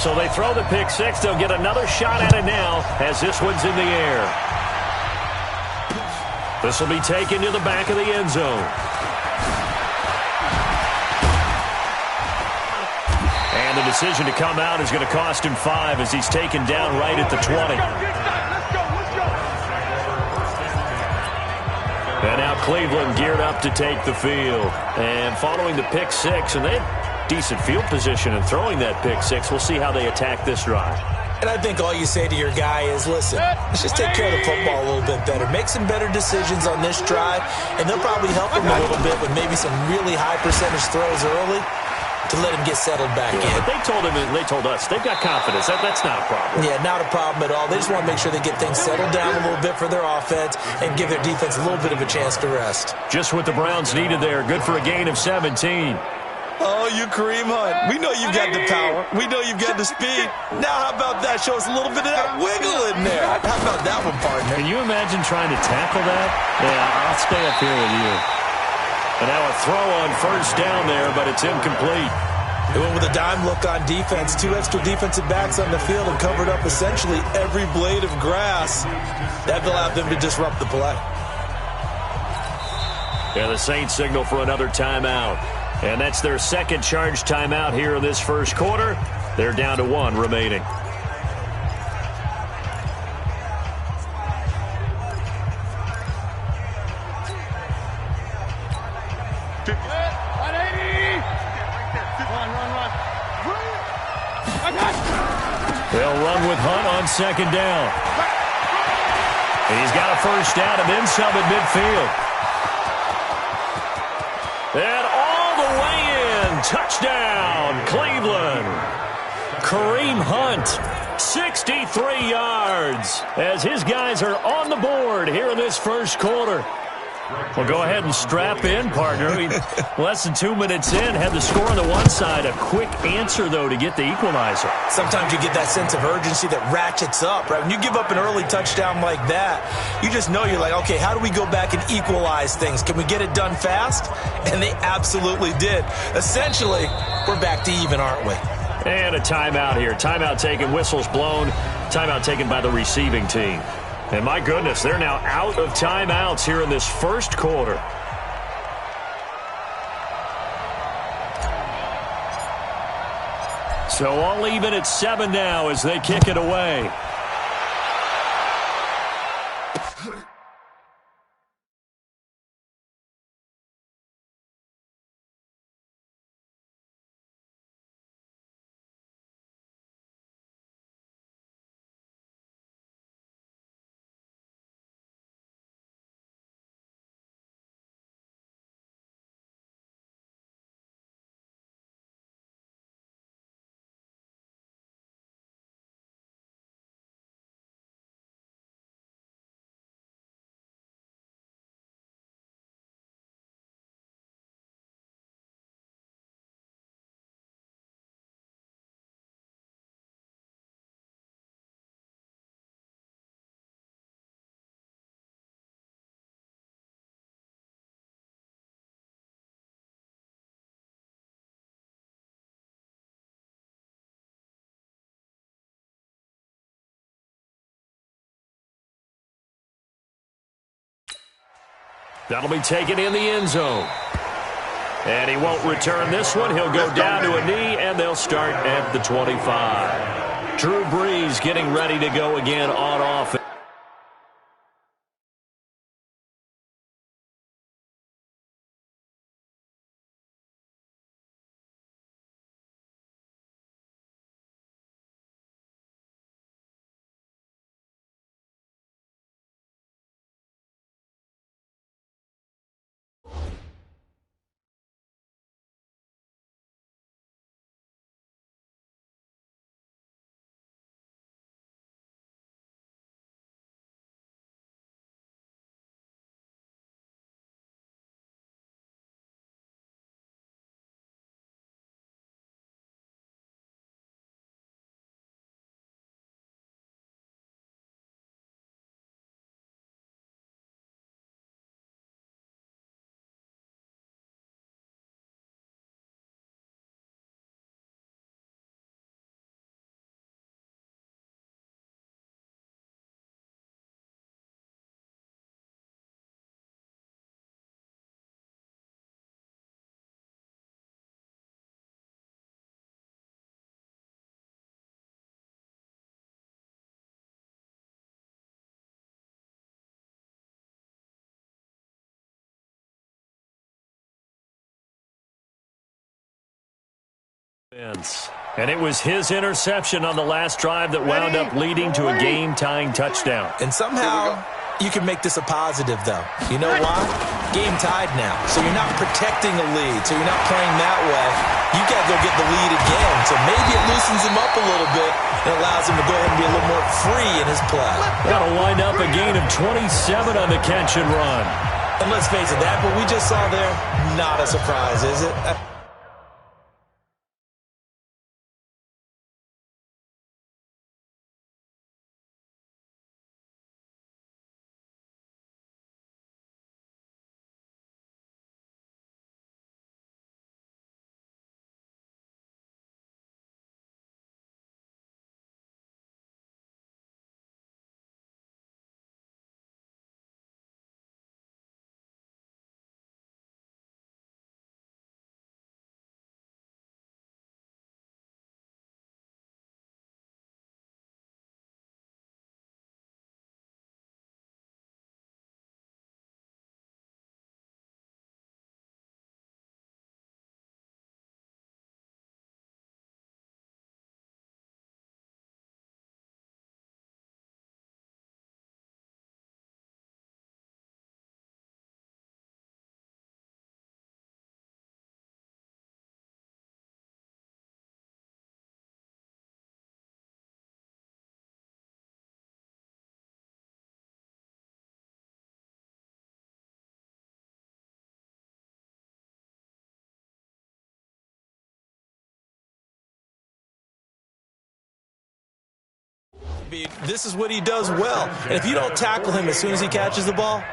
So they throw the pick six. They'll get another shot at it now as this one's in the air. This will be taken to the back of the end zone. And the decision to come out is going to cost him 5 as he's taken down right at the 20. And now Cleveland geared up to take the field. And following the pick six, and they had decent field position in throwing that pick six. We'll see how they attack this drive. And I think all you say to your guy is, listen, let's just take care of the football a little bit better. Make some better decisions on this drive, and they'll probably help him a little bit with maybe some really high percentage throws early to let him get settled back in. But they told him, and they told us, they've got confidence. That's not a problem. Yeah, not a problem at all. They just want to make sure they get things settled down a little bit for their offense and give their defense a little bit of a chance to rest. Just what the Browns needed there. Good for a gain of 17. Oh, you Kareem Hunt. We know you've got the power. We know you've got the speed. Now how about that? Show us a little bit of that wiggle in there. How about that one, partner? Can you imagine trying to tackle that? Yeah, I'll stay up here with you. And now a throw on first down there, but it's incomplete. They went with a dime look on defense. 2 extra defensive backs on the field and covered up essentially every blade of grass. That allowed them to disrupt the play. Yeah, the Saints signal for another timeout. And that's their second charge timeout here in this first quarter. They're down to 1 remaining. They'll run with Hunt on second down. And he's got a first down and then some at midfield. And all the way in. Touchdown, Cleveland. Kareem Hunt, 63 yards, as his guys are on the board here in this first quarter. Well, go ahead and strap in, partner. Less than 2 minutes in, had the score on the one side. A quick answer, though, to get the equalizer. Sometimes you get that sense of urgency that ratchets up, right? When you give up an early touchdown like that, you just know you're like, okay, how do we go back and equalize things? Can we get it done fast? And they absolutely did. Essentially, we're back to even, aren't we? And a timeout here. Timeout taken, whistles blown. Timeout taken by the receiving team. And my goodness, they're now out of timeouts here in this first quarter. So all even at 7 now as they kick it away. That'll be taken in the end zone. And he won't return this one. He'll go down to a knee, and they'll start at the 25. Drew Brees getting ready to go again on offense. And it was his interception on the last drive that wound up leading to a game-tying touchdown. And somehow you can make this a positive, though. You know why? Game tied now. So you're not protecting a lead. So you're not playing that way. You got to go get the lead again. So maybe it loosens him up a little bit and allows him to go ahead and be a little more free in his play. That'll wind up a gain of 27 on the catch and run. And let's face it, that what we just saw there, not a surprise, is it? This is what he does well. And if you don't tackle him as soon as he catches the ball,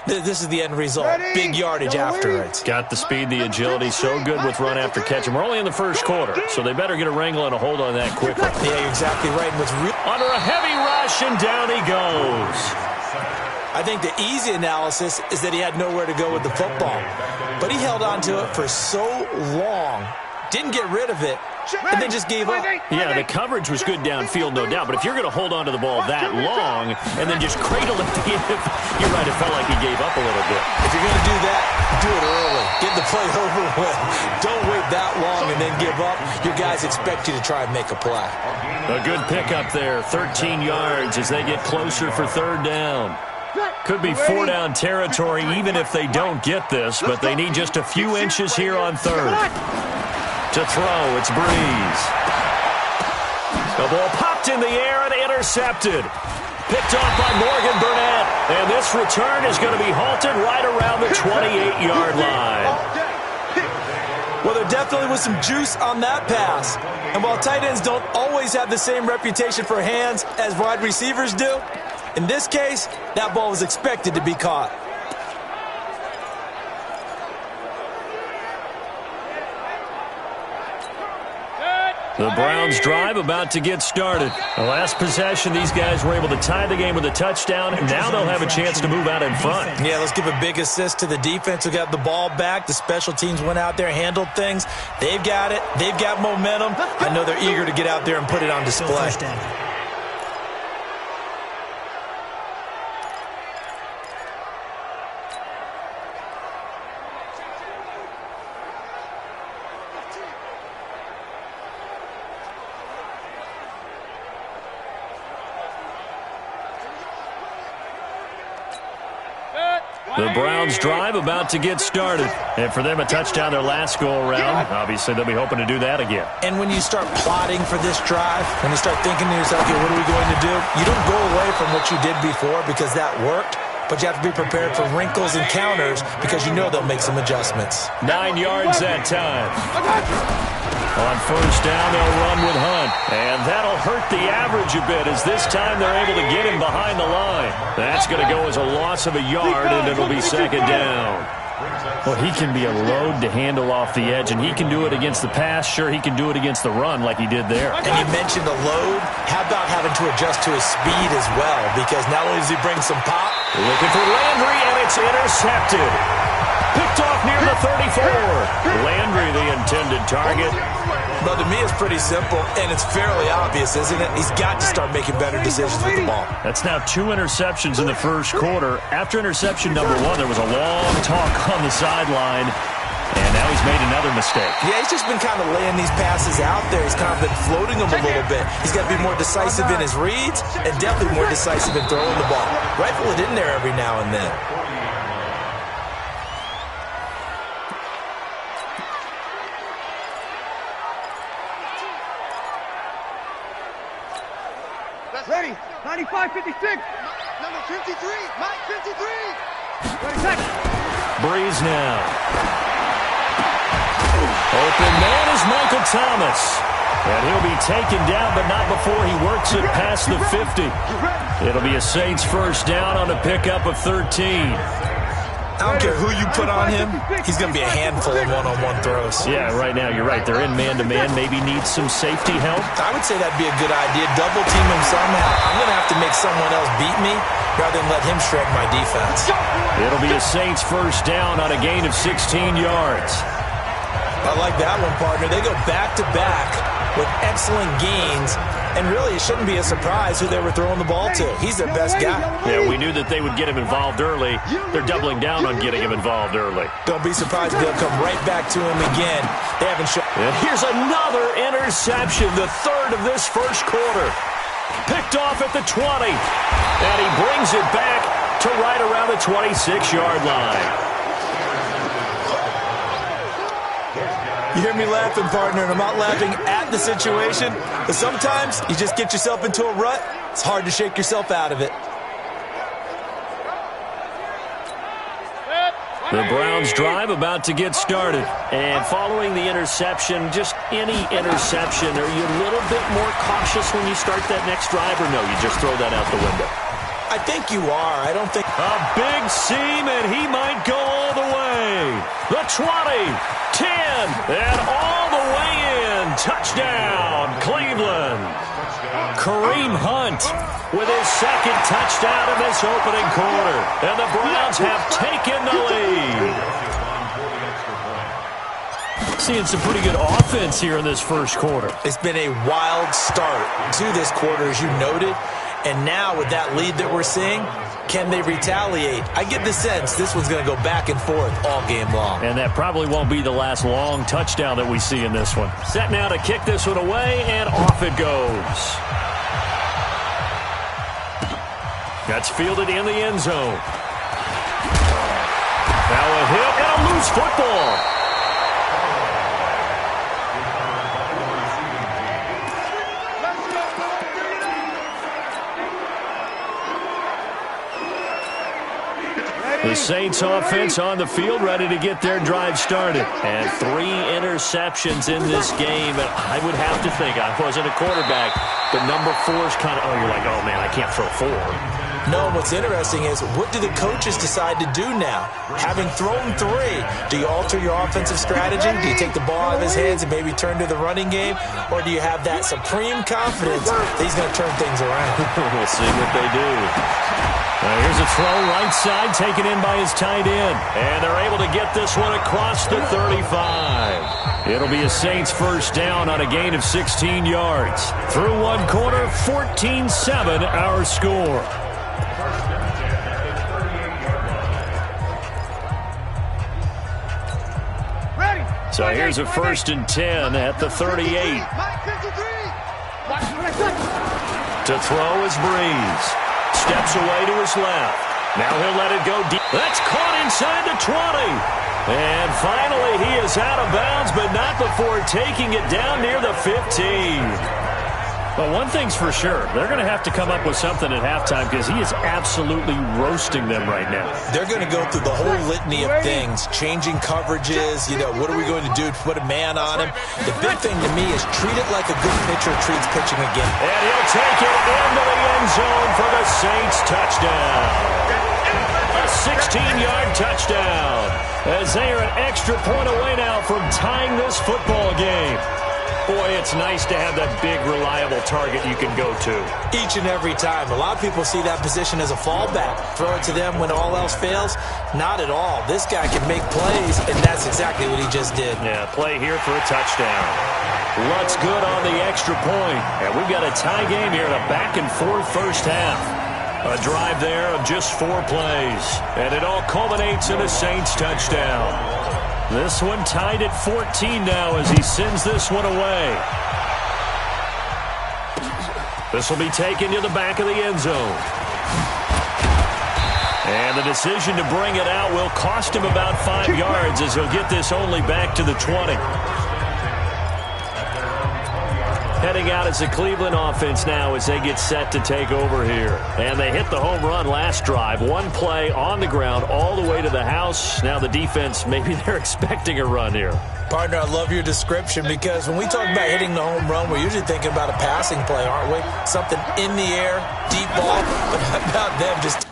this is the end result. Big yardage afterwards. Got the speed, the agility, so good with run after catch. And we're only in the first quarter, so they better get a wrangle and a hold on that quickly. Yeah, you're exactly right. Under a heavy rush, and down he goes. I think the easy analysis is that he had nowhere to go with the football. But he held on to it for so long, didn't get rid of it, and then just gave up. Yeah, the coverage was good downfield, no doubt. But if you're going to hold on to the ball that long and then just cradle it at the end, you're right, it felt like he gave up a little bit. If you're going to do that, do it early. Get the play over with. Don't wait that long and then give up. Your guys expect you to try and make a play. A good pickup there, 13 yards as they get closer for third down. Could be four-down territory even if they don't get this, but they need just a few inches here on third. To throw, it's Breeze. The ball popped in the air and intercepted. Picked off by Morgan Burnett. And this return is going to be halted right around the 28-yard line. Well, there definitely was some juice on that pass. And while tight ends don't always have the same reputation for hands as wide receivers do, in this case, that ball was expected to be caught. The Browns drive about to get started. The last possession, these guys were able to tie the game with a touchdown, and now they'll have a chance to move out in front. Yeah, let's give a big assist to the defense who got the ball back. The special teams went out there, handled things. They've got it. They've got momentum. I know they're eager to get out there and put it on display. The Browns drive about to get started. And for them, a touchdown their last go-around. Obviously, they'll be hoping to do that again. And when you start plotting for this drive, when you start thinking to yourself, okay, what are we going to do? You don't go away from what you did before because that worked. But you have to be prepared for wrinkles and counters because you know they'll make some adjustments. 9 yards that time. On first down, they'll run with Hunt. And that'll hurt the average a bit as this time they're able to get him behind the line. That's going to go as a loss of a yard, and it'll be second down. Well, he can be a load to handle off the edge, and he can do it against the pass. Sure, he can do it against the run like he did there. And you mentioned a load. How about having to adjust to his speed as well? Because not only does he bring some pop. Looking for Landry, and it's intercepted. Picked off near the 34. Landry, the intended target. Well, to me, it's pretty simple, and it's fairly obvious, isn't it? He's got to start making better decisions with the ball. That's now 2 interceptions in the first quarter. After interception number 1, there was a long talk on the sideline. And now he's made another mistake. Yeah, he's just been kind of laying these passes out there. He's kind of been floating them a little bit. He's got to be more decisive in his reads and definitely more decisive in throwing the ball. Rifle it in there every now and then. Ready, 95-56. Number 53, Mike 53. Ready, set. Breeze now. Open man is Michael Thomas. And he'll be taken down, but not before he works it past the 50. It'll be a Saints first down on a pickup of 13. I don't care who you put on him, he's going to be a handful of one-on-one throws. Yeah, right now you're right. They're in man-to-man. Maybe needs some safety help. I would say that'd be a good idea. Double team him somehow. I'm going to have to make someone else beat me rather than let him shred my defense. It'll be a Saints first down on a gain of 16 yards. I like that one, partner. They go back-to-back with excellent gains, and really it shouldn't be a surprise who they were throwing the ball to. He's their best guy. Yeah, we knew that they would get him involved early. They're doubling down on getting him involved early. Don't be surprised if they'll come right back to him again. They haven't shown. And here's another interception, the third of this first quarter. Picked off at the 20, and he brings it back to right around the 26-yard line. You hear me laughing, partner, and I'm not laughing at the situation, but sometimes you just get yourself into a rut. It's hard to shake yourself out of it. The Browns drive about to get started. And following the interception, just any interception, are you a little bit more cautious when you start that next drive, or no, you just throw that out the window? I think you are. I don't think... A big seam, and he might go all the way. The 20, 10, and all the way in. Touchdown, Cleveland. Kareem Hunt with his second touchdown in this opening quarter. And the Browns have taken the lead. Seeing some pretty good offense here in this first quarter. It's been a wild start to this quarter, as you noted. And now with that lead that we're seeing, can they retaliate? I get the sense this one's going to go back and forth all game long. And that probably won't be the last long touchdown that we see in this one. Set now to kick this one away, and off it goes. That's fielded in the end zone. Now a hit and a loose football. The Saints offense on the field, ready to get their drive started. And 3 interceptions in this game. And I would have to think, I wasn't a quarterback, but number 4 is kind of, you're like, oh, man, I can't throw 4. No, what's interesting is, what do the coaches decide to do now? Having thrown 3, do you alter your offensive strategy? Do you take the ball out of his hands and maybe turn to the running game? Or do you have that supreme confidence that he's going to turn things around? We'll see what they do. Here's a throw right side taken in by his tight end. And they're able to get this one across the 35. It'll be a Saints first down on a gain of 16 yards. Through one quarter, 14-7 our score. So here's a 1st and 10 at the 38. To throw is Breeze. Steps away to his left. Now he'll let it go deep. That's caught inside the 20. And finally he is out of bounds, but not before taking it down near the 15. Well, one thing's for sure. They're going to have to come up with something at halftime because he is absolutely roasting them right now. They're going to go through the whole litany of things, changing coverages, what are we going to do to put a man on him? The big thing to me is treat it like a good pitcher treats pitching again. And he'll take it into the end zone for the Saints touchdown. A 16-yard touchdown as they are an extra point away now from tying this football game. Boy, it's nice to have that big, reliable target you can go to. Each and every time. A lot of people see that position as a fallback. Throw it to them when all else fails. Not at all. This guy can make plays, and that's exactly what he just did. Yeah, play here for a touchdown. Looks good on the extra point. And we've got a tie game here in a back-and-forth first half. A drive there of just 4 plays. And it all culminates in a Saints touchdown. This one tied at 14 now as he sends this one away. This will be taken to the back of the end zone. And the decision to bring it out will cost him about 5 yards as he'll get this only back to the 20. Heading out as the Cleveland offense now as they get set to take over here. And they hit the home run last drive. One play on the ground all the way to the house. Now the defense, maybe they're expecting a run here. Partner, I love your description because when we talk about hitting the home run, we're usually thinking about a passing play, aren't we? Something in the air, deep ball. But how about them just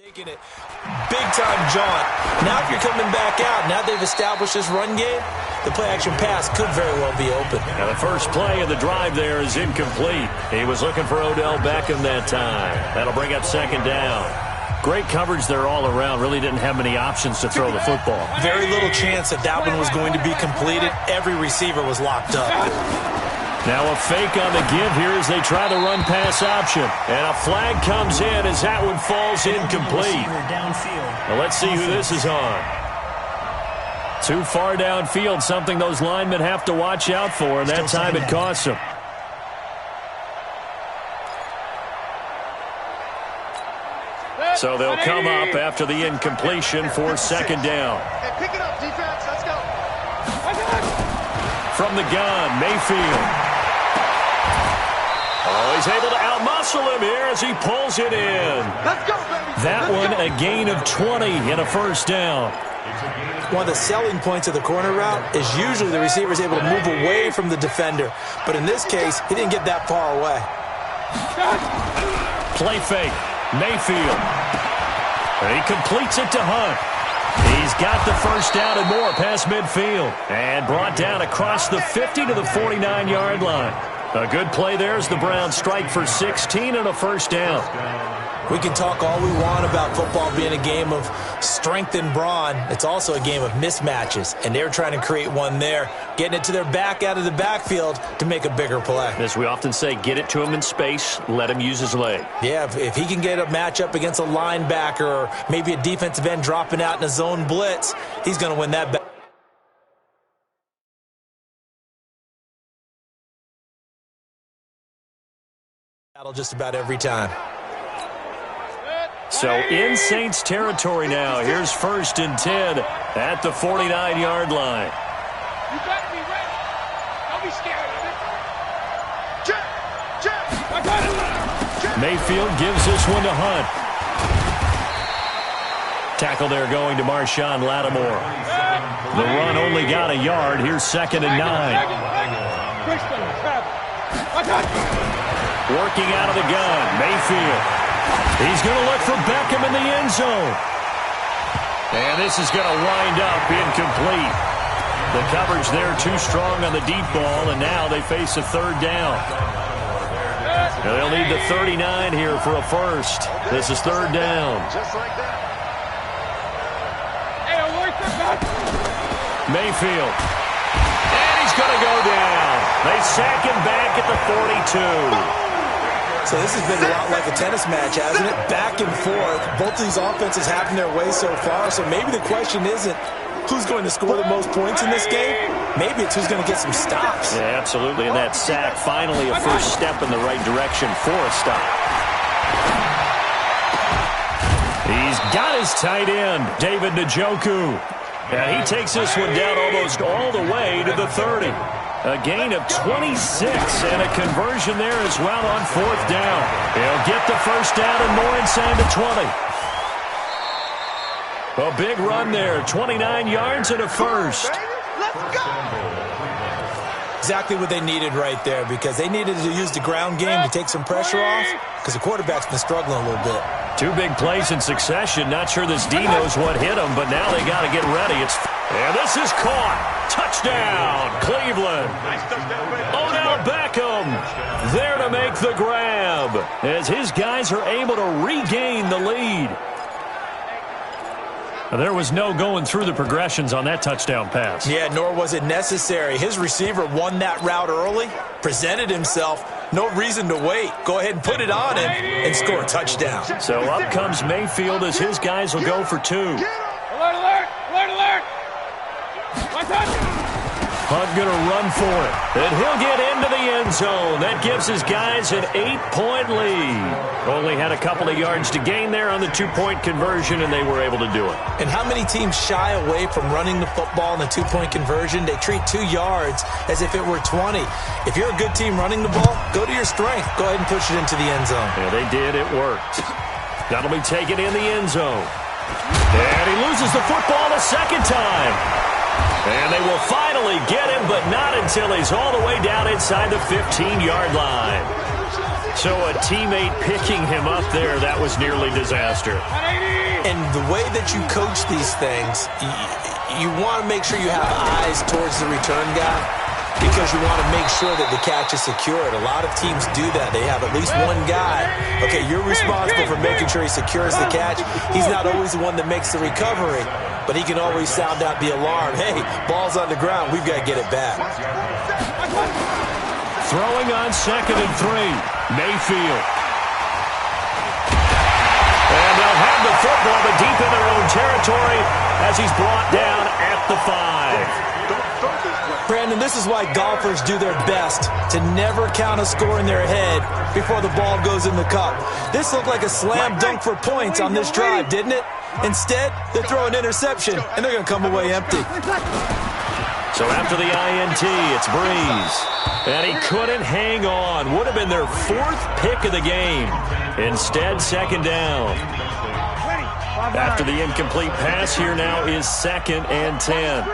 Taking it big-time jaunt. Now if you're coming back out, now they've established this run game, the play-action pass could very well be open. Now the first play of the drive there is incomplete. He was looking for Odell Beckham that time. That'll bring up second down. Great coverage there all around. Really didn't have many options to throw the football. Very little chance that that one was going to be completed. Every receiver was locked up. Now a fake on the give here as they try the run-pass option. And a flag comes in as that one falls incomplete. Now let's see who this is on. Too far downfield, something those linemen have to watch out for, and that time it costs them. So they'll come up after the incompletion for second down. Hey, pick it up, defense. Let's go. From the gun, Mayfield. Oh, he's able to outmuscle him here as he pulls it in. Let's go, baby. That one a gain of 20 and a first down. One of the selling points of the corner route is usually the receiver is able to move away from the defender. But in this case, he didn't get that far away. Play fake. Mayfield. And he completes it to Hunt. He's got the first down and more past midfield. And brought down across the 50 to the 49-yard line. A good play there as the Browns strike for 16 and a first down. We can talk all we want about football being a game of strength and brawn. It's also a game of mismatches, and they're trying to create one there, getting it to their back out of the backfield to make a bigger play. As we often say, get it to him in space, let him use his leg. Yeah, if he can get a matchup against a linebacker or maybe a defensive end dropping out in a zone blitz, he's going to win that battle just about every time. So in Saints territory now. Here's 1st and 10 at the 49-yard line. You better be ready. Don't be scared of it. Check. I got it. Mayfield gives this one to Hunt. Tackle there going to Marshawn Lattimore. The run only got a yard. Here's 2nd and 9. Working out of the gun, Mayfield. He's going to look for Beckham in the end zone. And this is going to wind up incomplete. The coverage there too strong on the deep ball, and now they face a third down. Now they'll need the 39 here for a first. This is third down. Just like that. Mayfield. And he's going to go down. They sack him back at the 42. So this has been a lot like a tennis match, hasn't it? Back and forth. Both of these offenses having their way so far. So maybe the question isn't who's going to score the most points in this game. Maybe it's who's going to get some stops. Yeah, absolutely. And that sack, finally a first step in the right direction for a stop. He's got his tight end, David Njoku. And he takes this one down almost all the way to the 30. A gain of 26 and a conversion there as well on 4th down. He'll get the first down and more inside the 20. A big run there, 29 yards and a first. Let's go. Exactly what they needed right there, because they needed to use the ground game to take some pressure off, because the quarterback's been struggling a little bit. 2 big plays in succession. Not sure this D knows what hit him, but now they got to get ready. And this is caught. Touchdown, Cleveland. Odell Beckham there to make the grab as his guys are able to regain the lead. There was no going through the progressions on that touchdown pass. Yeah, nor was it necessary. His receiver won that route early, presented himself. No reason to wait. Go ahead and put it on him and score a touchdown. So up comes Mayfield as his guys will go for 2. Alert, alert, alert, alert. One touch. Hunt going to run for it. And he'll get into the end zone. That gives his guys an 8-point lead. Only had a couple of yards to gain there on the 2-point conversion, and they were able to do it. And how many teams shy away from running the football in the 2-point conversion? They treat 2 yards as if it were 20. If you're a good team running the ball, go to your strength. Go ahead and push it into the end zone. Yeah, they did. It worked. That'll be taken in the end zone. And he loses the football the second time. And they will finally get him, but not until he's all the way down inside the 15-yard line. So a teammate picking him up there, that was nearly disaster. And the way that you coach these things, you want to make sure you have eyes towards the return guy because you want to make sure that the catch is secured. A lot of teams do that. They have at least one guy. Okay, you're responsible for making sure he secures the catch. He's not always the one that makes the recovery, but he can always sound out the alarm. Hey, ball's on the ground. We've got to get it back. Throwing on 2nd and 3. Mayfield. And they'll have the football, but deep in their own territory as he's brought down at the 5. Brandon, this is why golfers do their best to never count a score in their head before the ball goes in the cup. This looked like a slam dunk for points on this drive, didn't it? Instead, they throw an interception, and they're going to come away empty. So after the INT, it's Breeze. And he couldn't hang on. Would have been their 4th pick of the game. Instead, 2nd down. After the incomplete pass, here now is 2nd and 10.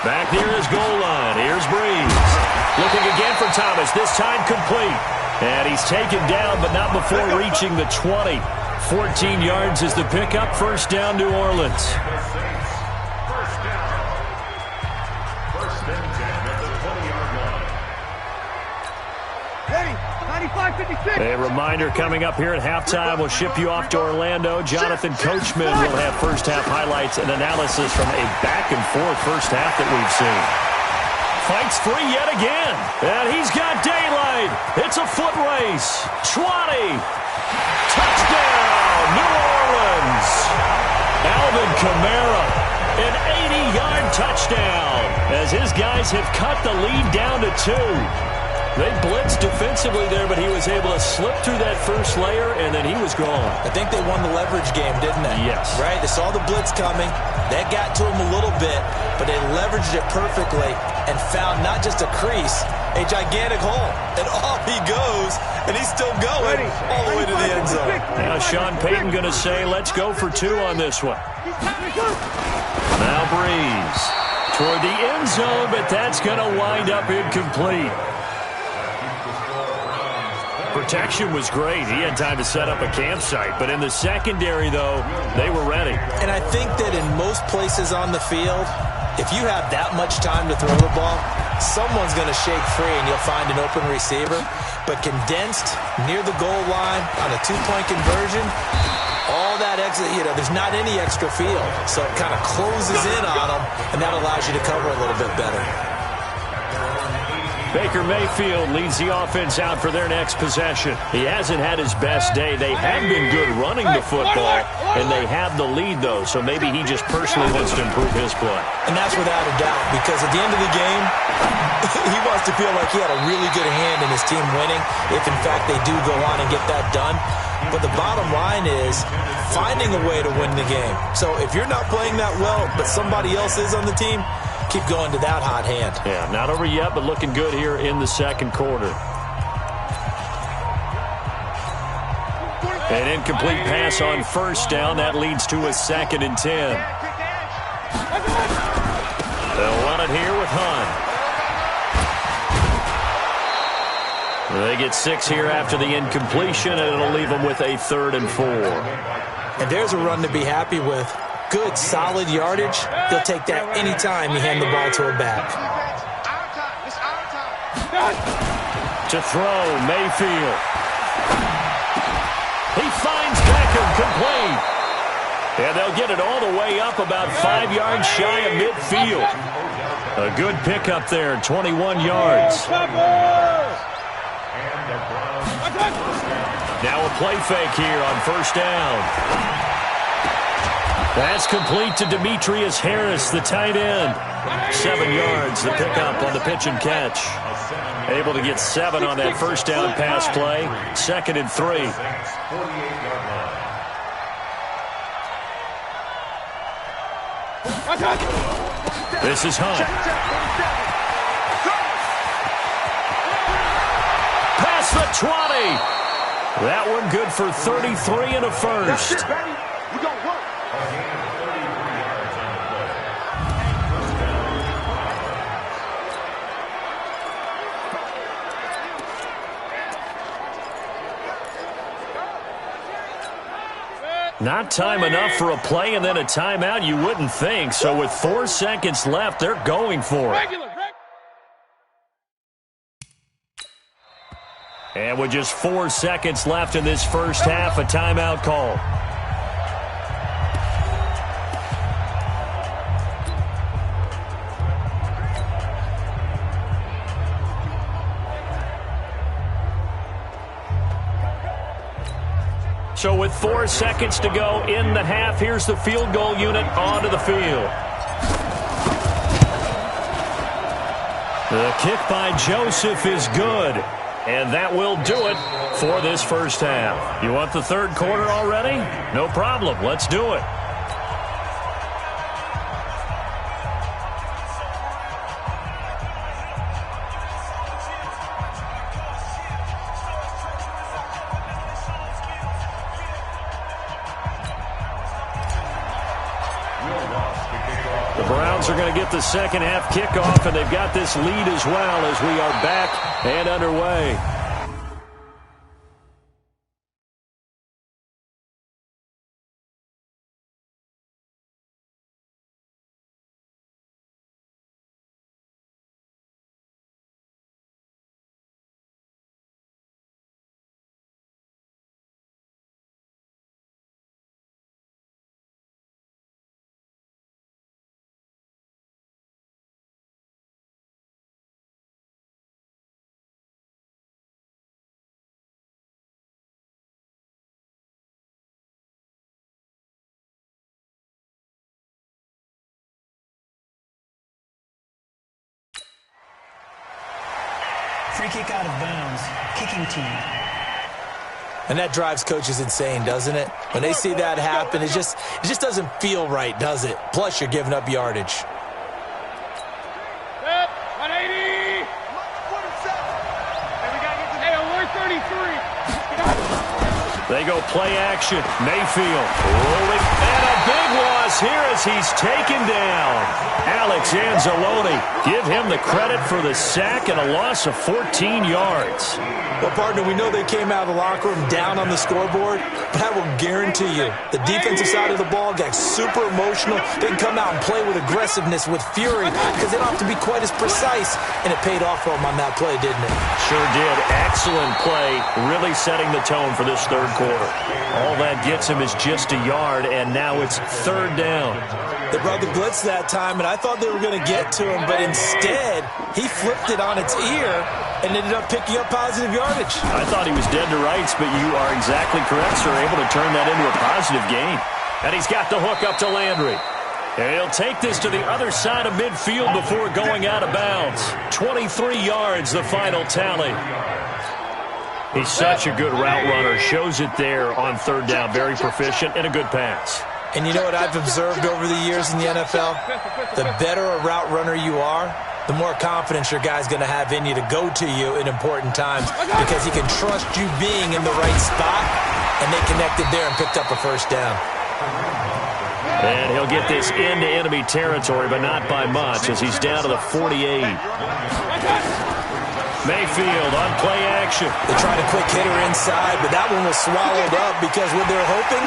Back near his goal line. Here's Breeze. Looking again for Thomas. This time complete. And he's taken down, but not before reaching the 20. 14 yards is the pickup. 1st down, New Orleans. A reminder coming up here at halftime. We'll ship you off to Orlando. Jonathan Coachman will have first-half highlights and analysis from a back-and-forth first half that we've seen. Fights free yet again. And he's got daylight. It's a foot race. 20. Touchdown, New Orleans. Alvin Kamara, an 80-yard touchdown as his guys have cut the lead down to 2. They blitzed defensively there, but he was able to slip through that first layer, and then he was gone. I think they won the leverage game, didn't they? Yes. Right? They saw the blitz coming. That got to him a little bit, but they leveraged it perfectly and found not just a crease, a gigantic hole. And off he goes, and he's still going all the way to the end zone. Now Sean Payton going to say, let's go for 2 on this one. Now Breeze toward the end zone, but that's going to wind up incomplete. Protection was great. He had time to set up a campsite. But in the secondary, though, they were ready. And I think that in most places on the field, if you have that much time to throw the ball, someone's going to shake free and you'll find an open receiver. But condensed near the goal line on a 2-point conversion, all that exit, there's not any extra field. So it kind of closes in on them, and that allows you to cover a little bit better. Baker Mayfield leads the offense out for their next possession. He hasn't had his best day. They have been good running the football, and they have the lead, though, so maybe he just personally wants to improve his play. And that's without a doubt, because at the end of the game, he wants to feel like he had a really good hand in his team winning, if in fact they do go on and get that done. But the bottom line is finding a way to win the game. So if you're not playing that well, but somebody else is on the team, keep going to that hot hand. Yeah, not over yet, but looking good here in the second quarter. An incomplete pass on 1st down. That leads to a 2nd and 10. They'll run it here with Hunt. They get 6 here after the incompletion, and it'll leave them with a 3rd and 4. And there's a run to be happy with. Good, solid yardage. He'll take that anytime you hand the ball to a back. To throw, Mayfield. He finds Beckham complete. And they'll get it all the way up about 5 yards shy of midfield. A good pickup there, 21 yards. Now a play fake here on 1st down. That's complete to Demetrius Harris, the tight end. 7 yards, the pickup on the pitch and catch. Able to get 7 on that 1st down pass play. 2nd and 3. This is Hunt. Past the 20. That one good for 33 and a 1st. Not time enough for a play and then a timeout, you wouldn't think. So with 4 seconds left, they're going for it. And with just 4 seconds left in this first half, a timeout call. So with 4 seconds to go in the half, here's the field goal unit onto the field. The kick by Joseph is good. And that will do it for this first half. You want the third quarter already? No problem. Let's do it. The Browns are going to get the second half kickoff, and they've got this lead as well as we are back and underway. Free kick out of bounds. Kicking team. And that drives coaches insane, doesn't it? When they see that happen, it just doesn't feel right, does it? Plus, you're giving up yardage. Set, 180. 147. Hey, we got to get to alert 33. They go play action. Mayfield rolling. And a big loss here as he's taken down. Alex Anzalone, give him the credit for the sack and a loss of 14 yards. Well, partner, we know they came out of the locker room down on the scoreboard, but I will guarantee you the defensive side of the ball got super emotional. They can come out and play with aggressiveness, with fury, because they don't have to be quite as precise, and it paid off for them on that play, didn't it? Sure did. Excellent play, really setting the tone for this third quarter. All that gets him is just a yard, and now it's third down. They brought the blitz that time, and I thought they were going to get to him, but instead, he flipped it on its ear and ended up picking up positive yardage. I thought he was dead to rights, but you are exactly correct, sir. Able to turn that into a positive gain. And he's got the hook up to Landry. And he'll take this to the other side of midfield before going out of bounds. 23 yards, the final tally. He's such a good route runner. Shows it there on third down. Very proficient and a good pass. And you know what I've observed over the years in the NFL? The better a route runner you are, the more confidence your guy's going to have in you to go to you in important times because he can trust you being in the right spot, and they connected there and picked up a first down. And he'll get this into enemy territory, but not by much as he's down to the 48. Mayfield on play action. They tried a quick hitter inside, but that one was swallowed up because what they're hoping,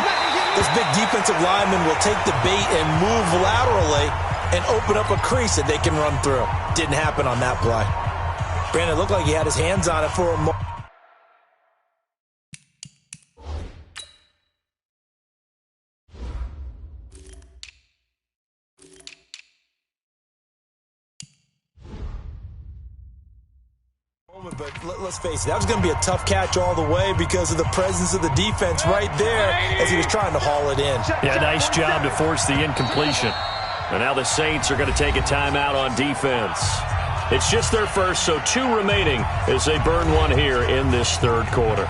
this big defensive lineman will take the bait and move laterally and open up a crease that they can run through. Didn't happen on that play. Brandon, it looked like he had his hands on it for a moment. But let's face it, that was going to be a tough catch all the way because of the presence of the defense right there as he was trying to haul it in. Yeah, nice job to force the incompletion. And now the Saints are going to take a timeout on defense. It's just their first, so 2 remaining as they burn one here in this third quarter.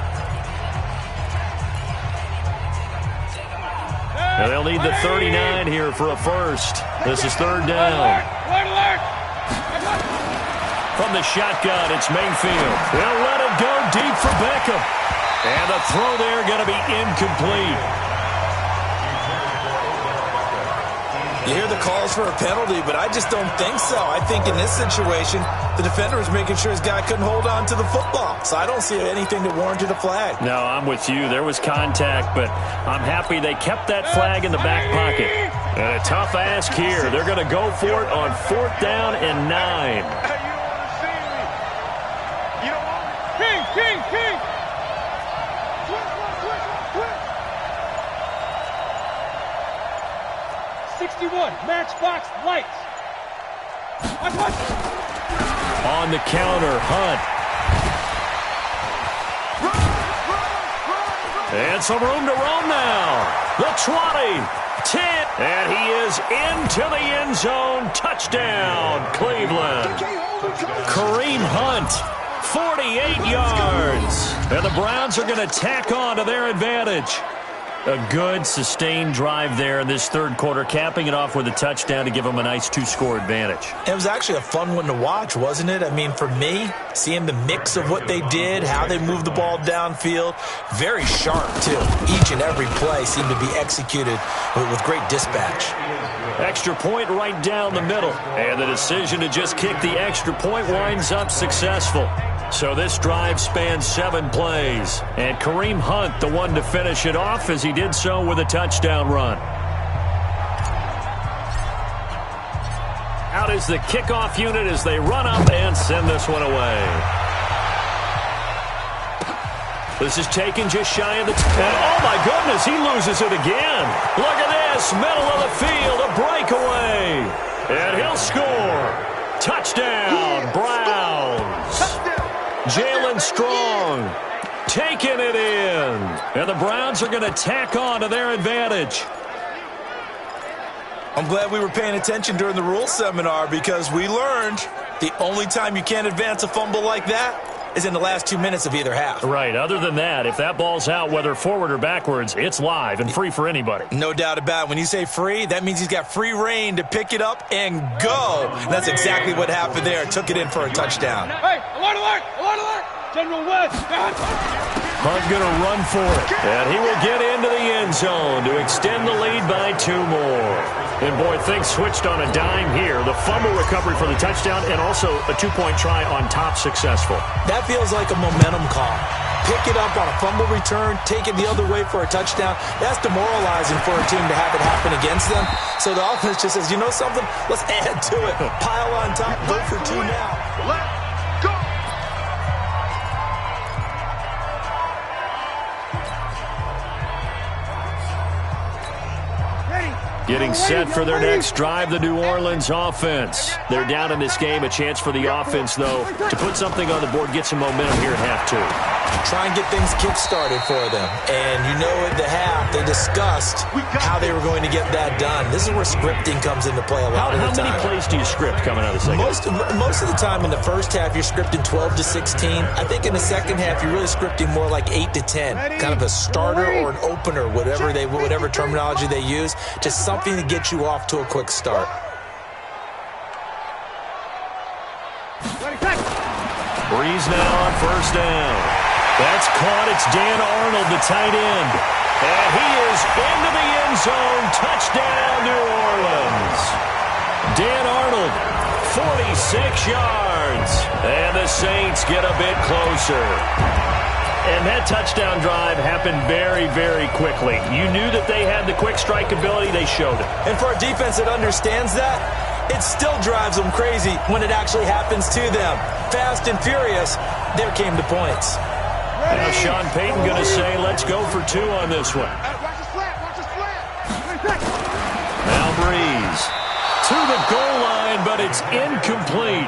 And they'll need the 39 here for a first. This is third down. From the shotgun, it's Mayfield. They'll let him go deep for Beckham. And the throw there going to be incomplete. You hear the calls for a penalty, but I just don't think so. I think in this situation, the defender was making sure his guy couldn't hold on to the football. So I don't see anything that warranted a flag. No, I'm with you. There was contact, but I'm happy they kept that flag in the back pocket. And a tough ask here. They're going to go for it on 4th down and 9. Hey, you don't want to see me. You don't want me. King. Twist. 61, matchbox lights. On the counter, Hunt. And some room to roam now. The 20, 10, and he is into the end zone. Touchdown, Cleveland. Kareem Hunt, 48 yards. And the Browns are going to tack on to their advantage. A good, sustained drive there in this third quarter, capping it off with a touchdown to give them a nice 2-score advantage. It was actually a fun one to watch, wasn't it? I mean, for me, seeing the mix of what they did, how they moved the ball downfield, very sharp, too. Each and every play seemed to be executed with great dispatch. Extra point right down the middle. And the decision to just kick the extra point winds up successful. So this drive spans 7 plays. And Kareem Hunt, the one to finish it off, as he did so with a touchdown run. Out is the kickoff unit as they run up and send this one away. This is taken just shy of the... And oh, my goodness, he loses it again. Look at this, middle of the field, a breakaway. And he'll score. Touchdown, Browns. Jalen Strong taking it in. And the Browns are going to tack on to their advantage. I'm glad we were paying attention during the rules seminar because we learned the only time you can't advance a fumble like that is in the last 2 minutes of either half. Right. Other than that, if that ball's out, whether forward or backwards, it's live and free for anybody. No doubt about it. When you say free, that means he's got free reign to pick it up and go. And that's exactly what happened there. Took it in for a touchdown. Hey, alert! General West. Hunt going to run for it. And he will get into the end zone to extend the lead by 2 more. And, boy, things switched on a dime here. The fumble recovery for the touchdown and also a 2-point try on top successful. That feels like a momentum call. Pick it up on a fumble return, take it the other way for a touchdown. That's demoralizing for a team to have it happen against them. So the offense just says, you know something? Let's add to it. Pile on top, go for 2 now. Let's go. Getting set for their next drive, the New Orleans offense. They're down in this game. A chance for the offense, though, to put something on the board, get some momentum here at half 2. Try and get things kick-started for them. And you know at the half, they discussed how they were going to get that done. This is where scripting comes into play a lot of the time. How many plays do you script coming out of the second? Most of the time in the first half, you're scripting 12 to 16. I think in the second half, you're really scripting more like 8 to 10. Kind of a starter or an opener, whatever terminology they use. Just something to get you off to a quick start. Breeze now on first down. That's caught. It's Dan Arnold, the tight end. And he is into the end zone. Touchdown, New Orleans. Dan Arnold, 46 yards. And the Saints get a bit closer. And that touchdown drive happened very, very quickly. You knew that they had the quick strike ability. They showed it. And for a defense that understands that, it still drives them crazy when it actually happens to them. Fast and furious, there came the points. Now Sean Payton going to say, let's go for 2 on this one. Watch the slant. Now Breeze to the goal line, but it's incomplete.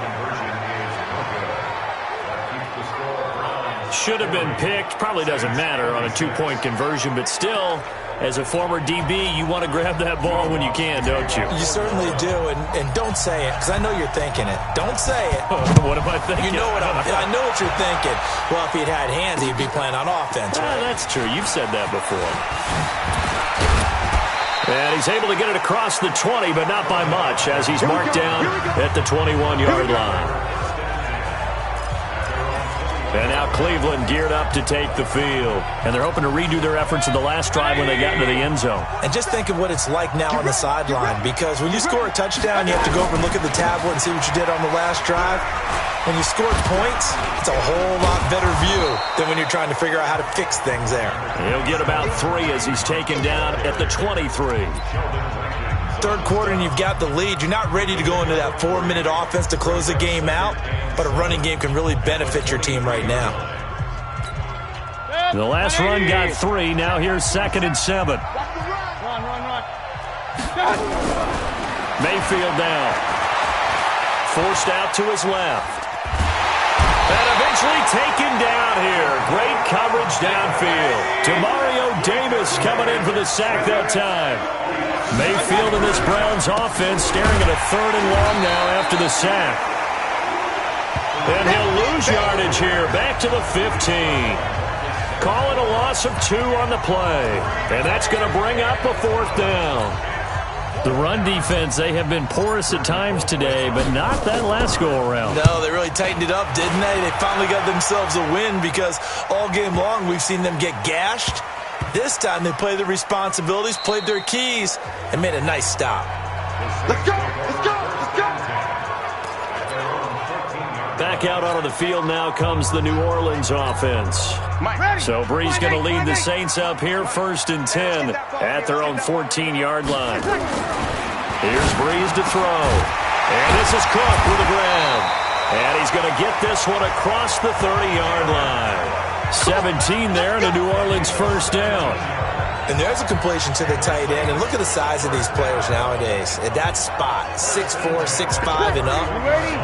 Should have been picked. Probably doesn't matter on a 2-point conversion, but still, as a former DB, you want to grab that ball when you can, don't you? You certainly do, and don't say it, because I know you're thinking it. Don't say it. What am I thinking? You know I know what you're thinking. Well, if he'd had hands, he'd be playing on offense. Right? That's true. You've said that before. And he's able to get it across the 20, but not by much, as he's marked down at the 21-yard line. And now Cleveland geared up to take the field. And they're hoping to redo their efforts in the last drive when they got into the end zone. And just think of what it's like now on the sideline, because when you score a touchdown, you have to go over and look at the tablet and see what you did on the last drive. When you scored points, it's a whole lot better view than when you're trying to figure out how to fix things there. He'll get about 3 as he's taken down at the 23. Third quarter and you've got the lead. You're not ready to go into that 4-minute offense to close the game out, but a running game can really benefit your team right now. The last run got 3. Now here's 2nd and 7. Run. Mayfield down. Forced out to his left. And eventually taken down here. Great coverage downfield. Demario Davis coming in for the sack that time. Mayfield in this Browns offense staring at a 3rd and long now after the sack. And he'll lose yardage here. Back to the 15. Call it a loss of 2 on the play. And that's going to bring up a 4th down. The run defense, they have been porous at times today, but not that last go-around. No, they really tightened it up, didn't they? They finally got themselves a win because all game long we've seen them get gashed. This time they played their responsibilities, played their keys, and made a nice stop. Let's go! Let's go! Let's go! Back out onto the field now comes the New Orleans offense. So Brees going to lead the Saints up here, 1st and 10 at their own 14-yard line. Here's Brees to throw. And this is Cook with the grab. And he's going to get this one across the 30-yard line. 17 there and a New Orleans 1st down. And there's a completion to the tight end. And look at the size of these players nowadays. At that spot, 6'4", 6'5", and up.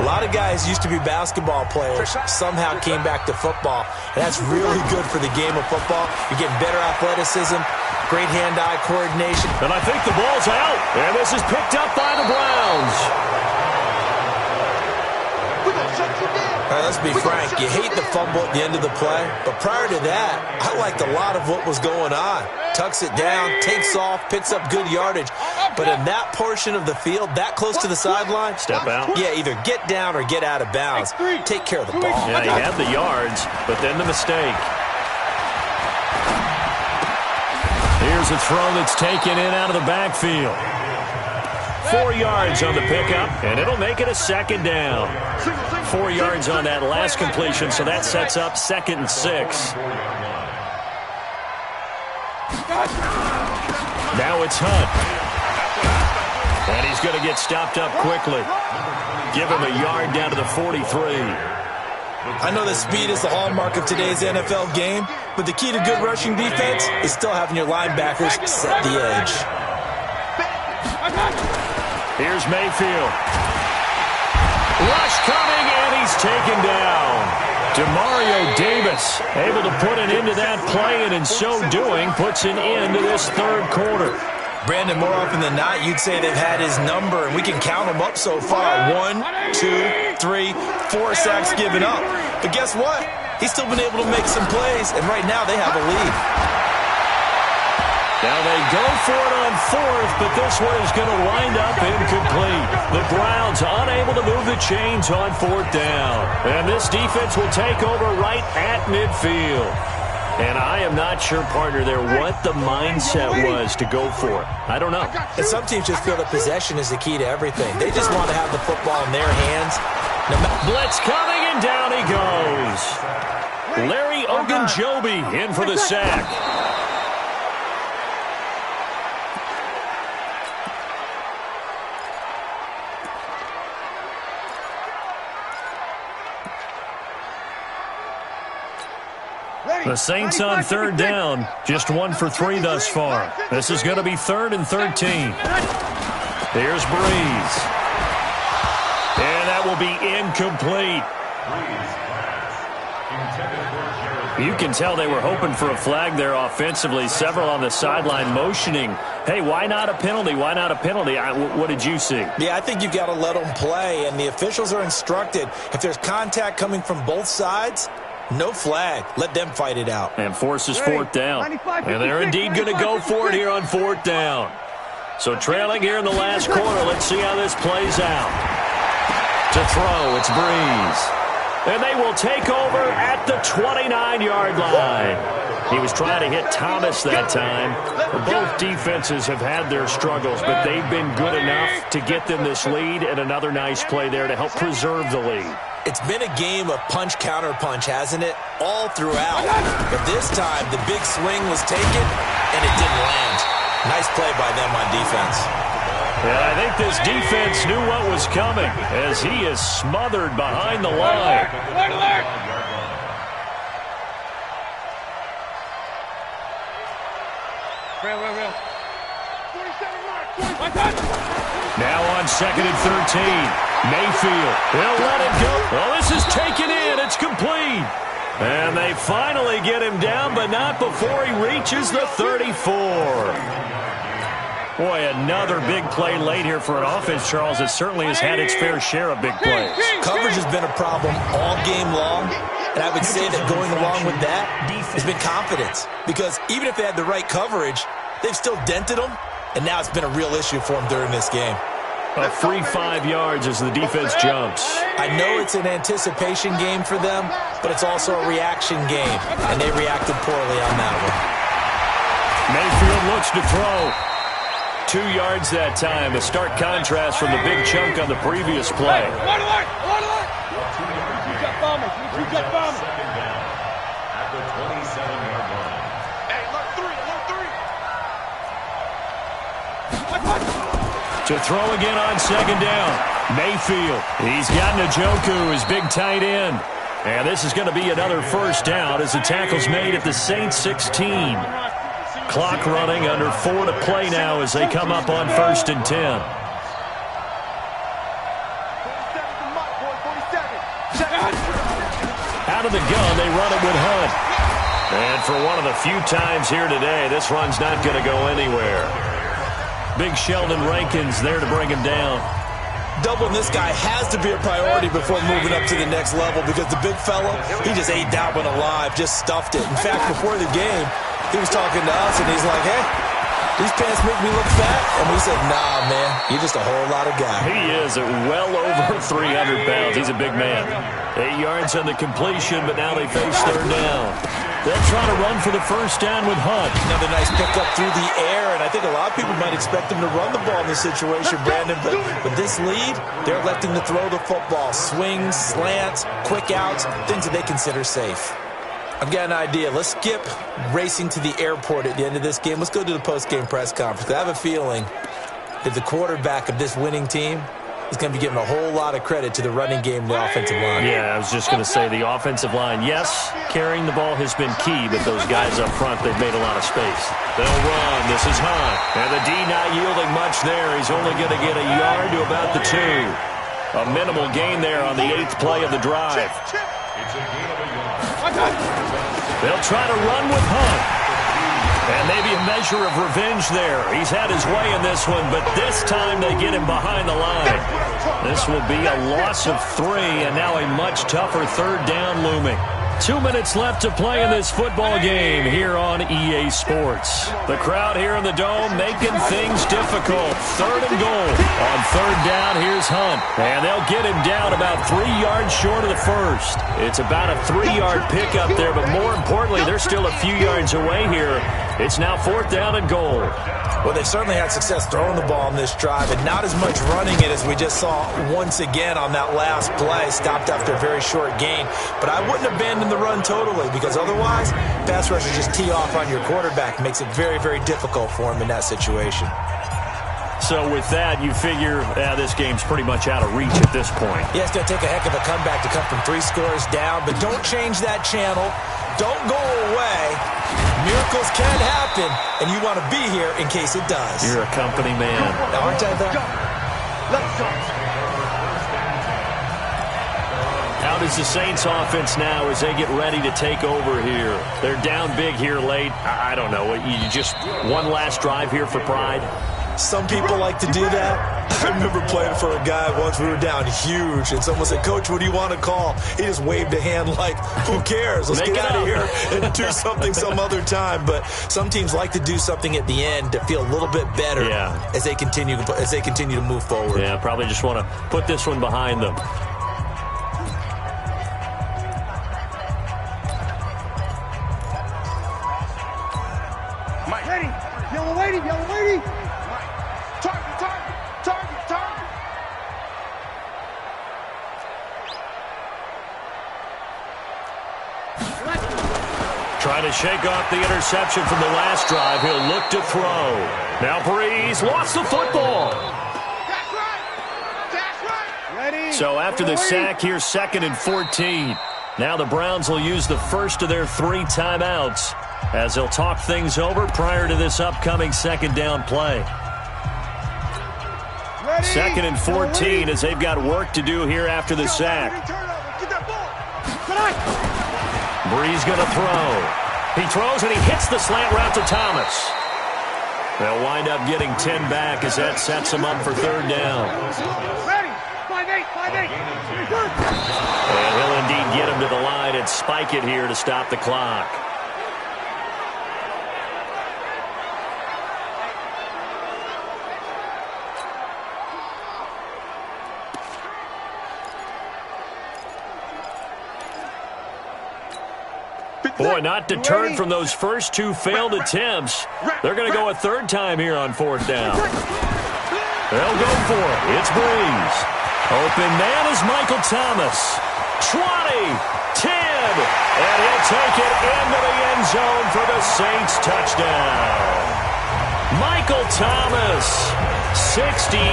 A lot of guys used to be basketball players, somehow came back to football. And that's really good for the game of football. You're getting better athleticism, great hand-eye coordination. And I think the ball's out. And this is picked up by the Browns. All right, let's be frank. You hate the fumble at the end of the play. But prior to that, I liked a lot of what was going on. Tucks it down, takes off, picks up good yardage. But in that portion of the field, that close to the sideline, step out. Yeah, either get down or get out of bounds. Take care of the ball. Yeah, he had the yards, but then the mistake. Here's a throw that's taken in out of the backfield. 4 yards on the pickup, and it'll make it a 2nd down. 4 yards on that last completion, so that sets up 2nd and 6. Now it's Hunt. And he's going to get stopped up quickly. Give him a yard down to the 43. I know that speed is the hallmark of today's NFL game, but the key to good rushing defense is still having your linebackers set the edge. Here's Mayfield. Rush coming, and he's taken down. Demario Davis able to put an end to that play, and in so doing, puts an end to this 3rd quarter. Brandon, more often than not, you'd say they've had his number, and we can count them up so far. 1, 2, 3, 4 sacks given up. But guess what? He's still been able to make some plays, and right now they have a lead. Now they go for it on 4th, but this one is going to wind up incomplete. The Browns unable to move the chains on 4th down. And this defense will take over right at midfield. And I am not sure, partner, there what the mindset was to go for it. I don't know. And some teams just feel that possession is the key to everything. They just want to have the football in their hands. Blitz coming, and down he goes. Larry Ogunjobi in for the sack. The Saints on 3rd down, just 1 for 3 thus far. This is going to be 3rd and 13. Here's Brees. And that will be incomplete. You can tell they were hoping for a flag there offensively. Several on the sideline motioning, hey, why not a penalty? Why not a penalty? What did you see? Yeah, I think you've got to let them play, and the officials are instructed. If there's contact coming from both sides, no flag. Let them fight it out. And forces 4th down. And they're indeed going to go for it here on 4th down. So trailing here in the last quarter. Let's see how this plays out. To throw, it's Brees. and they will take over at the 29-yard line. He was trying to hit Thomas that time. Both defenses have had their struggles, but they've been good enough to get them this lead, and another nice play there to help preserve the lead. It's been a game of punch-counter-punch, hasn't it? All throughout. But this time, the big swing was taken, and it didn't land. Nice play by them on defense. Yeah, I think this defense knew what was coming as he is smothered behind the line. Now on 2nd and 13. Mayfield, he'll let it go. Well, this is taken in. It's complete. And they finally get him down, but not before he reaches the 34. Boy, another big play late here for an offense, Charles. It certainly has had its fair share of big plays. Coverage has been a problem all game long, and I would say that going along with that has been confidence. Because even if they had the right coverage, they've still dented them, and now it's been a real issue for them during this game. A free 5 yards as the defense jumps. I know it's an anticipation game for them, but it's also a reaction game, and they reacted poorly on that one. Mayfield looks to throw. 2 yards that time. A stark contrast from the big chunk on the previous play. To throw again on 2nd down. Mayfield. He's got Njoku, his big tight end. And this is going to be another first down as the tackle's made at the Saints 16. Clock running, under 4 to play now as they come up on 1st and 10. Out of the gun, they run it with Hunt. And for one of the few times here today, this run's not going to go anywhere. Big Sheldon Rankins there to bring him down. Doubling this guy has to be a priority before moving up to the next level because the big fella, he just ate that one alive, just stuffed it. In fact, before the game, he was talking to us, and he's like, hey, these pants make me look fat. And we said, nah, man, you're just a whole lot of guy. He is at well over 300 pounds. He's a big man. 8 yards on the completion, but now they face 3rd down. They'll try to run for the first down with Hunt. Another nice pickup through the air, and I think a lot of people might expect him to run the ball in this situation, Brandon, but with this lead, they're electing to throw the football. Swings, slants, quick outs, things that they consider safe. I've got an idea. Let's skip racing to the airport at the end of this game. Let's go to the post-game press conference. I have a feeling that the quarterback of this winning team is going to be giving a whole lot of credit to the running game and the offensive line. Yeah, I was just going to say the offensive line. Yes, carrying the ball has been key, but those guys up front, they've made a lot of space. They'll run. This is Hunt. And the D not yielding much there. He's only going to get a yard to about the 2. A minimal gain there on the 8th play of the drive. They'll try to run with Hunt. And maybe a measure of revenge there. He's had his way in this one, but this time they get him behind the line. This will be a loss of 3, and now a much tougher 3rd down looming. 2 minutes left to play in this football game here on EA Sports. The crowd here in the Dome making things difficult. 3rd and goal. On 3rd down, here's Hunt. And they'll get him down about 3 yards short of the first. It's about a 3-yard pickup there, but more importantly, they're still a few yards away here. It's now 4th down and goal. Well, they've certainly had success throwing the ball in this drive, and not as much running it as we just saw once again on that last play. Stopped after a very short gain. But I wouldn't abandon the run totally, because otherwise, pass rushers just tee off on your quarterback. Makes it very, very difficult for him in that situation. So with that, you figure this game's pretty much out of reach at this point. Yeah, it's going to take a heck of a comeback to come from 3 scores down, but don't change that channel. Don't go away. Miracles can happen, and you want to be here in case it does. You're a company man. Now, aren't I though? Let's go. How does the Saints offense now as they get ready to take over here? They're down big here late. I don't know. You just one last drive here for pride? Some people like to do that. I remember playing for a guy once. We were down huge, and someone said, Coach, what do you want to call? He just waved a hand like, who cares? Let's get out of here and do something some other time. But some teams like to do something at the end to feel a little bit better as they continue to move forward. Yeah, probably just want to put this one behind them. Ready. Yellow lady. Yellow lady. Right. Target. Target. Target. Target. Trying to shake off the interception from the last drive. He'll look to throw. Now Breeze lost the football. That's right. That's right. Ready. So after the sack, here's 2nd and 14. Now the Browns will use the first of their 3 timeouts as they'll talk things over prior to this upcoming 2nd down play. Ready. 2nd and 14 as they've got work to do here after the sack. Get that ball. Breeze going to throw. He throws and he hits the slant route to Thomas. They'll wind up getting 10 back as that sets them up for 3rd down. Ready. 5-8. 5-8. And he'll indeed get him to the line and spike it here to stop the clock. Boy, not deterred from those first 2 failed attempts. They're going to go a 3rd time here on 4th down. They'll go for it. It's Breeze. Open man is Michael Thomas. 20, 10, and he'll take it into the end zone for the Saints touchdown. Michael Thomas, 68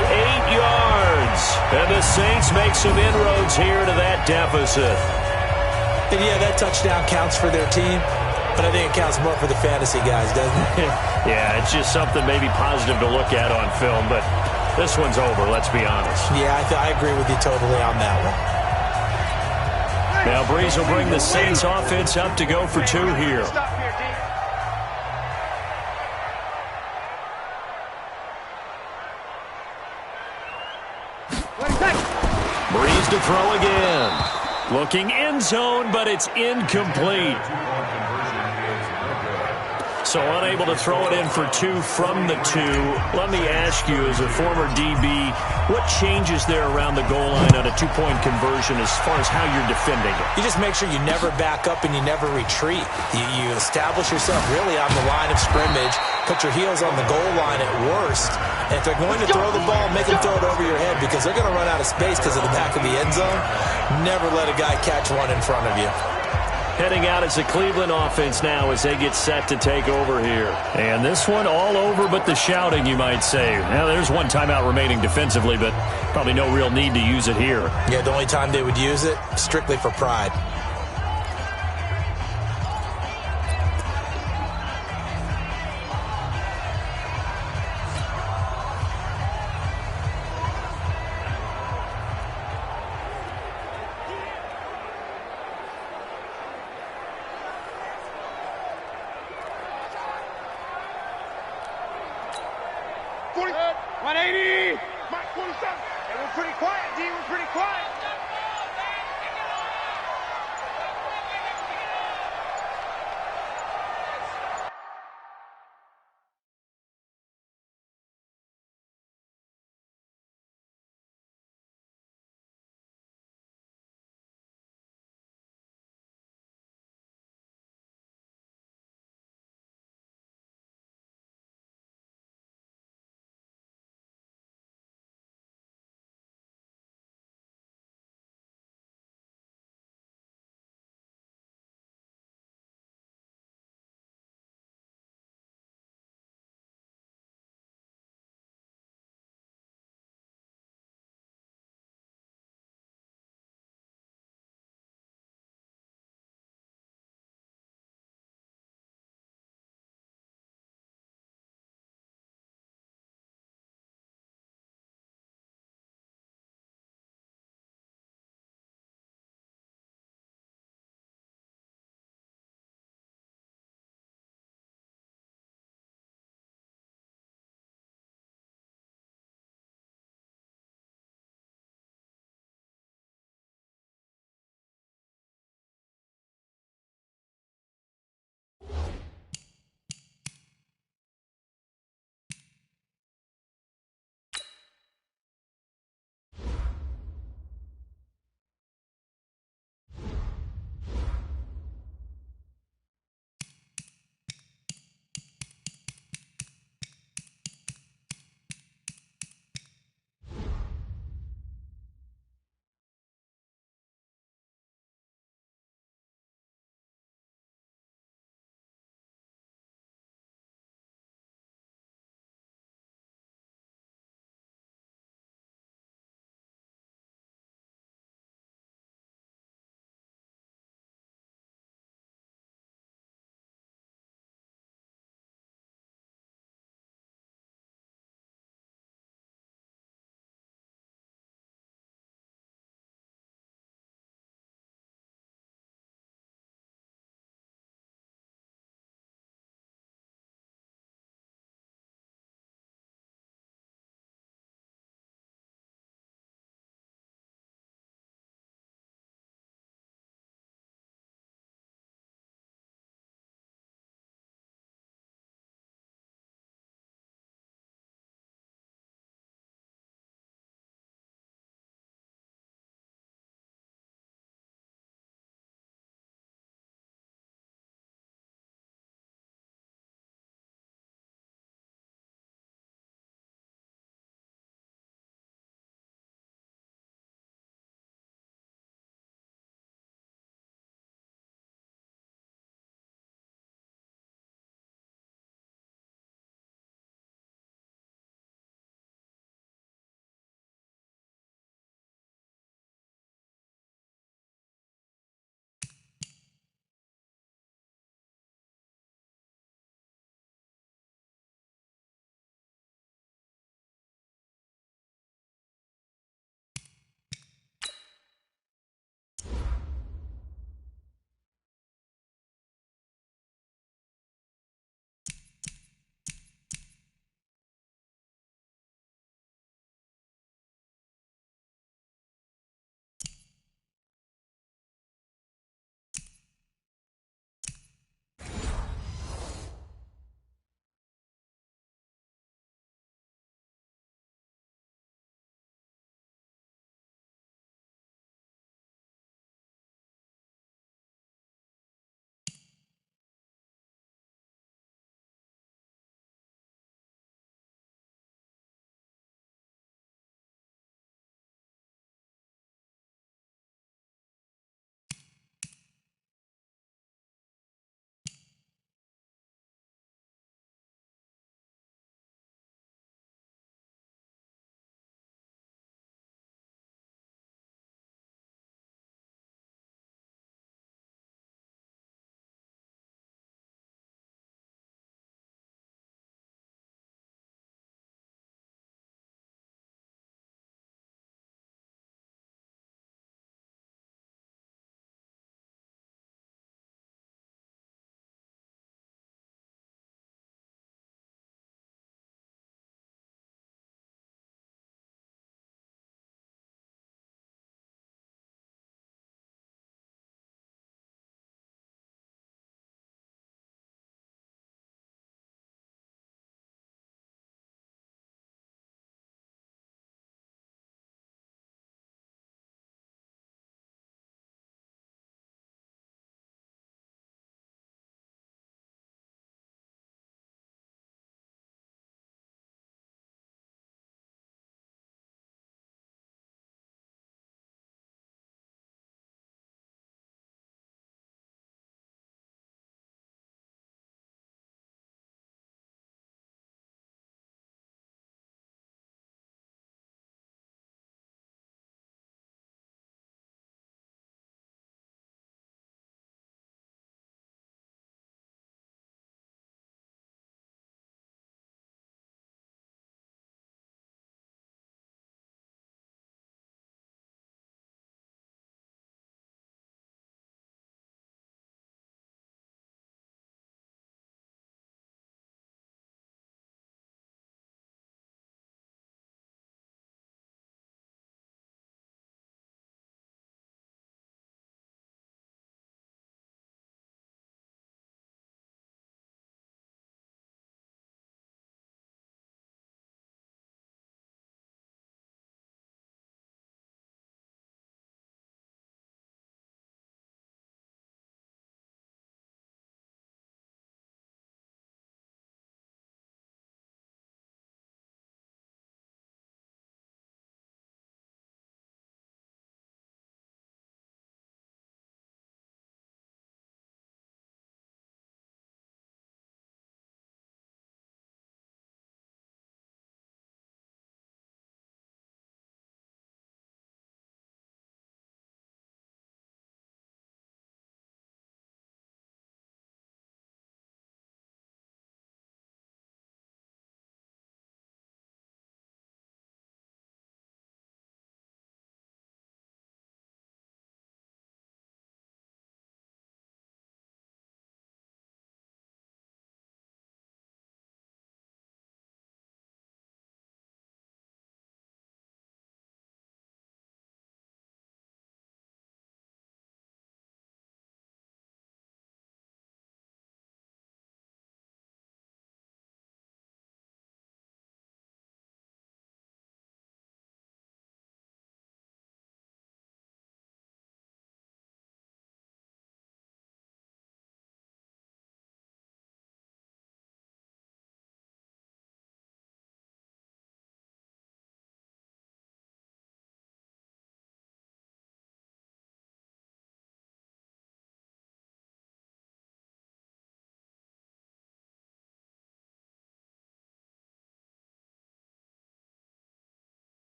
yards. And the Saints make some inroads here to that deficit. And yeah, that touchdown counts for their team, but I think it counts more for the fantasy guys, doesn't it? Yeah, it's just something maybe positive to look at on film, but this one's over, let's be honest. Yeah, I agree with you totally on that one. Now Breeze will bring the Saints offense up to go for 2 here. Stop here, D. Breeze to throw again. Looking end zone, but it's incomplete. So unable to throw it in for 2 from the 2. Let me ask you, as a former DB, what changes there around the goal line on a 2-point conversion as far as how you're defending it? You just make sure you never back up and you never retreat. You establish yourself really on the line of scrimmage, put your heels on the goal line at worst, and if they're going to throw the ball, make them throw it over your head because they're going to run out of space because of the back of the end zone. Never let a guy catch one in front of you. Heading out as the Cleveland offense now as they get set to take over here. And this one all over but the shouting, you might say. Now, there's 1 timeout remaining defensively, but probably no real need to use it here. Yeah, the only time they would use it, strictly for pride.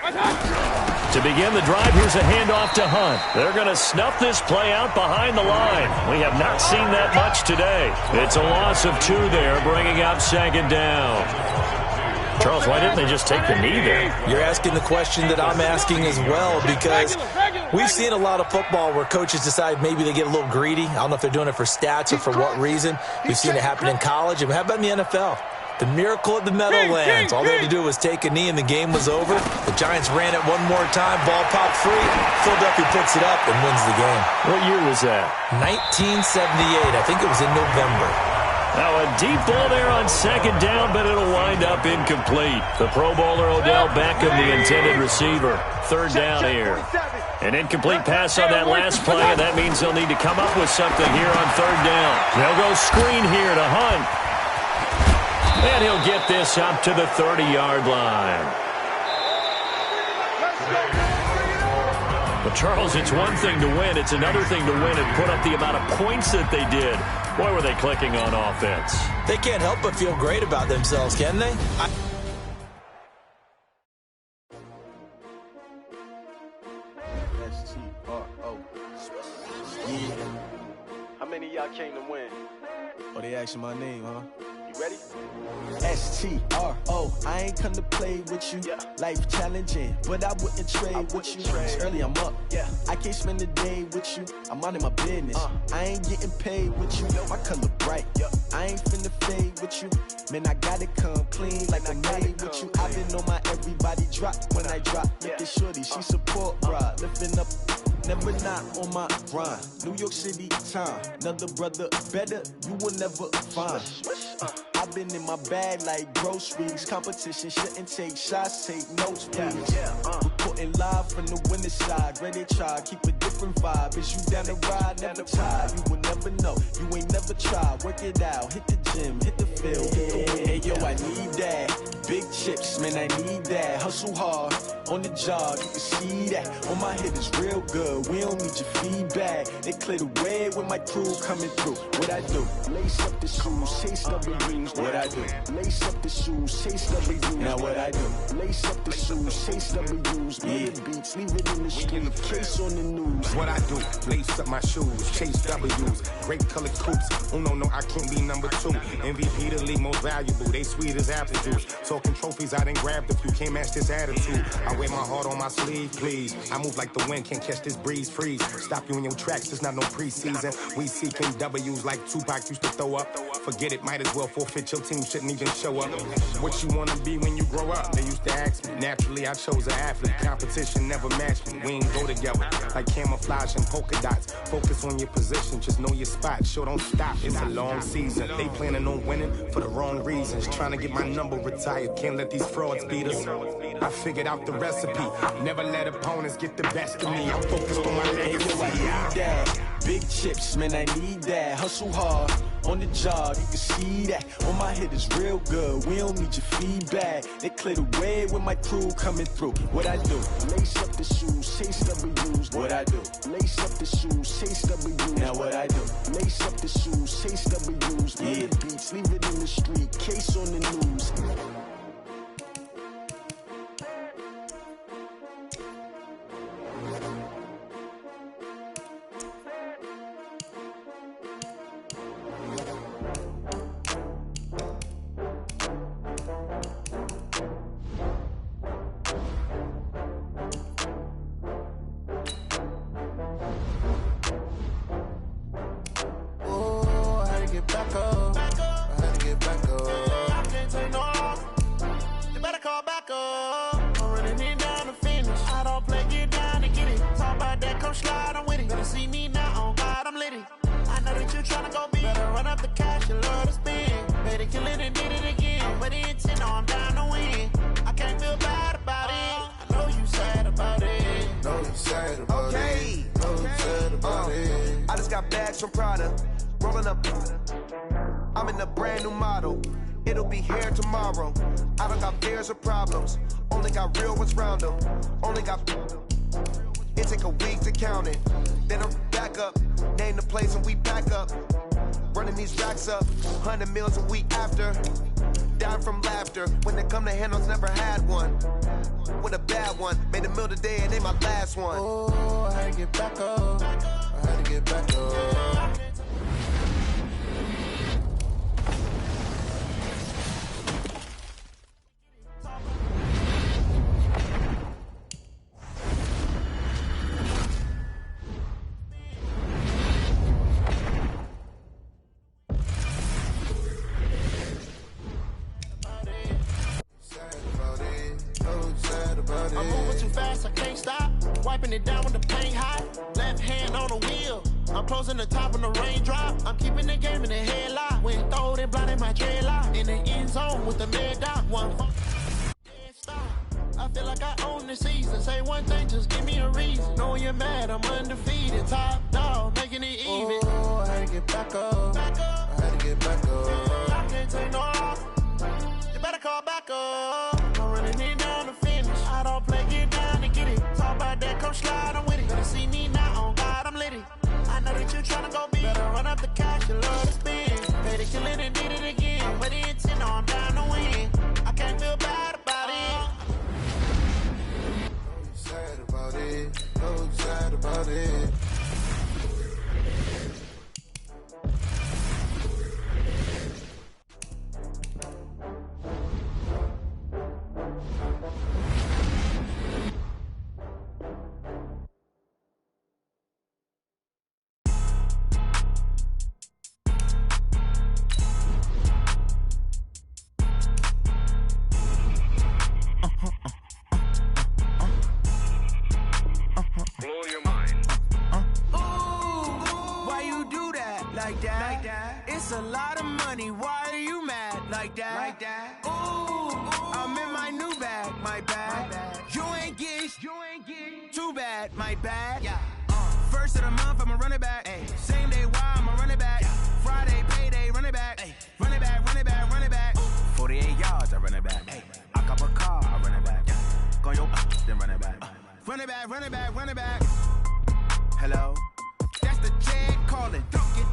To begin the drive, here's a handoff to Hunt. They're going to snuff this play out behind the line. We have not seen that much today. It's a loss of 2 there, bringing up 2nd down. Charles, why didn't they just take the knee there? You're asking the question that I'm asking as well, because we've seen a lot of football where coaches decide maybe they get a little greedy. I don't know if they're doing it for stats or for what reason. We've seen it happen in college. And how about in the NFL? The miracle of the Meadowlands. All they had to do was take a knee and the game was over. The Giants ran it one more time. Ball popped free. Philadelphia puts it up and wins the game. What year was that? 1978. I think it was in November. Now a deep ball there on 2nd down, but it'll wind up incomplete. The Pro Bowler Odell Beckham, the intended receiver. 3rd down here. An incomplete pass on that last play, and that means they'll need to come up with something here on 3rd down. They'll go screen here to Hunt. And he'll get this up to the 30-yard line. But, Charles, it's one thing to win. It's another thing to win and put up the amount of points that they did. Boy, were they clicking on offense. They can't help but feel great about themselves, can they? S-T-R-O. Yeah. How many of y'all came to win? Oh, they asking my name, huh? You ready? S-T-R-O. I ain't come to play with you. Yeah. Life challenging, but I wouldn't trade with you. It's early, I'm up. Yeah. I can't spend the day with you. I'm out in my business. I ain't getting paid with you. My color bright. Yeah. I ain't finna fade with you. Man, I gotta come clean like I made with you. I've been on my everybody drop when I drop. Look at shorty, she support ride. Lifting up. Never not on my grind. New York City time. Another brother better, you will never find. I've been in my bag like groceries. Competition shouldn't take shots, take notes, please. Reporting live from the winning side. Ready to try, keep a different vibe. Is you down the ride, never tired. You will never know, you ain't never tried. Work it out, hit the gym, hit the field. Hey yo, I need that. Big chips, man, I need that. Hustle hard, on the job, you can see that. On my head is real good, we don't need your feedback. They clear the way with my crew coming through. What I do? Lace up the shoes, chase W's. What I do? Lace up the shoes, chase W's. Now what I do? Lace up the shoes, chase W's. Yeah. Beats, leave it in the street, case on the news. What I do? Lace up my shoes, chase W's. Great colored coops. Oh no, I can't be number 2. MVP the league most valuable. They sweet as apple juice. Talking trophies, I didn't grab the few. Can't match this attitude. I wear my heart on my sleeve, please. I move like the wind, can't catch this breeze, freeze. Stop you in your tracks, there's not no preseason. We seeking W's like Tupac used to throw up. Forget it, might as well forfeit. Your team shouldn't even show up. What you wanna be when you grow up? They used to ask me. Naturally, I chose an athlete. Competition never matched me. We ain't go together like camouflage and polka dots. Focus on your position, just know your spot. Sure, don't stop. It's a long season. They planning on winning for the wrong reasons. Trying to get my number retired. Can't let these frauds beat us. I figured out the recipe. Never let opponents get the best of me. I'm focused on my legacy. I need that. Big chips, man, I need that. Hustle hard, on the job, you can see that. On my head is real good, we don't need your feedback. They clear the way with my crew coming through. What I do? Lace up the shoes, chase W's. What I do? Lace up the shoes, chase W's. Now what I do? Lace up the shoes, chase W's. Yeah. Beats, leave it in the street, case on the news. From Prada, rolling up. I'm in a brand new model. It'll be here tomorrow. I don't got fears or problems. Only got real ones round them. Only got. It take a week to count it. Then I'm back up. Name the place and we pack up. Running these racks up. 100 meals a week after. die from laughter. When it come to handles, never had one. With a bad one, made a meal today and they my last one. Oh, I had to get back up. I had to get back up. I'm moving too fast, I can't stop. Wiping it down when the paint hot. Left hand on the wheel. I'm closing the top of the raindrop. I'm keeping the game in the headlock. When throwed and blinded my dreadlock. In the end zone with the mid dot. One dead stop. I feel like I own the season. Say one thing, just give me a reason. Knowing you're mad, I'm undefeated. Top dog, making it even. Oh, I had to get back up. I had to get back up. I can't take no off. You better call back up. I'm running it down to finish. I don't play, get down to get it. Talk about that, come slide, I'm with it. Better see me now, on God, I'm lit it. I know that you tryna go big. Better run up the cash, you love to spend. Pay to kill it and did it again. With the intent, I'm down to win. I can't feel bad about it. Sad about it. So sad about it. Blow your mind. Why you do that? Like that? It's a lot of money. Why are you mad? Like that? Ooh, I'm in my new bag. My bad. You ain't get too bad. My bad. Yeah. First of the month, I'ma run it back. Ay. Same day, why I'ma run it back. Friday, payday, run it back. Ay. Run it back, run it back, run it back. 48 yards, I run it back. Ay. I cop a car, I run it back. Go yo, then run it back. Run it back, run it back, run it back. Hello? That's the jag calling.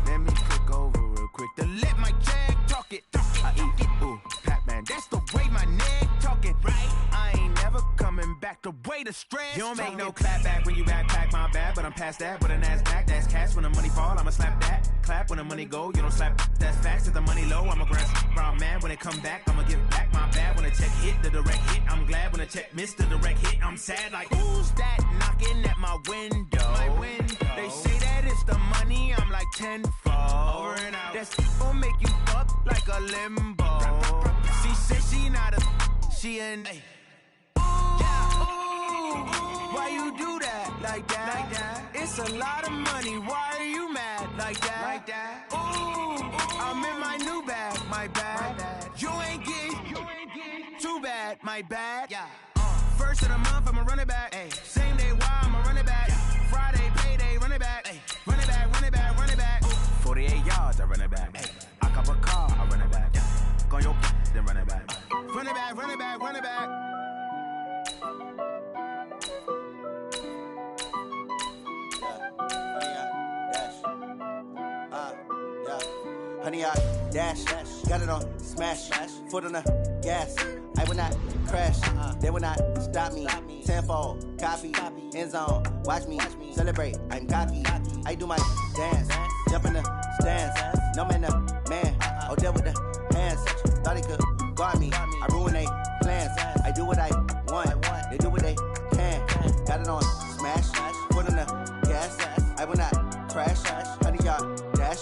Let me click over real quick to let my jag talk it. I eat it, ooh, Pac-Man. That's the way my neck talking, right? I ain't never coming back the way the stress. You don't make no clap back when you backpack my bad, but I'm past that. With a NASDAQ, that's cash. When the money fall, I'ma slap that. Clap when the money go, you don't slap. That's facts. If the money low, I'ma grab brown man. When it come back, I'ma give back my bad. When the check hit, the direct hit. I'm glad when the check missed the direct hit. I'm sad like, who's that knocking at my window? My window. They say that it's the money, I'm like tenfold. Over and out. That's gon' make you up like a limbo. She said she not a, she an. Ay. Why you do that? Like that? It's a lot of money. Why are you mad? Like that? Ooh, I'm in my new bag. My bad. You ain't get too bad. My bad. Yeah. First of the month, I'ma run it back. Ay. Same day, why I'ma run it back. Friday, payday, run it back. Ay. Run it back, run it back, run it back. 48 yards, I run it back. Ay. I cop a car, I run it back. Go yo, then run it back. Run it back, run it back, run it back. Honey, I dash, got it on smash, foot on the gas. I will not crash, they will not stop me. Tenfold, copy, end zone, watch me celebrate. I'm cocky, I do my dance, jump in the stands. No man, the man, oh, deal with the hands. Thought he could guard me, I ruin they plans. I do what I want, they do what they can. Got it on smash, foot on the gas. I will not crash, honey, y'all dash,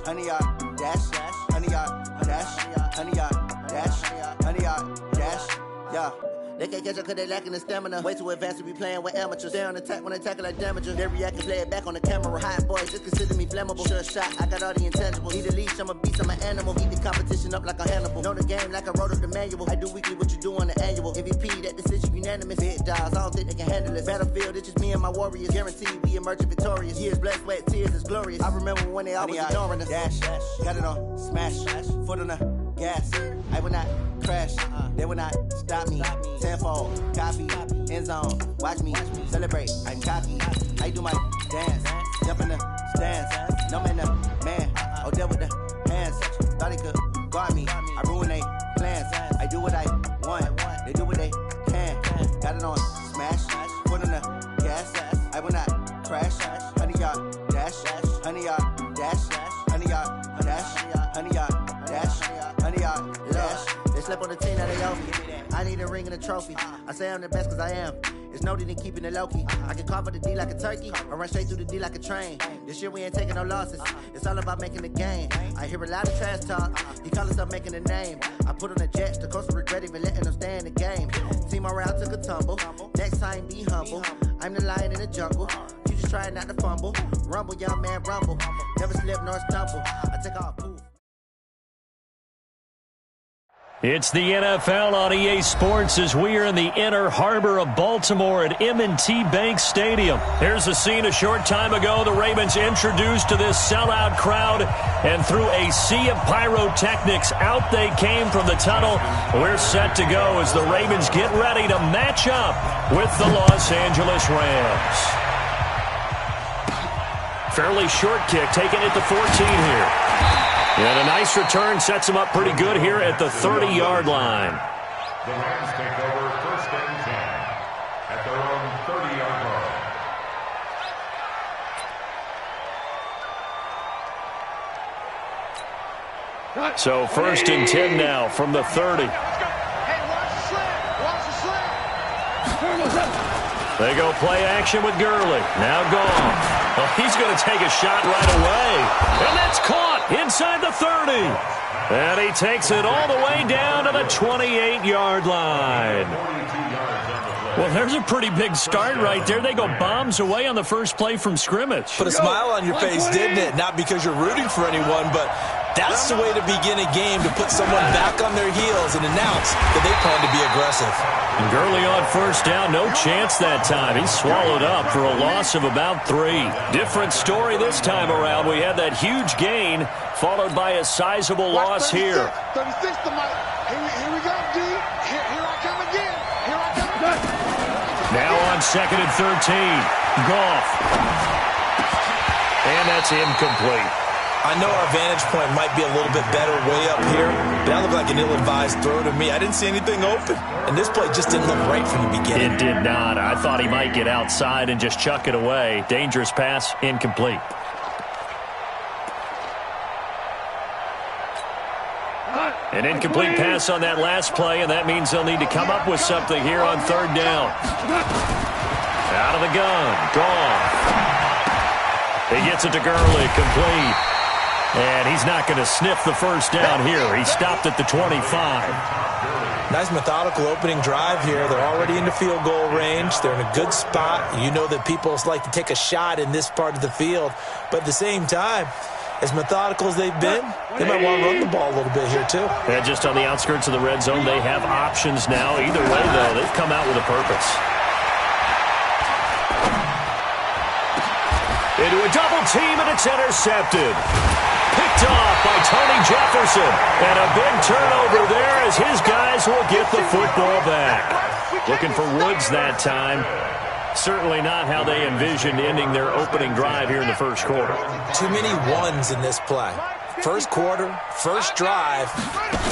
honey, y'all dash, honey, y'all dash, honey, y'all dash, honey, y'all dash, yeah. They can't catch up cause they lacking the stamina. Way too advanced to be playing with amateurs. Stay on attack when they tackle like damager. They react and play it back on the camera. Hot boys, just consider me flammable. Sure shot, I got all the intangibles. Need a leash, I'm a beast, I'm an animal. Eat the competition up like a Hannibal. Know the game like I wrote up the manual. I do weekly what you do on the annual. MVP, that decision unanimous. Big dogs, I don't think they can handle it. Battlefield, it's just me and my warriors. Guaranteed we emerge victorious. Years, blood, sweat, tears, it's glorious. I remember when they always ignoring us. Dash, got it on smash, foot on the gas. I will not crash, they will not stop me. Tenfold, copy, end zone, watch me celebrate. I'm cocky, I do my dance, jump in the stands. No man, the man, oh, deal with the hands. Thought he could guard me, I ruin they plans. I do what I want. They do what they can. Got it on smash. Foot on the gas. I will not crash. Honey, y'all dash. Honey, y'all dash. Honey, y'all dash. Honey, y'all dash. Honey, y'all dash. They slept on the team, now they owe me. I need a ring and a trophy. I say I'm the best cause I am. It's no need in keeping it low-key. I can carve up the D like a turkey or run straight through the D like a train. This year we ain't taking no losses. It's all about making the game. I hear a lot of trash talk. He call us up making a name. I put on the Jets. The coach will regret even letting them stay in the game. Team morale took a tumble. Next time be humble. I'm the lion in the jungle. You just trying not to fumble. Rumble, young man, rumble. Never slip nor stumble. I take off. Poof. It's the NFL on EA Sports as we are in the inner harbor of Baltimore at M&T Bank Stadium. Here's a scene a short time ago. The Ravens introduced to this sellout crowd, and through a sea of pyrotechnics, out they came from the tunnel. We're set to go as the Ravens get ready to match up with the Los Angeles Rams. Fairly short kick, taken at the 14 here. And a nice return sets him up pretty good here at the 30-yard line. The Rams take over first and 10 at their own 30-yard line. So first and 10 now from the 30. Hey, watch the slant. Watch the slant. They go play action with Gurley. Now gone. Well, he's going to take a shot right away. And that's caught inside the 30. And he takes it all the way down to the 28-yard line. Well, there's a pretty big start right there. They go bombs away on the first play from scrimmage. Put a smile on your face, didn't it? Not because you're rooting for anyone, but that's the way to begin a game, to put someone back on their heels and announce that they plan to be aggressive. And Gurley on first down, no chance that time. He's swallowed up for a loss of about 3. Different story this time around. We had that huge gain followed by a sizable loss here. 36 to Mike. Here we go, D. Here I come again. Here I come again. Now on second and 13. Goff. And that's incomplete. I know our vantage point might be a little bit better way up here, but that looked like an ill-advised throw to me. I didn't see anything open, and this play just didn't look right from the beginning. It did not. I thought he might get outside and just chuck it away. Dangerous pass, incomplete. An incomplete pass on that last play, and that means they'll need to come up with something here on third down. Out of the gun. Gone. He gets it to Gurley, complete. And he's not going to sniff the first down here. He stopped at the 25. Nice methodical opening drive here. They're already into field goal range. They're in a good spot. You know that people like to take a shot in this part of the field. But at the same time, as methodical as they've been, they might want to run the ball a little bit here too. Yeah, just on the outskirts of the red zone, they have options now. Either way, though, they've come out with a purpose. Into a double team, and it's intercepted. Picked off by Tony Jefferson. And a big turnover there as his guys will get the football back. Looking for Woods that time. Certainly not how they envisioned ending their opening drive here in the first quarter. Too many ones in this play. First quarter, first drive,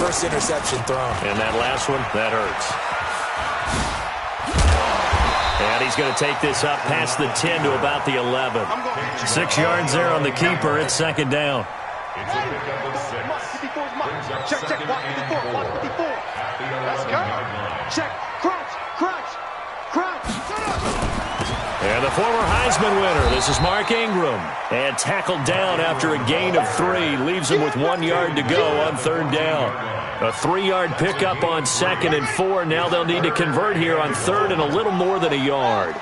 first interception thrown. And that last one, that hurts. And he's going to take this up past the 10 to about the 11. 6 yards there on the keeper. It's second down. It's a pickup of 6. Check, check, watch 54, watch 54. Let's go. Check, crunch, crunch, crunch. And the former Heisman winner, this is Mark Ingram. And tackled down after a gain of 3. Leaves him with 1 yard to go on third down. A 3-yard pickup on second and 4. Now they'll need to convert here on third and a little more than a yard.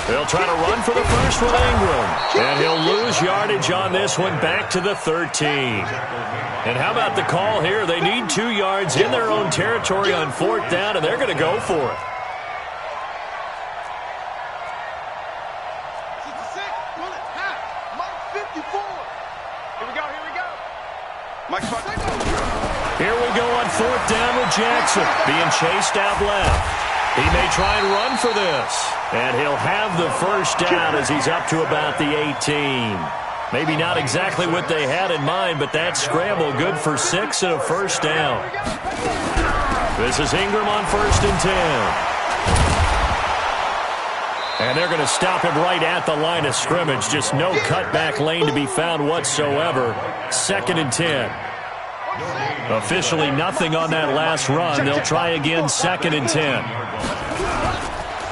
They'll try to run for the first with Ingram. And he'll lose yardage on this one back to the 13. And how about the call here? They need 2 yards in their own territory on fourth down, and they're going to go for it. Here we go on fourth down with Jackson being chased out left. He may try and run for this. And he'll have the first down as he's up to about the 18. Maybe not exactly what they had in mind, but that scramble good for 6 and a first down. This is Ingram on 1st and 10. And they're going to stop him right at the line of scrimmage. Just no cutback lane to be found whatsoever. 2nd and 10. Officially nothing on that last run. They'll try again 2nd and 10.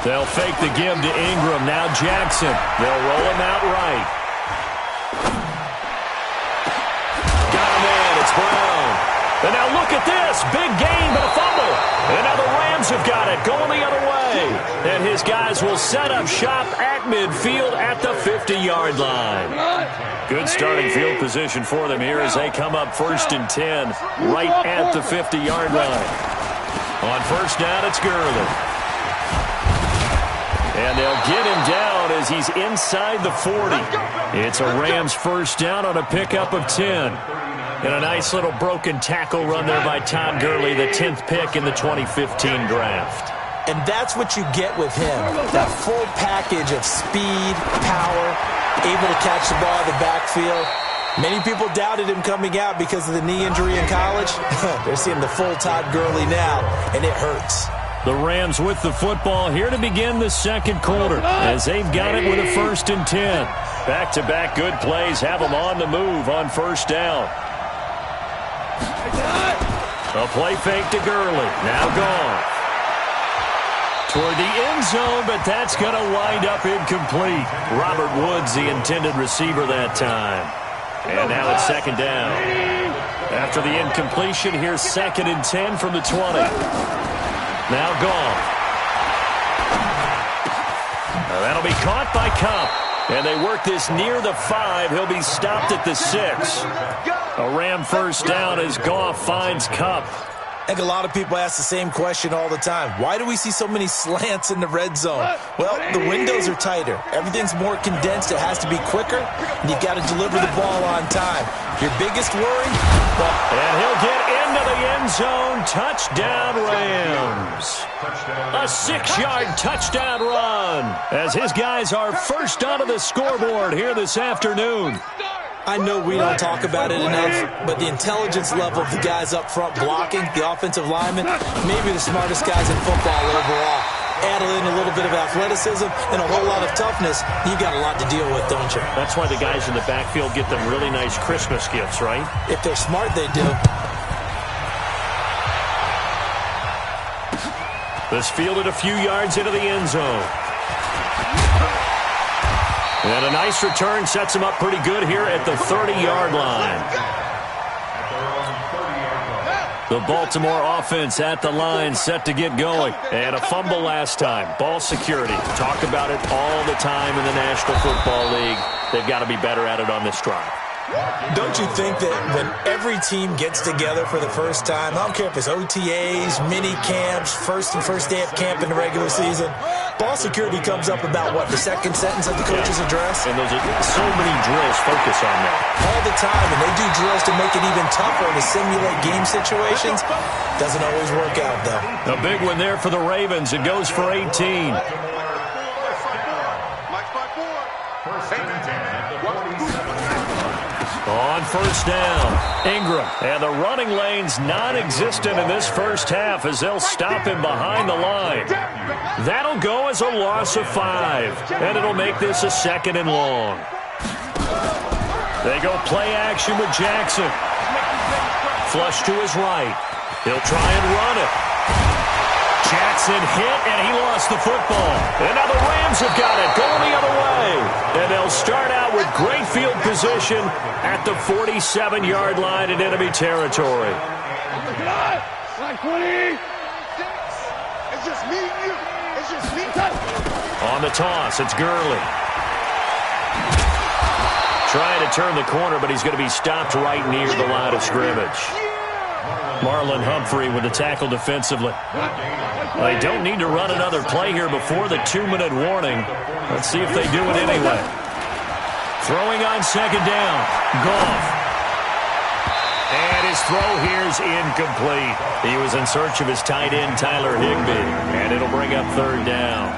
They'll fake the give to Ingram. Now Jackson. They'll roll him out right. Got him in. It's Brown. And now look at this. Big gain, but a fumble. And now the Rams have got it. Going the other way. And his guys will set up shop at midfield at the 50-yard line. Good starting field position for them here as they come up 1st and 10 right at the 50-yard line. On 1st down, it's Gurley. And they'll get him down as he's inside the 40. It's a Rams 1st down on a pickup of 10. And a nice little broken tackle run there by Todd Gurley, the 10th pick in the 2015 draft. And that's what you get with him. That full package of speed, power, able to catch the ball in the backfield. Many people doubted him coming out because of the knee injury in college. They're seeing the full Todd Gurley now, and it hurts. The Rams with the football here to begin the 2nd quarter as they've got it with a 1st and 10. Back-to-back good plays have them on the move on 1st down. A play fake to Gurley. Now gone. Toward the end zone, but that's going to wind up incomplete. Robert Woods, the intended receiver that time. And now it's 2nd down. After the incompletion, here's 2nd and 10 from the 20. Now gone. Now that'll be caught by Kupp. And they work this near the 5. He'll be stopped at the 6. A Ram 1st down as Goff finds Kupp. I think a lot of people ask the same question all the time. Why do we see so many slants in the red zone? Well, the windows are tighter. Everything's more condensed. It has to be quicker, and you've got to deliver the ball on time. Your biggest worry? And he'll get into the end zone. Touchdown, Rams. A 6-yard touchdown run as his guys are first onto the scoreboard here this afternoon. I know we don't talk about it enough, but the intelligence level of the guys up front blocking, the offensive linemen, maybe the smartest guys in football overall. Add in a little bit of athleticism and a whole lot of toughness, you got a lot to deal with, don't you? That's why the guys in the backfield get them really nice Christmas gifts, right? If they're smart, they do. This fielded a few yards into the end zone. And a nice return sets him up pretty good here at the 30-yard line. The Baltimore offense at the line set to get going. And a fumble last time. Ball security. Talk about it all the time in the National Football League. They've got to be better at it on this drive. Don't you think that when every team gets together for the first time, I don't care if it's OTAs, mini camps, first day of camp in the regular season, ball security comes up about, what, the second sentence of the coach's address? And those are so many drills focus on that. All the time, and they do drills to make it even tougher to simulate game situations. Doesn't always work out, though. A big one there for the Ravens. It goes for 18. On 1st down, Ingram. And the running lane's non-existent in this first half as they'll stop him behind the line. That'll go as a loss of 5. And it'll make this a 2nd and long. They go play action with Jackson. Flush to his right. He'll try and run it. Jackson hit, and he lost the football. And now the Rams have got it, going the other way. And they'll start out with great field position at the 47-yard line in enemy territory. Line 20. It's just me and you. It's just me. On the toss, it's Gurley. Trying to turn the corner, but he's going to be stopped right near the line of scrimmage. Marlon Humphrey with the tackle defensively. They don't need to run another play here before the 2-minute warning. Let's see if they do it anyway. Throwing on 2nd down. Goff. And his throw here's incomplete. He was in search of his tight end, Tyler Higbee. And it'll bring up 3rd down.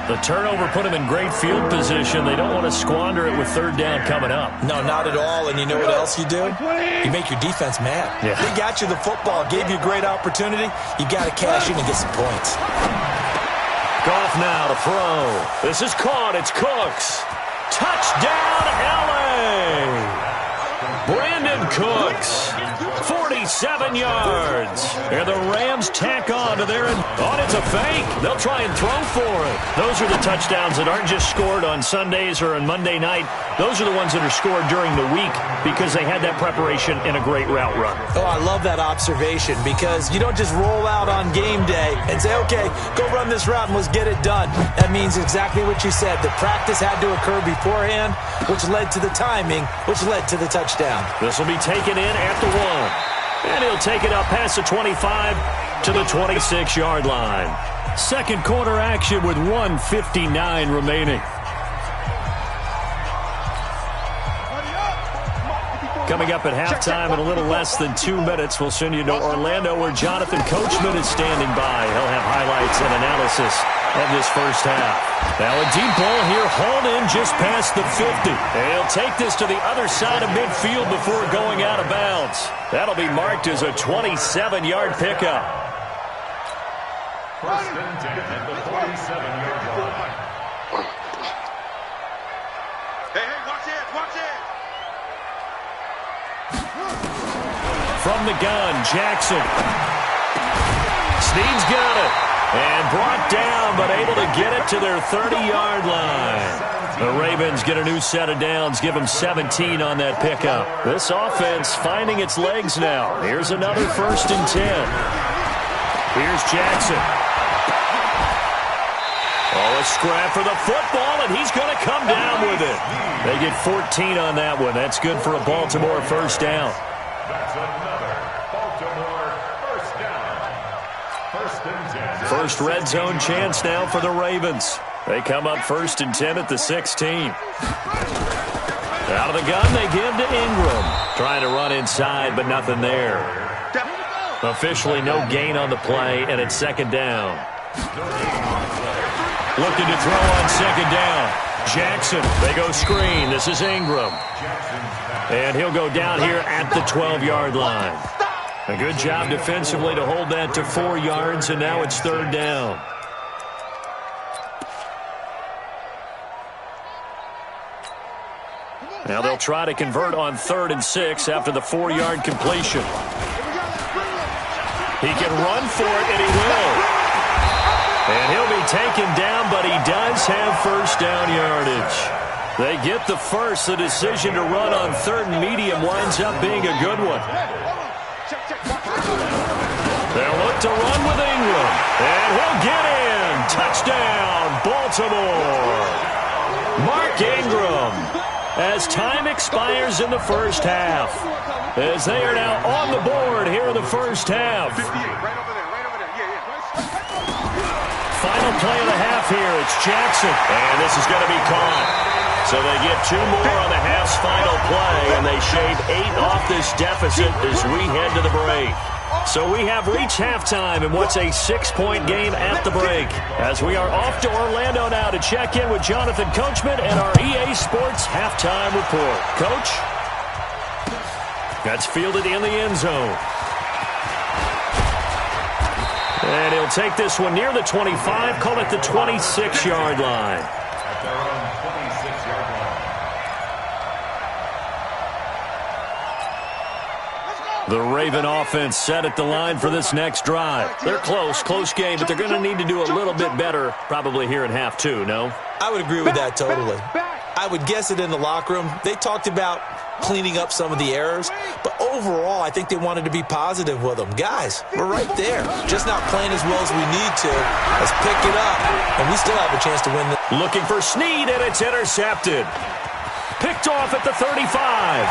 The turnover put them in great field position. They don't want to squander it with third down coming up. No, not at all. And you know what else you do? You make your defense mad. Yeah. They got you the football, gave you a great opportunity. You got to cash in and get some points. Goff now to throw. This is caught. It's Cooks. Touchdown, L.A. Brandon Cooks, 47 yards. And the Rams tack on to their end. Oh, it's a fake. They'll try and throw for it. Those are the touchdowns that aren't just scored on Sundays or on Monday night. Those are the ones that are scored during the week because they had that preparation and a great route run. Oh, I love that observation because you don't just roll out on game day and say, okay, go run this route and let's get it done. That means exactly what you said. The practice had to occur beforehand, which led to the timing, which led to the touchdown. This will be taken in at the 1. And he'll take it up past the 25 to the 26-yard line. Second quarter action with 1:59 remaining. Coming up at halftime in a little less than 2 minutes, we'll send you to Orlando where Jonathan Coachman is standing by. He'll have highlights and analysis of this first half. Now a deep ball here hauled in just past the 50. And he'll take this to the other side of midfield before going out of bounds. That'll be marked as a 27-yard pickup. First and 10 at the 47-yard line. Hey, watch it, watch it. From the gun, Jackson. Snead's got it. And brought down, but able to get it to their 30-yard line. The Ravens get a new set of downs, give them 17 on that pickup. This offense finding its legs now. Here's another 1st and 10. Here's Jackson. Oh, a scrap for the football, and he's going to come down with it. They get 14 on that one. That's good for a Baltimore first down. That's another Baltimore first down. First and 10. First red zone chance now for the Ravens. They come up 1st and 10 at the 16. Out of the gun, they give to Ingram. Trying to run inside, but nothing there. Officially no gain on the play, and it's 2nd down. Looking to throw on 2nd down. Jackson, they go screen. This is Ingram. And he'll go down here at the 12-yard line. A good job defensively to hold that to 4 yards, and now it's 3rd down. Now they'll try to convert on 3rd and 6 after the 4-yard completion. He can run for it, and he will. And he'll be taken down, but he does have first down yardage. They get the first. The decision to run on 3rd and medium winds up being a good one. They'll look to run with Ingram. And he'll get in. Touchdown, Baltimore. Mark Ingram. As time expires in the first half. As they are now on the board here in the first half. Final play of the half here. It's Jackson. And this is going to be caught. So they get 2 more on the half's final play, and they shave 8 off this deficit as we head to the break. So we have reached halftime in what's a 6-point game at the break. As we are off to Orlando now to check in with Jonathan Coachman and our EA Sports halftime report. Coach? That's fielded in the end zone. And he'll take this one near the 25, call it the 26-yard line. At their own 26-yard line. The Raven offense set at the line for this next drive. They're close game, but they're going to need to do a little bit better probably here in half 2, no? I would agree with that totally. I would guess it in the locker room. They talked about cleaning up some of the errors, but overall, I think they wanted to be positive with them. Guys, we're right there. Just not playing as well as we need to. Let's pick it up, and we still have a chance to win this. Looking for Snead, and it's intercepted. Picked off at the 35.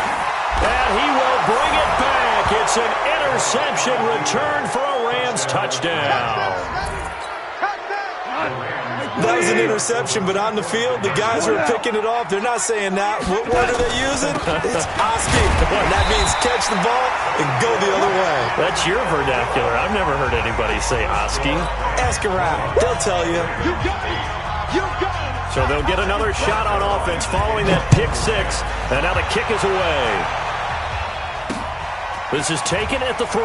And he will bring it back. It's an interception return for a Rams touchdown. That was an interception, but on the field, the guys who are picking it off, they're not saying that. What word are they using? It's Oski. And that means catch the ball and go the other way. That's your vernacular. I've never heard anybody say Oski. Ask around. They'll tell you. So they'll get another shot on offense following that pick six. And now the kick is away. This is taken at the 3.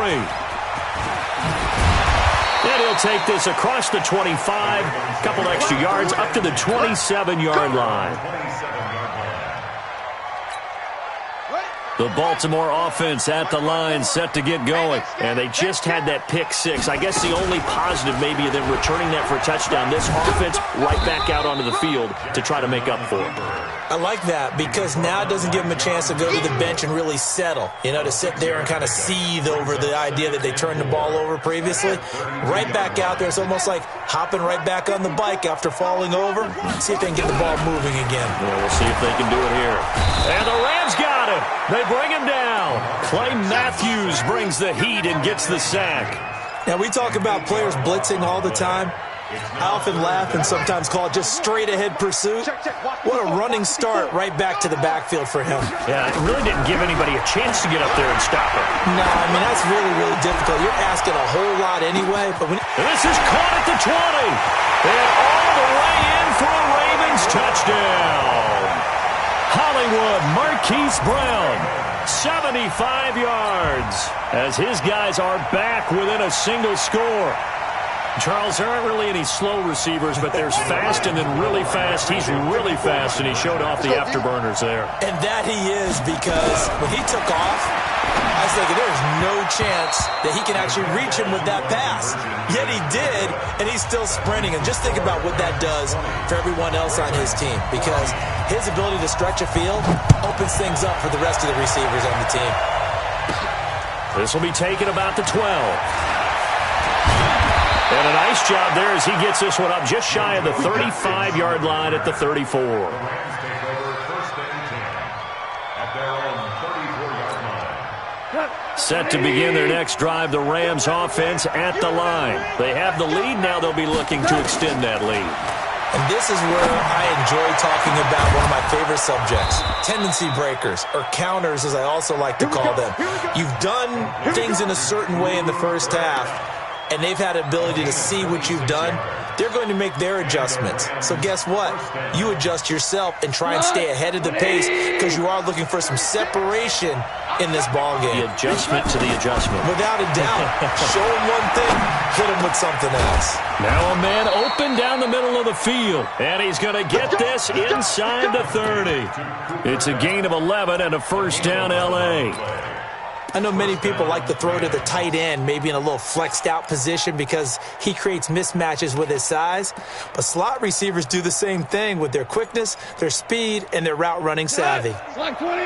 And he'll take this across the 25. Couple extra yards up to the 27-yard line. The Baltimore offense at the line, set to get going. And they just had that pick six. I guess the only positive maybe of them returning that for a touchdown. This offense right back out onto the field to try to make up for it. I like that because now it doesn't give them a chance to go to the bench and really settle. To sit there and kind of seethe over the idea that they turned the ball over previously. Right back out there. It's almost like hopping right back on the bike after falling over. See if they can get the ball moving again. Yeah, we'll see if they can do it here. And the Rams got him. They bring him down. Clay Matthews brings the heat and gets the sack. Now, we talk about players blitzing all the time. I often laugh and sometimes call it just straight-ahead pursuit. What a running start right back to the backfield for him. Yeah, it really didn't give anybody a chance to get up there and stop it. No, I mean, that's really, really difficult. You're asking a whole lot anyway. But and this is caught at the 20. And all the way in for a Ravens touchdown. Hollywood Marquise Brown, 75 yards, as his guys are back within a single score. Charles, there aren't really any slow receivers, but there's fast and then really fast. He's really fast, and he showed off the afterburners there. And that he is, because when he took off, I was thinking there's no chance that he can actually reach him with that pass. Yet he did, and he's still sprinting. And just think about what that does for everyone else on his team, because his ability to stretch a field opens things up for the rest of the receivers on the team. This will be taken about the 12. And a nice job there as he gets this one up just shy of the 35-yard line at the 34. Set to begin their next drive, the Rams offense at the line. They have the lead. Now they'll be looking to extend that lead. And this is where I enjoy talking about one of my favorite subjects, tendency breakers, or counters as I also like to call them. You've done things in a certain way in the first half, and they've had an ability to see what you've done. They're going to make their adjustments. So guess what? You adjust yourself and try and stay ahead of the pace because you are looking for some separation in this ball game. The adjustment to the adjustment. Without a doubt. Show him one thing, hit him with something else. Now a man open down the middle of the field, and he's going to get this inside the 30. It's a gain of 11 and a first down, L.A. I know many people like to throw to the tight end, maybe in a little flexed out position because he creates mismatches with his size. But slot receivers do the same thing with their quickness, their speed, and their route running savvy. Slot 20.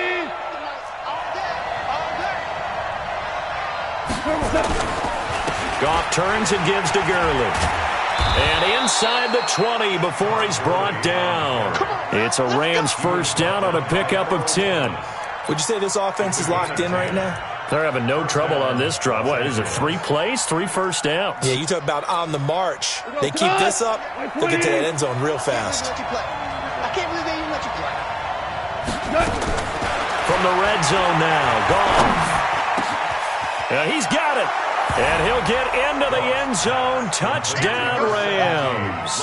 Goff turns and gives to Gurley. And inside the 20 before he's brought down. It's a Rams first down on a pickup of 10. Would you say this offense is locked in right now? They're having no trouble on this drive. What, is it 3 plays, 3 first downs? Yeah, you talk about on the march. They keep this up, they'll get to that end zone real fast. I can't believe they even let you play. From the red zone now, Goff. He's got it. And he'll get into the end zone. Touchdown, Rams.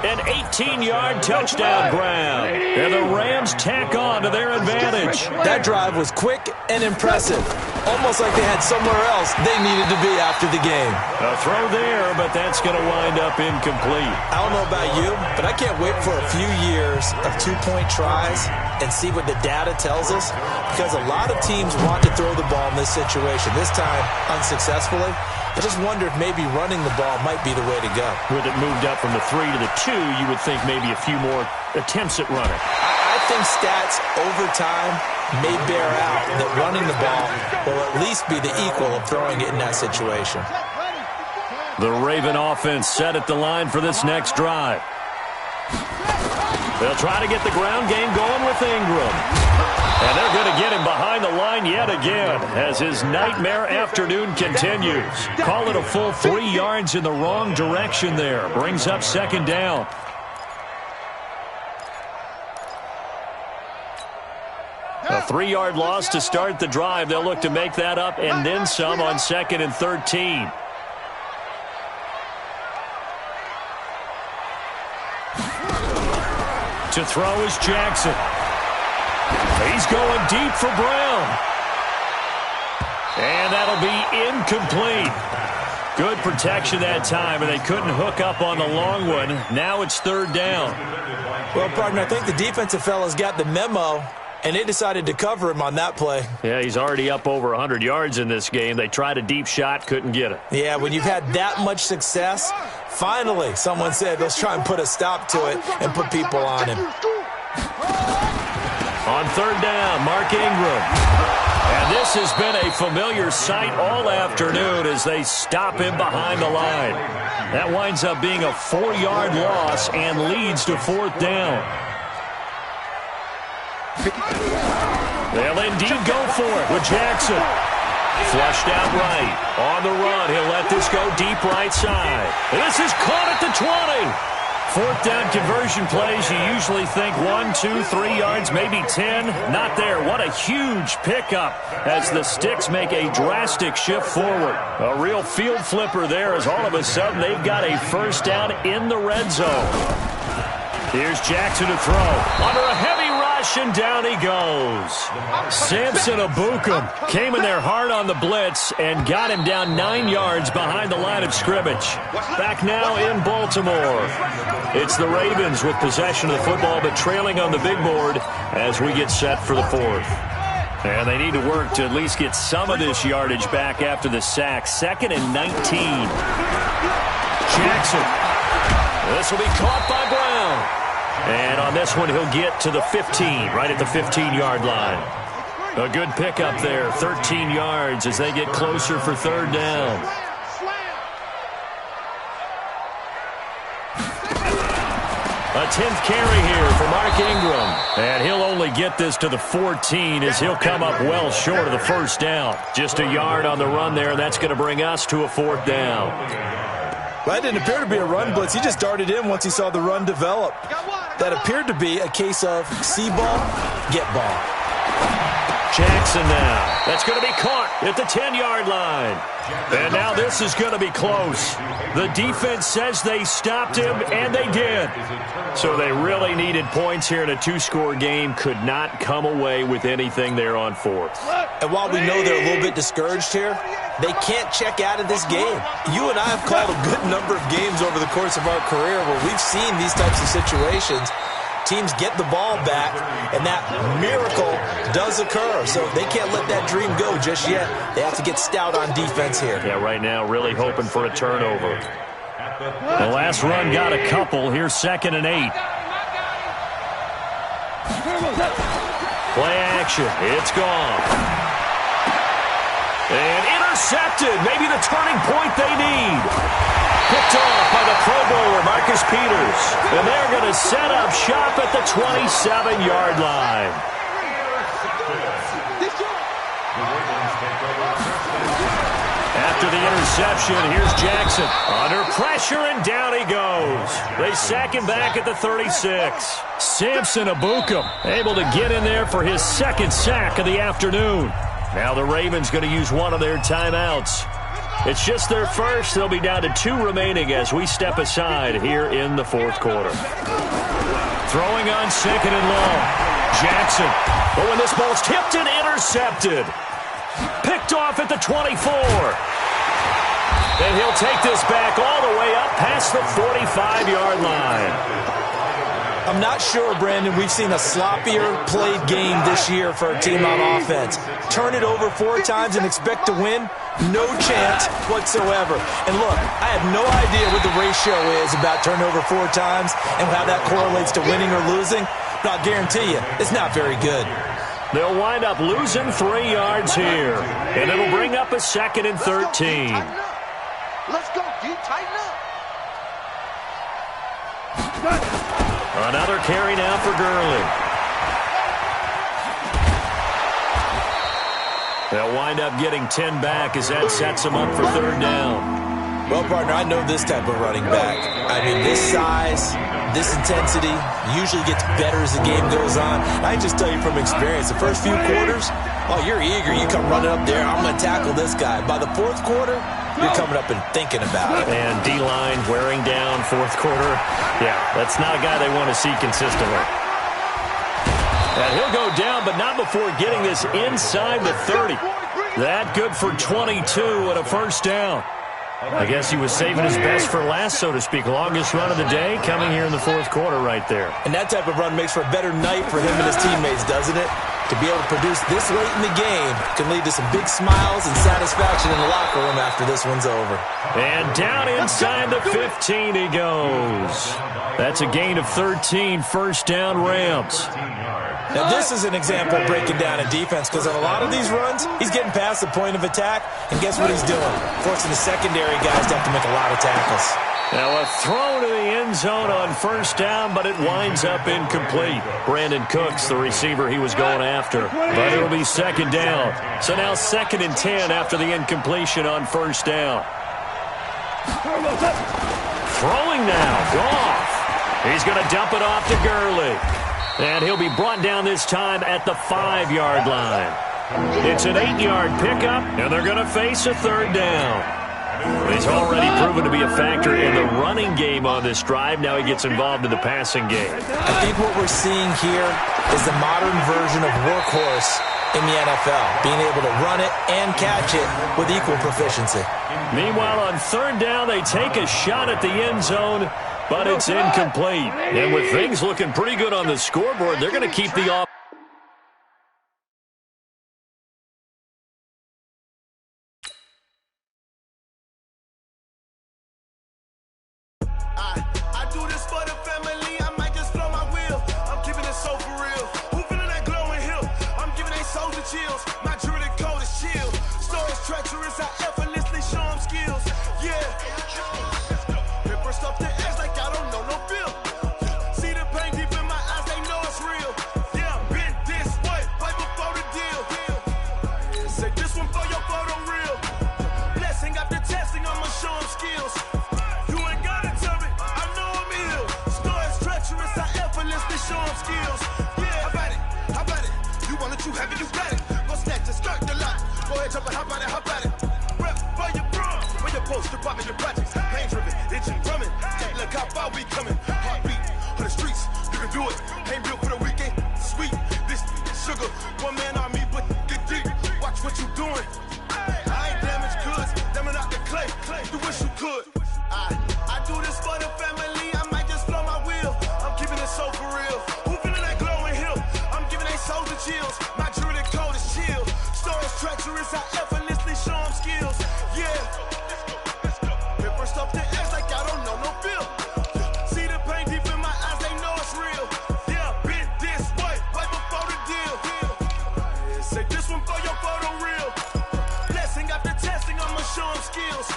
An 18-yard touchdown grab. And the Rams tack on to their advantage. That drive was quick and impressive. Almost like they had somewhere else they needed to be after the game. A throw there, but that's going to wind up incomplete. I don't know about you, but I can't wait for a few years of two-point tries and see what the data tells us, because a lot of teams want to throw the ball in this situation. This time, unsuccessfully. I just wonder if maybe running the ball might be the way to go. With it moved up from the 3 to the 2, you would think maybe a few more attempts at running. I think stats over time may bear out that running the ball will at least be the equal of throwing it in that situation. The Raven offense set at the line for this next drive. They'll try to get the ground game going with Ingram. And they're going to get him behind the line yet again as his nightmare afternoon continues. Call it a full 3 yards in the wrong direction there. Brings up second down. A 3-yard loss to start the drive. They'll look to make that up and then some on 2nd and 13. To throw is Jackson. He's going deep for Brown. And that'll be incomplete. Good protection that time, and they couldn't hook up on the long one. Now it's third down. Well, partner, I think the defensive fellas got the memo, and they decided to cover him on that play. Yeah, he's already up over 100 yards in this game. They tried a deep shot, couldn't get it. Yeah, when you've had that much success, finally someone said, let's try and put a stop to it and put people on him. On third down, Mark Ingram. And this has been a familiar sight all afternoon as they stop him behind the line. That winds up being a 4-yard loss and leads to fourth down. They'll indeed go for it with Jackson. Flushed out right. On the run, he'll let this go deep right side. This is caught at the 20. Fourth down conversion plays, you usually think 1, 2, 3 yards, maybe 10. Not there. What a huge pickup as the Sticks make a drastic shift forward. A real field flipper there as all of a sudden they've got a first down in the red zone. Here's Jackson to throw. Under a heavy rush, and down he goes. Samson Abukum came in there hard on the blitz and got him down 9 yards behind the line of scrimmage. Back now in Baltimore. It's the Ravens with possession of the football, but trailing on the big board as we get set for the fourth. And they need to work to at least get some of this yardage back after the sack. 2nd and 19. Jackson. This will be caught by Brown. And on this one, he'll get to the 15, right at the 15-yard line. A good pickup there, 13 yards as they get closer for third down. A 10th carry here for Mark Ingram. And he'll only get this to the 14 as he'll come up well short of the first down. Just a yard on the run there, and that's going to bring us to a fourth down. Well, that didn't appear to be a run blitz. He just darted in once he saw the run develop. That appeared to be a case of see ball, get ball. Jackson now. That's going to be caught at the 10-yard line. And now this is going to be close. The defense says they stopped him, and they did. So they really needed points here in a 2-score game. Could not come away with anything there on fourth. And while we know they're a little bit discouraged here, they can't check out of this game. You and I have called a good number of games over the course of our career where we've seen these types of situations. Teams get the ball back, and that miracle does occur. So they can't let that dream go just yet. They have to get stout on defense here. Yeah, right now really hoping for a turnover. The last run got a couple. Here's 2nd and 8. Play action. It's gone. And intercepted. Maybe the turning point they need. Picked off by the Pro Bowler, Marcus Peters. And they're going to set up shop at the 27-yard line. After the interception, here's Jackson. Under pressure, and down he goes. They sack him back at the 36. Samson Abukum able to get in there for his 2nd sack of the afternoon. Now the Ravens going to use one of their timeouts. It's just their first. They'll be down to 2 remaining as we step aside here in the fourth quarter. Throwing on 2nd and long. Jackson. Oh, and this ball's tipped and intercepted. Picked off at the 24. And he'll take this back all the way up past the 45-yard line. I'm not sure, Brandon, we've seen a sloppier played game this year for a team on offense. Turn it over 4 times and expect to win? No chance whatsoever. And look, I have no idea what the ratio is about turnover 4 times and how that correlates to winning or losing, but I'll guarantee you, it's not very good. They'll wind up losing 3 yards here, and it'll bring up a 2nd and 13. Let's go, D. Tighten up. Another carry now for Gurley. They'll wind up getting 10 back as that sets them up for third down. Well, partner, I know this type of running back. I mean, this size, this intensity usually gets better as the game goes on. I just tell you from experience, the first few quarters, oh, you're eager. You come running up there, I'm going to tackle this guy. By the fourth quarter, you're coming up and thinking about it. And D-line wearing down fourth quarter. Yeah, that's not a guy they want to see consistently. And he'll go down, but not before getting this inside the 30. That good for 22 and a first down. I guess he was saving his best for last, so to speak. Longest run of the day coming here in the fourth quarter right there. And that type of run makes for a better night for him and his teammates, doesn't it? To be able to produce this late in the game can lead to some big smiles and satisfaction in the locker room after this one's over. And down inside the 15 he goes. That's a gain of 13, first down Rams. Now, this is an example of breaking down a defense because on a lot of these runs, he's getting past the point of attack, and guess what he's doing? Forcing the secondary guys to have to make a lot of tackles. Now a throw to the end zone on first down, but it winds up incomplete. Brandon Cooks, the receiver he was going after, but it'll be second down. So now 2nd and 10 after the incompletion on first down. Throwing now, Goff. He's going to dump it off to Gurley. And he'll be brought down this time at the 5-yard line. It's an 8-yard pickup, and they're going to face a third down. He's already proven to be a factor in the running game on this drive. Now he gets involved in the passing game. I think what we're seeing here is the modern version of workhorse in the NFL, being able to run it and catch it with equal proficiency. Meanwhile, on third down, they take a shot at the end zone, but it's incomplete. And with things looking pretty good on the scoreboard, they're going to keep the offense. I do this for the family, I might just blow my wheel. I'm keeping it so for real. Who feeling that glowing hill? I'm giving they soldier chills. My jewelry code is chill. Stories treacherous, I effortlessly show them skills. Yeah. Paper stuff the edge like I don't know no bill. See the pain deep in my eyes, they know it's real. Yeah, been this way, way before the deal. Say this one for your photo real. Blessing after testing, I'ma show them skills. Show them skills. Yeah, how about it? You want it, you have it, you got it. Go snatch it, skirt the lot. Go ahead, jump it, how about it? Rep for your bro. Where your post, your poppin', your projects. Pain driven, itching, drumming. Hey, look how far we coming. Heartbeat on the streets, you can do it. Ain't built for the weekend. Sweet, this sugar. One man army, but get deep. Watch what you doing. I ain't damaged goods, damn out the clay. You wish you could. I do this for the family. I might just blow my wheel. I'm keeping it so for real. Who feeling that glowing hill? I'm giving they soldier chills. My jewelry code is chill. Stories treacherous, I effortlessly show them skills. Yeah. Paper stuff the edge like I don't know no bill. See the pain deep in my eyes, they know it's real. Yeah, been this way, way before the deal. Say this one for your photo real. Blessing after testing, I'ma show them skills.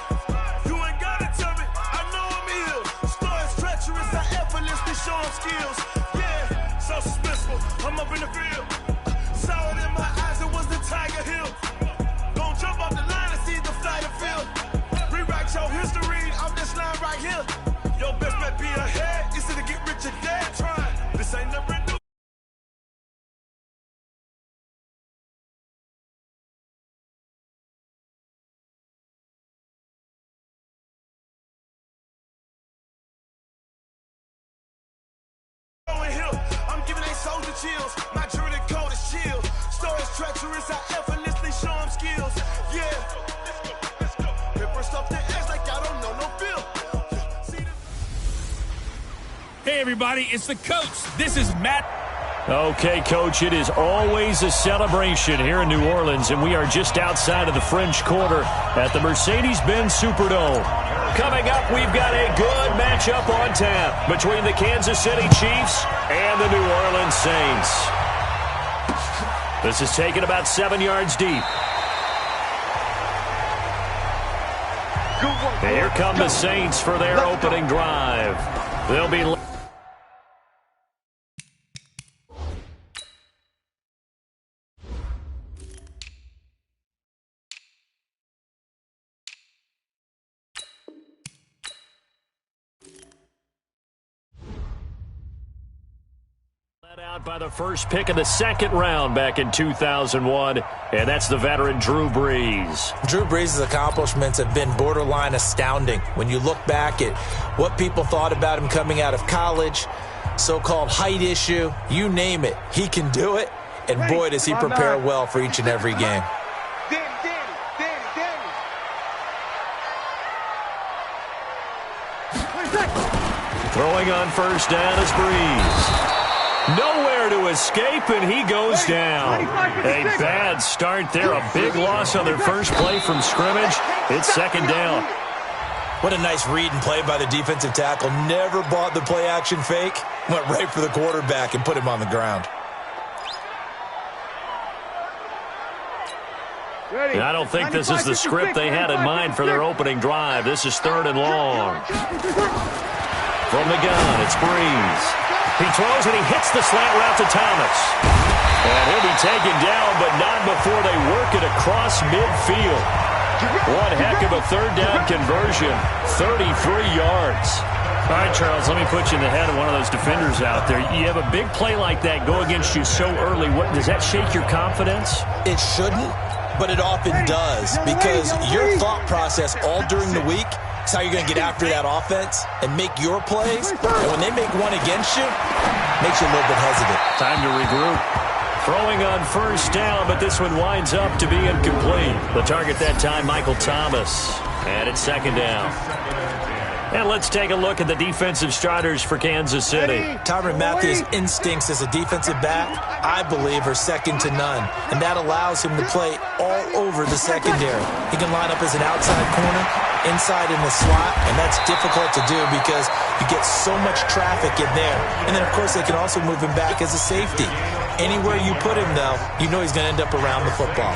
You ain't gotta tell me, I know I'm ill. Stories treacherous, I effortlessly show them skills. Yeah, so suspenseful, I'm up in the field. Saw it in my eyes, it was the Tiger Hill. Gon' jump off the line and see the flight of field. Rewrite your history off this line right here. Your best bet be ahead, it's to get rich or dead trying. This ain't never new. I'm giving they soldier chills. My jewelry code is chill. Stories treacherous, I effortlessly show them skills. Yeah. Paper stuff the edge like I don't know no bill. Hey, everybody, it's the coach. This is Matt. Okay, Coach, it is always a celebration here in New Orleans, and we are just outside of the French Quarter at the Mercedes-Benz Superdome. Coming up, we've got a good matchup on tap between the Kansas City Chiefs and the New Orleans Saints. This is taken about 7 yards deep. And here come the Saints for their opening drive. They'll be... Out by the first pick of the second round back in 2001, and that's the veteran Drew Brees. Drew Brees' accomplishments have been borderline astounding when you look back at what people thought about him coming out of college, so-called height issue, you name it, he can do it, and boy, does he prepare well for each and every game. Throwing on first down is Brees. Nowhere to escape, and he goes down. A bad start there. A big loss on their first play from scrimmage. It's second down. What a nice read and play by the defensive tackle. Never bought the play-action fake. Went right for the quarterback and put him on the ground. And I don't think this is the script they had in mind for their opening drive. This is third and long. From the gun, it's Brees. He throws and he hits the slant route to Thomas. And he'll be taken down, but not before they work it across midfield. One heck of a third down conversion, 33 yards. All right, Charles, let me put you in the head of one of those defenders out there. You have a big play like that go against you so early. Does that shake your confidence? It shouldn't, but it often does, because your thought process all during the week is how you're going to get after that offense and make your plays. And when they make one against you, it makes you a little bit hesitant. Time to regroup. Throwing on first down, but this one winds up to be incomplete. The target that time, Michael Thomas. And it's second down. And let's take a look at the defensive starters for Kansas City. Tyrann Mathieu's instincts as a defensive back, I believe, are second to none. And that allows him to play all over the secondary. He can line up as an outside corner, inside in the slot, and that's difficult to do because you get so much traffic in there. And then, of course, they can also move him back as a safety. Anywhere you put him, though, you know he's going to end up around the football.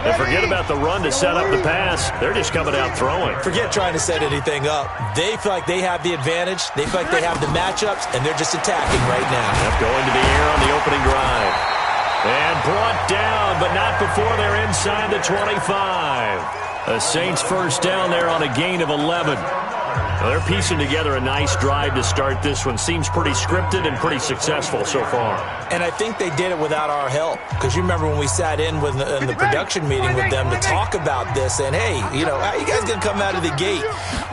And forget about the run to set up the pass. They're just coming out throwing. Forget trying to set anything up. They feel like they have the advantage. They feel like they have the matchups, and they're just attacking right now. Going to the air on the opening drive. And brought down, but not before they're inside the 25. The Saints first down there on a gain of 11. Well, they're piecing together a nice drive to start this one. Seems pretty scripted and pretty successful so far. And I think they did it without our help. Because you remember when we sat in the production meeting with them to talk about this. And, hey, you know, how you guys going to come out of the gate?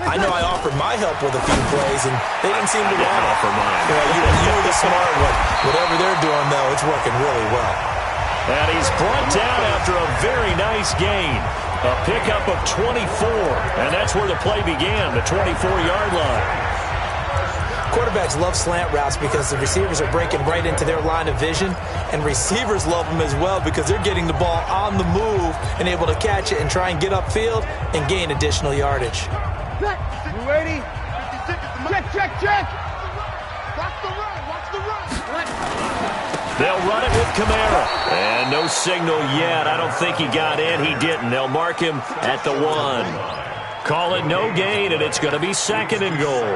I know I offered my help with a few plays, and they didn't seem to want it. You're the smart one. Whatever they're doing, though, it's working really well. And he's brought down after a very nice gain. A pickup of 24, and that's where the play began, the 24-yard line. Quarterbacks love slant routes because the receivers are breaking right into their line of vision, and receivers love them as well because they're getting the ball on the move and able to catch it and try and get upfield and gain additional yardage. You ready? 56 check. Watch the run. They'll run it with Kamara. And no signal yet. I don't think he got in. He didn't. They'll mark him at the 1. Call it no gain, and it's going to be second and goal.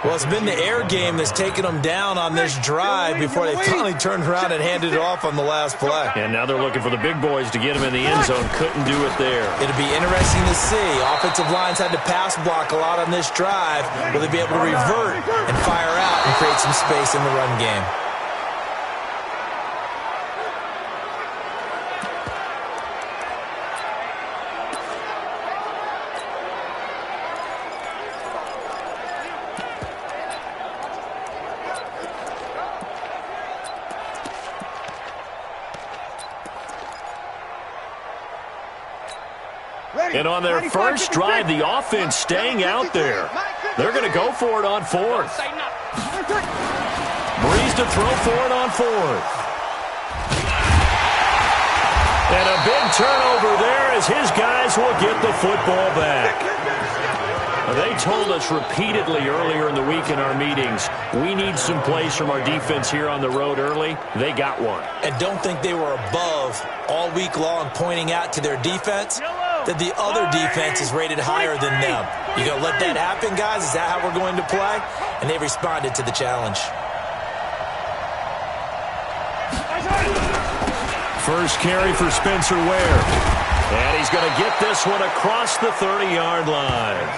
Well, it's been the air game that's taken them down on this drive before they finally turned around and handed it off on the last play. And now they're looking for the big boys to get him in the end zone. Couldn't do it there. It'll be interesting to see. Offensive lines had to pass block a lot on this drive. Will they be able to revert and fire out and create some space in the run game? And on their first drive, the offense staying out there. They're going to go for it on fourth. Brees to throw for it on fourth. And a big turnover there as his guys will get the football back. They told us repeatedly earlier in the week in our meetings, we need some plays from our defense here on the road early. They got one. And don't think they were above all week long pointing out to their defense that the other defense is rated higher than them. You going to let that happen, guys? Is that how we're going to play? And they responded to the challenge. First carry for Spencer Ware. And he's going to get this one across the 30-yard line.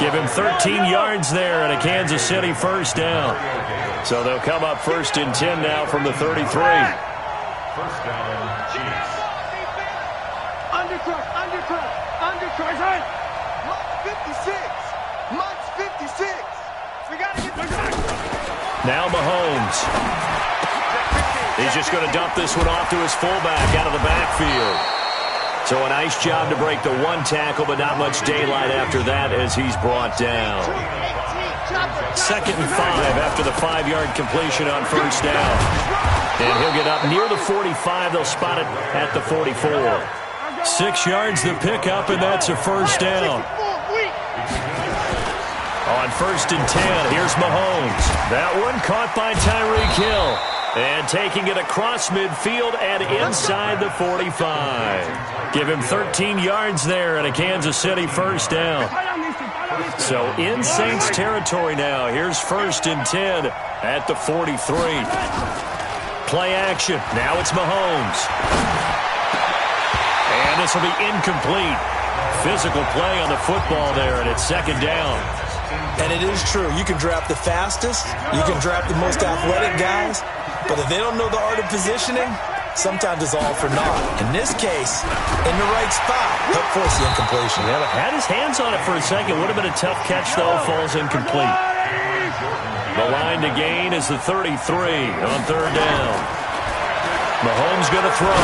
Give him 13 yards there and a Kansas City first down. So they'll come up 1st and 10 now from the 33. First down, Chiefs. Undercut. Much 56. We got to get the guy. Now Mahomes. He's just going to dump this one off to his fullback out of the backfield. So a nice job to break the one tackle, but not much daylight after that as he's brought down. 2nd and 5 after the 5-yard completion on 1st down. And he'll get up near the 45. They'll spot it at the 44. 6 yards the pickup, and that's a 1st down. On 1st and 10, here's Mahomes. That one caught by Tyreek Hill. And taking it across midfield and inside the 45. Give him 13 yards there and a Kansas City 1st down. So in Saints territory now. Here's 1st and 10 at the 43. Play action. Now it's Mahomes. And this will be incomplete. Physical play on the football there, and it's 2nd down. And it is true. You can draft the fastest. You can draft the most athletic guys. But if they don't know the art of positioning, sometimes it's all for naught. In this case, in the right spot, he'll force the incompletion. Yeah, but had his hands on it for a second. Would have been a tough catch, though. Falls incomplete. The line to gain is the 33 on 3rd down. Mahomes going to throw.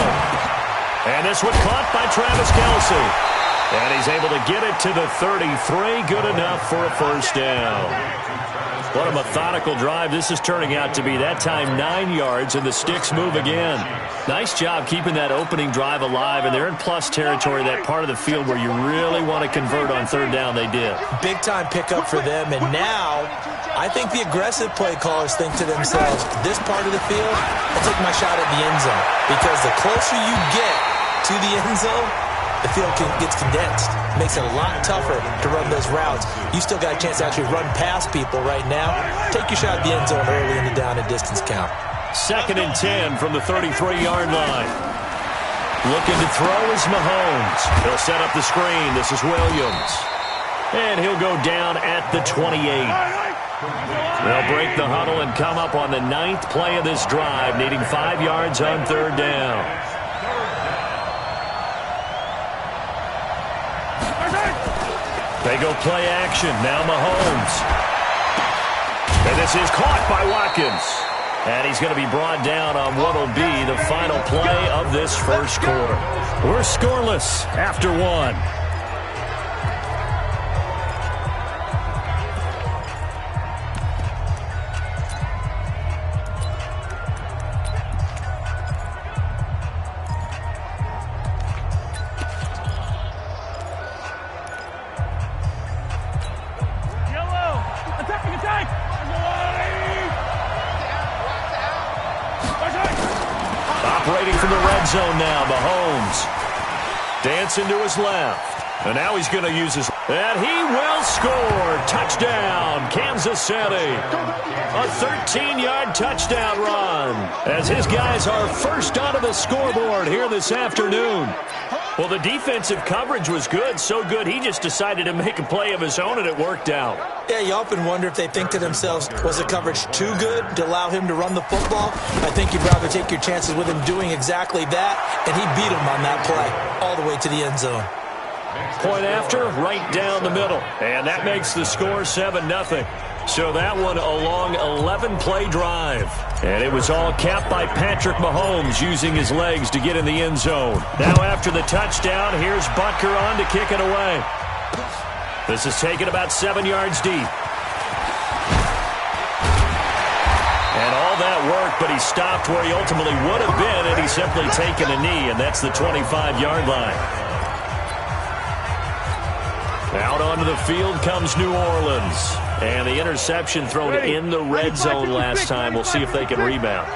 And this one caught by Travis Kelce. And he's able to get it to the 33. Good enough for a 1st down. What a methodical drive this is turning out to be. That time 9 yards, and the sticks move again. Nice job keeping that opening drive alive, and they're in plus territory, that part of the field where you really want to convert on 3rd down. They did. Big-time pickup for them, and now I think the aggressive play callers think to themselves, this part of the field, I'll take my shot at the end zone. Because the closer you get to the end zone, the field gets condensed. Makes it a lot tougher to run those routes. You still got a chance to actually run past people right now. Take your shot at the end zone early in the down and distance count. 2nd and 10 from the 33-yard line. Looking to throw is Mahomes. He'll set up the screen. This is Williams. And he'll go down at the 28. They'll break the huddle and come up on the 9th play of this drive, needing 5 yards on 3rd down. They go play action. Now Mahomes. And this is caught by Watkins. And he's going to be brought down on what will be the final play of this 1st quarter. We're scoreless after 1. Operating from the red zone now, Mahomes. Dancing to his left. And now he's going to use his... And he will score. Touchdown, Kansas City. A 13-yard touchdown run as his guys are first onto the scoreboard here this afternoon. Well, the defensive coverage was good, so good he just decided to make a play of his own, and it worked out. Yeah, you often wonder if they think to themselves, was the coverage too good to allow him to run the football? I think you'd rather take your chances with him doing exactly that, and he beat him on that play all the way to the end zone. Point after, right down the middle, and that makes the score 7-0. So that one a long 11-play drive. And it was all capped by Patrick Mahomes using his legs to get in the end zone. Now after the touchdown, here's Butker on to kick it away. This is taken about 7 yards deep. And all that work, but he stopped where he ultimately would have been, and he's simply taken a knee, and that's the 25-yard line. Out onto the field comes New Orleans. And the interception thrown in the red zone last time. We'll see if they can rebound.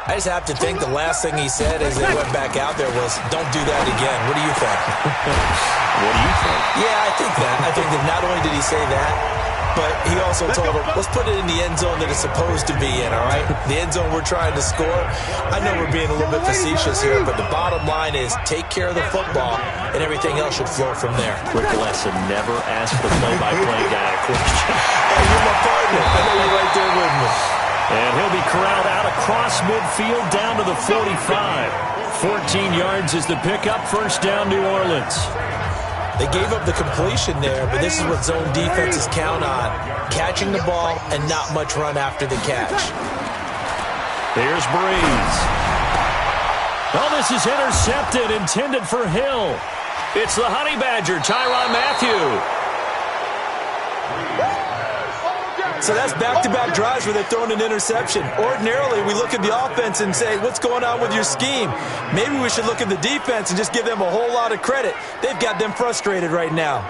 I just have to think the last thing he said as they went back out there was, don't do that again. What do you think? What do you think? Yeah, I think that. I think that not only did he say that, but he also told them, let's put it in the end zone that it's supposed to be in, all right? The end zone we're trying to score. I know we're being a little bit facetious here, but the bottom line is take care of the football, and everything else should flow from there. Quick lesson, never ask the play-by-play guy a question. Hey, you're my partner. I know you're right there with me. And he'll be corralled out across midfield down to the 45. 14 yards is the pickup. First down, New Orleans. They gave up the completion there, but this is what zone defenses count on. Catching the ball and not much run after the catch. Here's Breeze. Oh, this is intercepted, intended for Hill. It's the Honey Badger, Tyrann Mathieu. So that's back-to-back drives where they're throwing an interception. Ordinarily, we look at the offense and say, what's going on with your scheme? Maybe we should look at the defense and just give them a whole lot of credit. They've got them frustrated right now.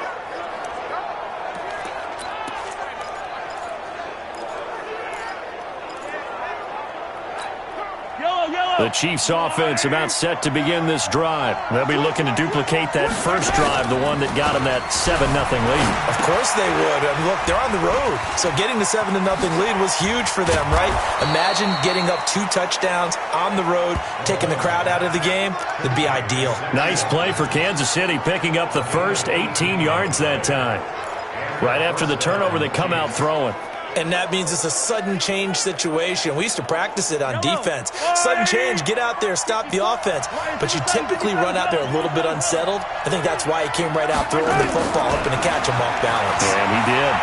The Chiefs' offense about set to begin this drive. They'll be looking to duplicate that first drive, the one that got them that 7-0 lead. Of course they would. I mean, look, they're on the road. So getting the 7-0 lead was huge for them, right? Imagine getting up 2 touchdowns on the road, taking the crowd out of the game. That'd be ideal. Nice play for Kansas City, picking up the first 18 yards that time. Right after the turnover, they come out throwing. And that means it's a sudden change situation. We used to practice it on defense. Sudden change, get out there, stop the offense. But you typically run out there a little bit unsettled. I think that's why he came right out throwing the football, hoping to catch him off balance. And he did.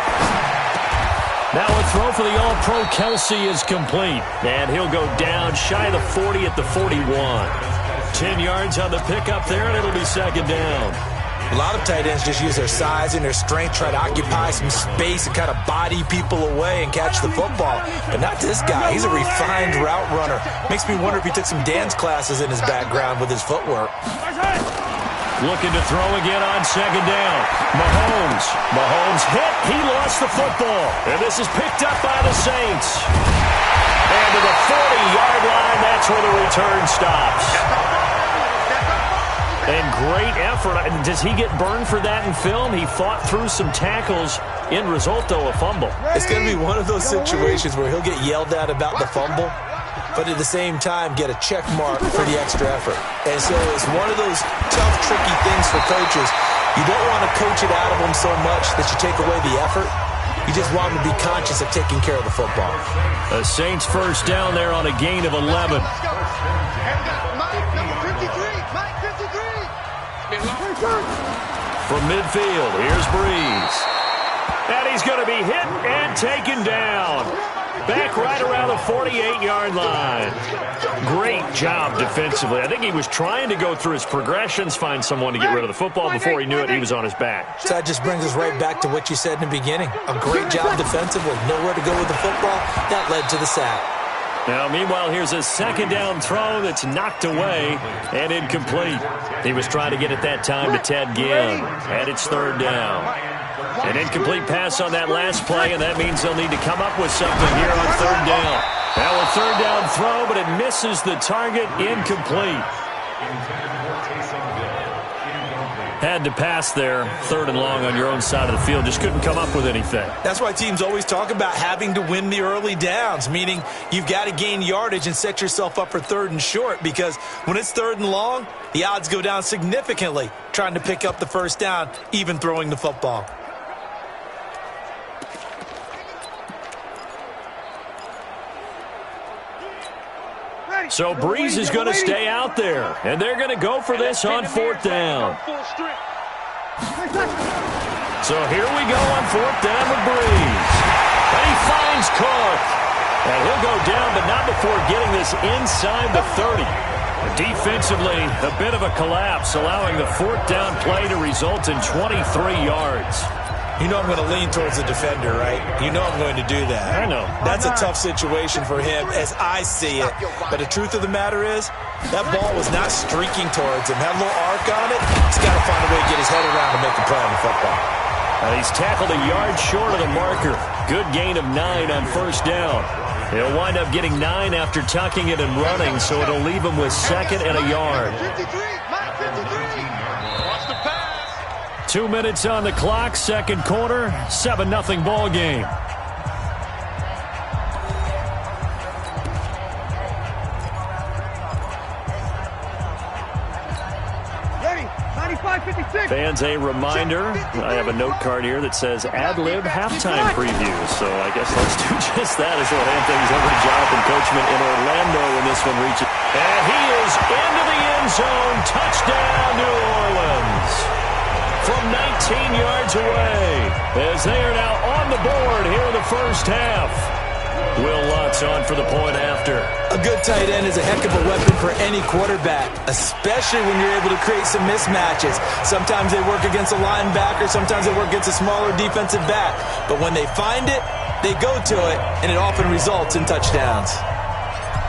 Now a throw for the All-Pro Kelsey is complete. And he'll go down shy of the 40 at the 41. 10 yards on the pickup there, and it'll be second down. A lot of tight ends just use their size and their strength, try to occupy some space and kind of body people away and catch the football. But not this guy. He's a refined route runner. Makes me wonder if he took some dance classes in his background with his footwork. Looking to throw again on second down. Mahomes hit. He lost the football. And this is picked up by the Saints. And to the 40-yard line, that's where the return stops. And great effort. Does he get burned for that in film? He fought through some tackles. End result, though, a fumble. It's going to be one of those situations where he'll get yelled at about the fumble, but at the same time get a check mark for the extra effort. And so it's one of those tough, tricky things for coaches. You don't want to coach it out of them so much that you take away the effort. You just want them to be conscious of taking care of the football. The Saints first down there on a gain of 11. From midfield, here's Breeze. And he's going to be hit and taken down. Back right around the 48-yard line. Great job defensively. I think he was trying to go through his progressions, find someone to get rid of the football. Before he knew it, he was on his back. So that just brings us right back to what you said in the beginning. A great job defensively. Nowhere to go with the football. That led to the sack. Now, meanwhile, here's a second down throw that's knocked away and incomplete. He was trying to get it that time to Ted Ginn, and it's third down. An incomplete pass on that last play, and that means they'll need to come up with something here on third down. Now a third down throw, but it misses the target, incomplete. Had to pass there, third and long on your own side of the field. Just couldn't come up with anything. That's why teams always talk about having to win the early downs, meaning you've got to gain yardage and set yourself up for third and short, because when it's third and long, the odds go down significantly trying to pick up the first down, even throwing the football. So Breeze is going to stay out there, and they're going to go for this on fourth down. So here we go on fourth down with Breeze. And he finds Cook. And he'll go down, but not before getting this inside the 30. Defensively, a bit of a collapse, allowing the fourth down play to result in 23 yards. You know I'm going to lean towards the defender, right? You know I'm going to do that. I know. That's a tough situation for him as I see it. But the truth of the matter is, that ball was not streaking towards him. Had a little arc on it. He's got to find a way to get his head around to make a play on the football. He's tackled a yard short of the marker. Good gain of 9 on first down. He'll wind up getting 9 after tucking it and running, so it'll leave him with second and a yard. 2 minutes on the clock, second quarter, 7-0 ball game. Ready, 95 Fans, a reminder, I have a note card here that says ad-lib halftime preview. So I guess let's do just that as we'll hand things over to Jonathan Coachman in Orlando when this one reaches. And he is into the end zone. Touchdown, New Orleans. From 19 yards away as they are now on the board here in the first half. Will Lutz on for the point after. A good tight end is a heck of a weapon for any quarterback, especially when you're able to create some mismatches. Sometimes they work against a linebacker, sometimes they work against a smaller defensive back. But when they find it, they go to it, and it often results in touchdowns.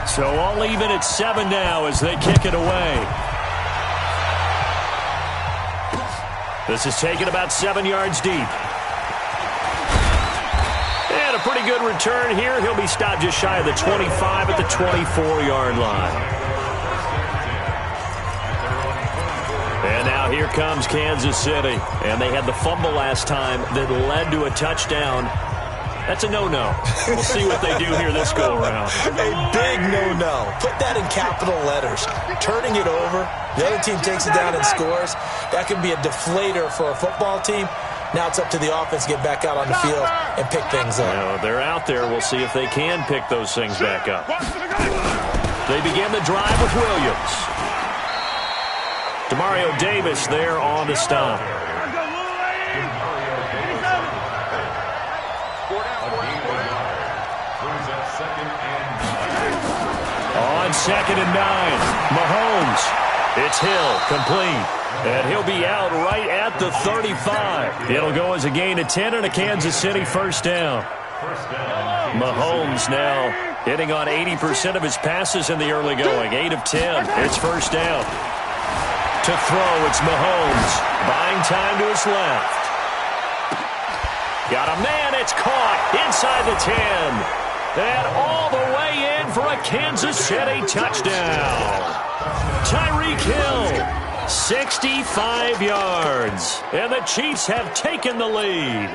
So all even at 7 now as they kick it away. This is taken about 7 yards deep. And a pretty good return here. He'll be stopped just shy of the 25 at the 24-yard line. And now here comes Kansas City. And they had the fumble last time that led to a touchdown. That's a no-no. We'll see what they do here this go-around. A big no-no. Put that in capital letters. Turning it over, the other team takes it down and scores. That can be a deflator for a football team. Now it's up to the offense to get back out on the field and pick things up. Well, they're out there. We'll see if they can pick those things back up. They begin the drive with Williams. Demario Davis there on the stop. On 2nd and 9, Mahomes. It's Hill, complete. And he'll be out right at the 35. It'll go as a gain of 10 and a Kansas City first down. Mahomes now hitting on 80% of his passes in the early going. 8 of 10. It's first down. To throw, it's Mahomes. Buying time to his left. Got a man, it's caught inside the 10. And all the way in for a Kansas City touchdown. Tyreek Hill, 65 yards. And the Chiefs have taken the lead.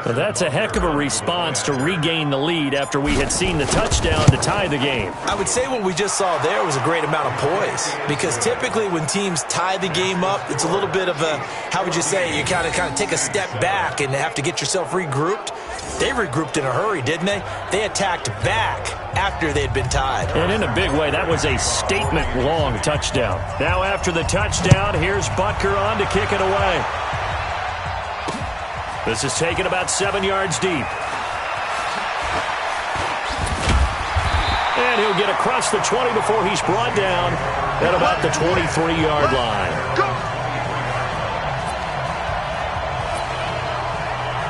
Well, that's a heck of a response to regain the lead after we had seen the touchdown to tie the game. I would say what we just saw there was a great amount of poise, because typically when teams tie the game up, it's a little bit of a, how would you say, you kind of take a step back and have to get yourself regrouped. They regrouped in a hurry, didn't they? They attacked back after they'd been tied. And in a big way, that was a statement-long touchdown. Now after the touchdown, here's Butker on to kick it away. This is taken about 7 yards deep. And he'll get across the 20 before he's brought down at about the 23-yard line.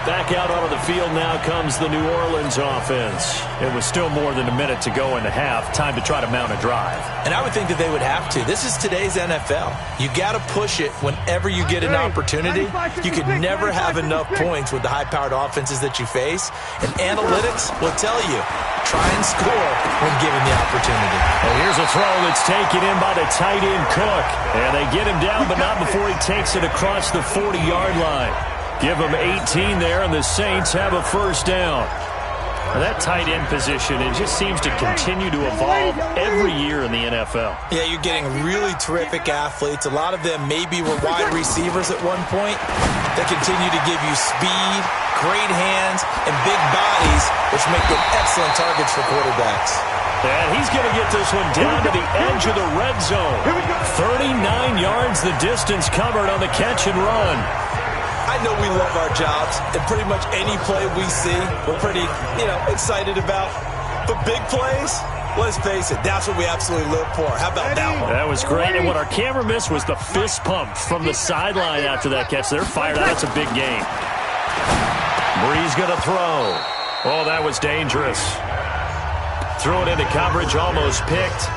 Back out onto the field now comes the New Orleans offense. It was still more than a minute to go in the half. Time to try to mount a drive. And I would think that they would have to. This is today's NFL. You got to push it whenever you get an opportunity. You could never have enough points with the high-powered offenses that you face. And analytics will tell you, try and score when given the opportunity. And here's a throw that's taken in by the tight end Cook. And they get him down, but not before he takes it across the 40-yard line. Give them 18 there, and the Saints have a first down. Now, that tight end position, it just seems to continue to evolve every year in the NFL. Yeah, you're getting really terrific athletes. A lot of them maybe were wide receivers at one point. They continue to give you speed, great hands, and big bodies, which make them excellent targets for quarterbacks. And he's going to get this one down to the edge of the red zone. 39 yards the distance covered on the catch and run. I know we love our jobs, and pretty much any play we see, we're pretty, excited about. But big plays, let's face it, that's what we absolutely live for. How about that one? That was great, and what our camera missed was the fist pump from the sideline after that catch. They're fired out. That's a big game. Bree's going to throw. Oh, that was dangerous. Threw it into coverage, almost picked,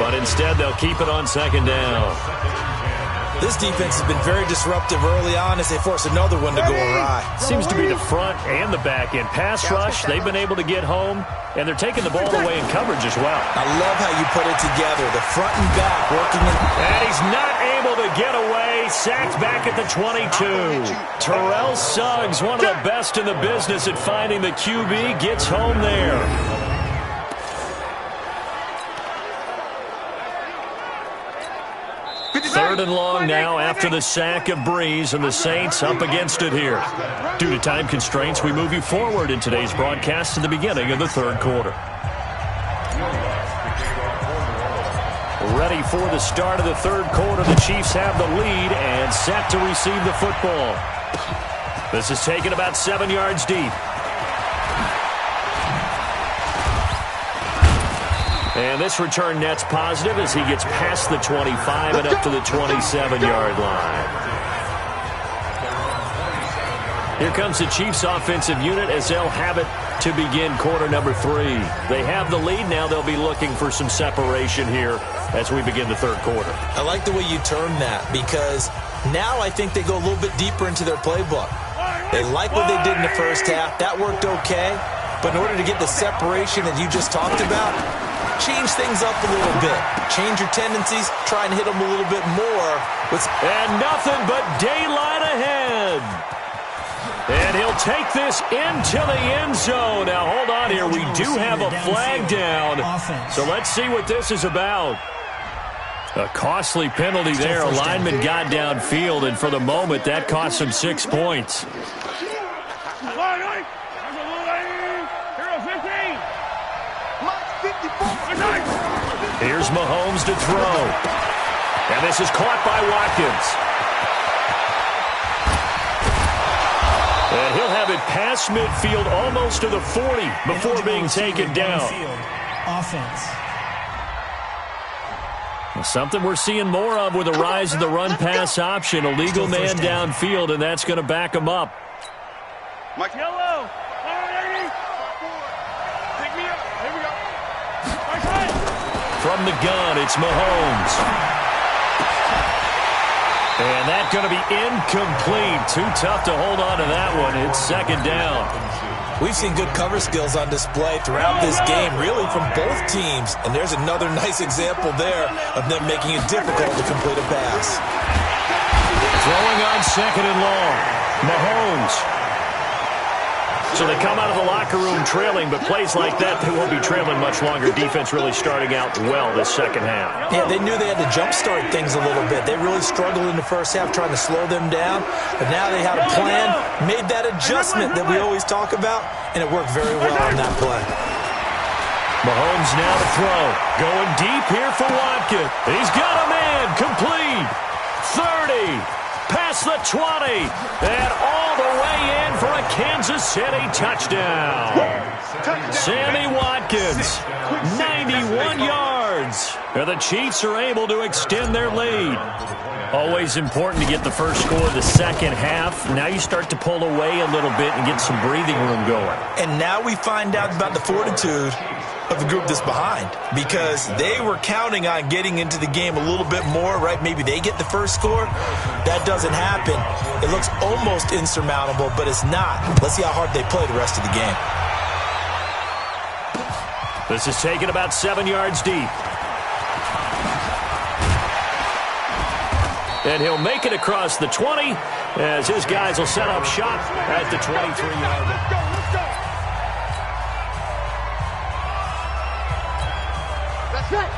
but instead they'll keep it on second down. This defense has been very disruptive early on as they force another one to go awry. Seems to be the front and the back end. Pass rush, they've been able to get home, and they're taking the ball away in coverage as well. I love how you put it together. The front and back working in. And he's not able to get away. Sacked back at the 22. Terrell Suggs, one of the best in the business at finding the QB, gets home there. 3rd and long now after the sack of Breeze, and the Saints up against it here. Due to time constraints, we move you forward in today's broadcast to the beginning of the 3rd quarter. Ready for the start of the 3rd quarter. The Chiefs have the lead and set to receive the football. This is taken about 7 yards deep. And this return net's positive as he gets past the 25 and up to the 27-yard line. Here comes the Chiefs offensive unit as they'll have it to begin quarter number 3. They have the lead. Now they'll be looking for some separation here as we begin the 3rd quarter. I like the way you term that, because now I think they go a little bit deeper into their playbook. They like what they did in the first half. That worked okay. But in order to get the separation that you just talked about, change things up a little bit. Change your tendencies. Try and hit them a little bit more. And nothing but daylight ahead. And he'll take this into the end zone. Now, hold on here. We do have a flag down. So let's see what this is about. A costly penalty there. A lineman got downfield, and for the moment, that cost him 6 points. Here's Mahomes to throw. And this is caught by Watkins. And he'll have it past midfield almost to the 40 before being taken down. Offense. Something we're seeing more of with the rise of the run-pass option. A legal man downfield, and that's going to back him up. Mike Yellow. Pick me up. Here we go. From the gun, it's Mahomes. And that's going to be incomplete. Too tough to hold on to that one. It's 2nd down. We've seen good cover skills on display throughout this game, really from both teams. And there's another nice example there of them making it difficult to complete a pass. Throwing on 2nd and long. Mahomes. So they come out of the locker room trailing, but plays like that, they won't be trailing much longer. Defense really starting out well this 2nd half. Yeah, they knew they had to jumpstart things a little bit. They really struggled in the first half trying to slow them down, but now they had a plan, made that adjustment that we always talk about, and it worked very well on that play. Mahomes now to throw. Going deep here for Watkins. He's got a man. Complete. 30. Past the 20. And all the way in for a Kansas City touchdown. Sammy Watkins, 91 yards. And the Chiefs are able to extend their lead. Always important to get the first score of the 2nd half. Now you start to pull away a little bit and get some breathing room going. And now we find out about the fortitude of the group that's behind, because they were counting on getting into the game a little bit more, right? Maybe they get the first score. That doesn't happen. It looks almost insurmountable, but it's not. Let's see how hard they play the rest of the game. This is taken about 7 yards deep. And he'll make it across the 20 as his guys will set up shop at the 23-yard line.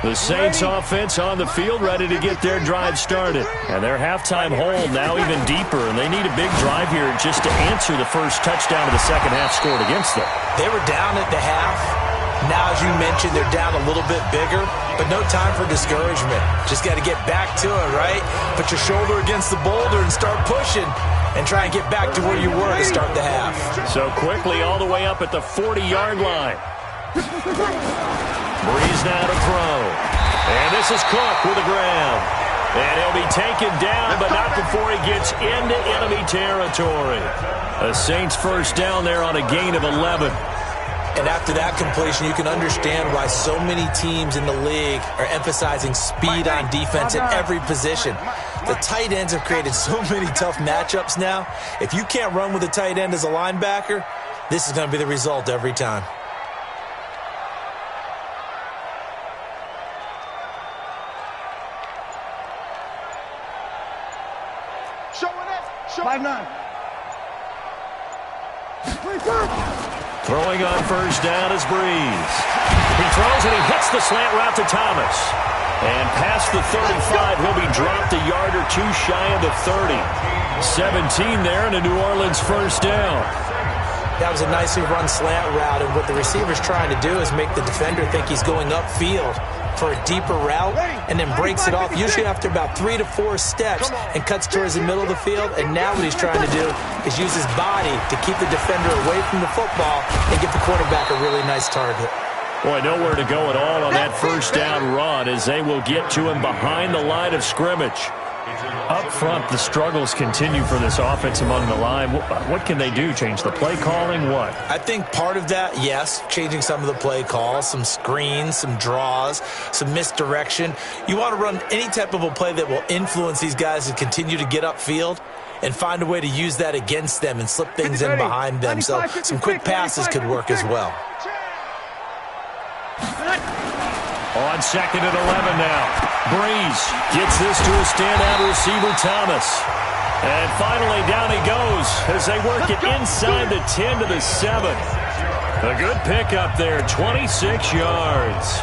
The Saints offense on the field ready to get their drive started. And their halftime hold now even deeper, and they need a big drive here just to answer the first touchdown of the 2nd half scored against them. They were down at the half. Now, as you mentioned, they're down a little bit bigger, but no time for discouragement. Just got to get back to it, right? Put your shoulder against the boulder and start pushing and try and get back to where you were to start the half. So quickly all the way up at the 40-yard line. Breeze now to throw. And this is Cook with the ground. And he'll be taken down, but not before he gets into enemy territory. A Saints first down there on a gain of 11. And after that completion, you can understand why so many teams in the league are emphasizing speed on defense at every position. The tight ends have created so many tough matchups now. If you can't run with a tight end as a linebacker, this is going to be the result every time. Showing up. 5'9". Throwing on first down is Breeze. He throws and he hits the slant route to Thomas. And past the 35, he'll be dropped a yard or two shy of the 30. 17 there and a New Orleans first down. That was a nicely run slant route, and what the receiver's trying to do is make the defender think he's going upfield for a deeper route and then breaks it off, usually after about 3 to 4 steps, and cuts towards the middle of the field. And now what he's trying to do is use his body to keep the defender away from the football and get the quarterback a really nice target. Boy, nowhere to go at all on that first down run as they will get to him behind the line of scrimmage. Up front, the struggles continue for this offense among the line. What can they do? Change the play calling? What? I think part of that, yes, changing some of the play calls, some screens, some draws, some misdirection. You want to run any type of a play that will influence these guys to continue to get upfield and find a way to use that against them and slip things in behind them. So some quick passes could work as well. On second and 11 now. Breeze gets this to a standout receiver, Thomas. And finally down he goes as they work it inside the 10 to the 7. A good pickup there, 26 yards.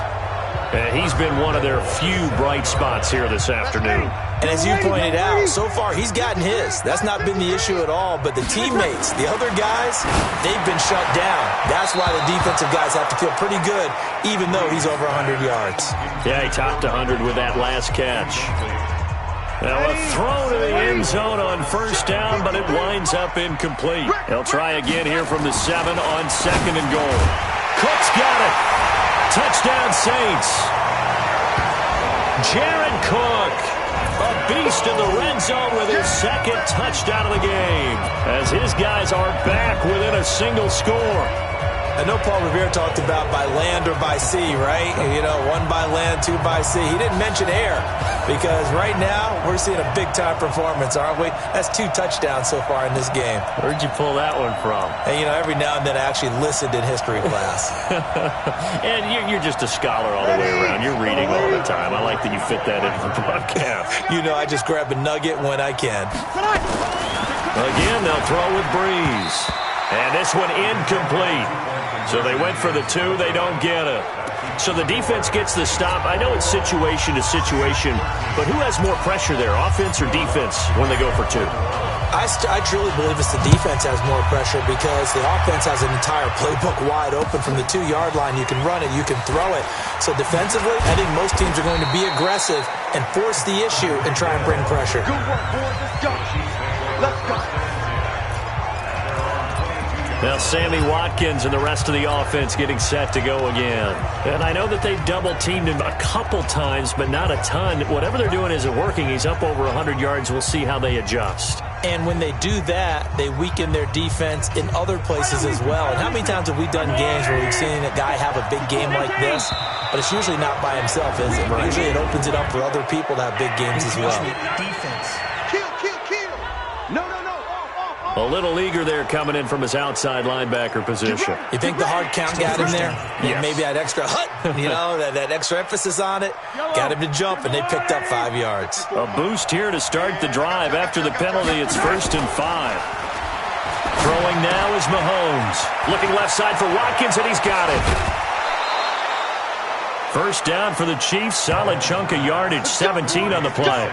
He's been one of their few bright spots here this afternoon. And as you pointed out, so far he's gotten his. That's not been the issue at all. But the teammates, the other guys, they've been shut down. That's why the defensive guys have to feel pretty good, even though he's over 100 yards. Yeah, he topped 100 with that last catch. Now a throw to the end zone on first down, but it winds up incomplete. They'll try again here from the 7 on second and goal. Cook's got it. Touchdown Saints. Jared Cook, a beast in the red zone with his second touchdown of the game, as his guys are back within a single score. I know Paul Revere talked about by land or by sea, right? You know, 1 by land, 2 by sea. He didn't mention air because right now we're seeing a big-time performance, aren't we? That's 2 touchdowns so far in this game. Where'd you pull that one from? And, you know, every now and then I actually listened in history class. And you're just a scholar all the way around. You're reading all the time. I like that you fit that into the broadcast. You know, I just grab a nugget when I can. Again, they'll throw with Breeze. And this one incomplete. So they went for the 2. They don't get it. So the defense gets the stop. I know it's situation to situation, but who has more pressure there, offense or defense, when they go for 2? I truly believe it's the defense has more pressure because the offense has an entire playbook wide open from the 2-yard line. You can run it, you can throw it. So defensively, I think most teams are going to be aggressive and force the issue and try and bring pressure. Good work, boys. Let's go. Let's go. Now Sammy Watkins and the rest of the offense getting set to go again. And I know that they've double-teamed him a couple times, but not a ton. Whatever they're doing isn't working. He's up over 100 yards. We'll see how they adjust. And when they do that, they weaken their defense in other places as well. And how many times have we done games where we've seen a guy have a big game like this? But it's usually not by himself, is it? Right. Usually it opens it up for other people to have big games as well. Defense. Kill, kill, kill. No, no, no. A little eager there coming in from his outside linebacker position. You think the hard count got him there? Yes. Maybe that extra you know, that extra emphasis on it got him to jump, and they picked up 5 yards. A boost here to start the drive. After the penalty, it's 1st and 5. Throwing now is Mahomes. Looking left side for Watkins, and he's got it. First down for the Chiefs. Solid chunk of yardage, 17 on the play.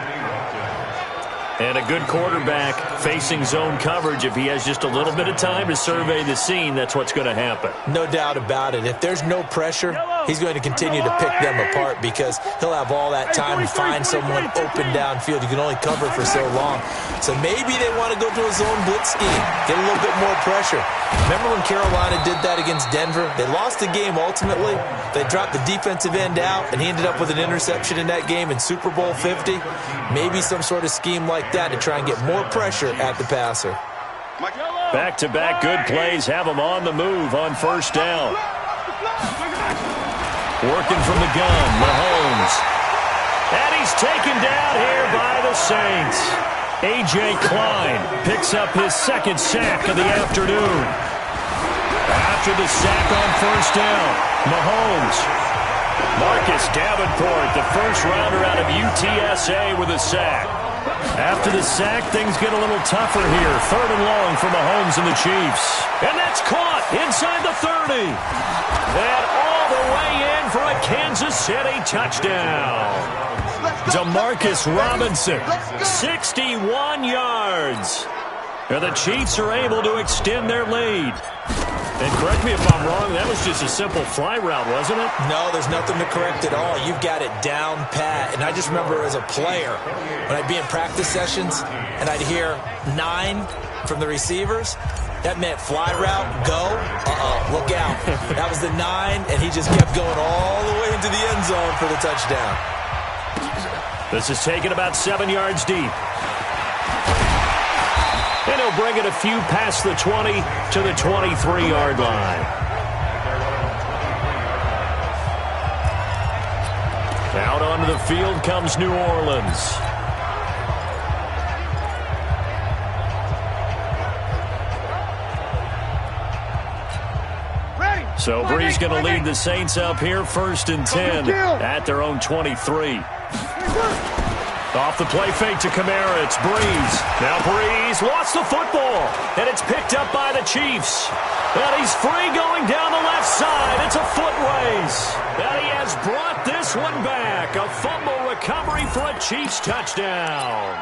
And a good quarterback facing zone coverage. If he has just a little bit of time to survey the scene, that's what's going to happen. No doubt about it. If there's no pressure, he's going to continue to pick them apart because he'll have all that time to find someone open downfield. You can only cover for so long. So maybe they want to go to a zone blitz scheme, get a little bit more pressure. Remember when Carolina did that against Denver? They lost the game ultimately. They dropped the defensive end out, and he ended up with an interception in that game in Super Bowl 50. Maybe some sort of scheme like that to try and get more pressure at the passer. Back-to-back good plays have him on the move on first down. Working from the gun, Mahomes. And he's taken down here by the Saints. A.J. Klein picks up his second sack of the afternoon. After the sack on first down, Mahomes. Marcus Davenport, the first rounder out of UTSA with a sack. After the sack, things get a little tougher here. 3rd and long for Mahomes and the Chiefs. And that's caught inside the 30. And all the way in for a Kansas City touchdown. Demarcus Robinson, 61 yards. And the Chiefs are able to extend their lead. And correct me if I'm wrong, that was just a simple fly route, wasn't it? No, there's nothing to correct at all. You've got it down pat. And I just remember as a player, when I'd be in practice sessions and I'd hear 9 from the receivers, that meant fly route, go, look out. That was the 9, and he just kept going all the way into the end zone for the touchdown. This is taken about 7 yards deep. And he'll bring it a few past the 20 to the 23-yard line. Out onto the field comes New Orleans. So Brees going to lead the Saints up here, 1st and 10 at their own 23. Off the play fake to Kamara, it's Brees. Now Brees lost the football, and it's picked up by the Chiefs. And he's free going down the left side. It's a foot race. And he has brought this one back. A fumble recovery for a Chiefs touchdown.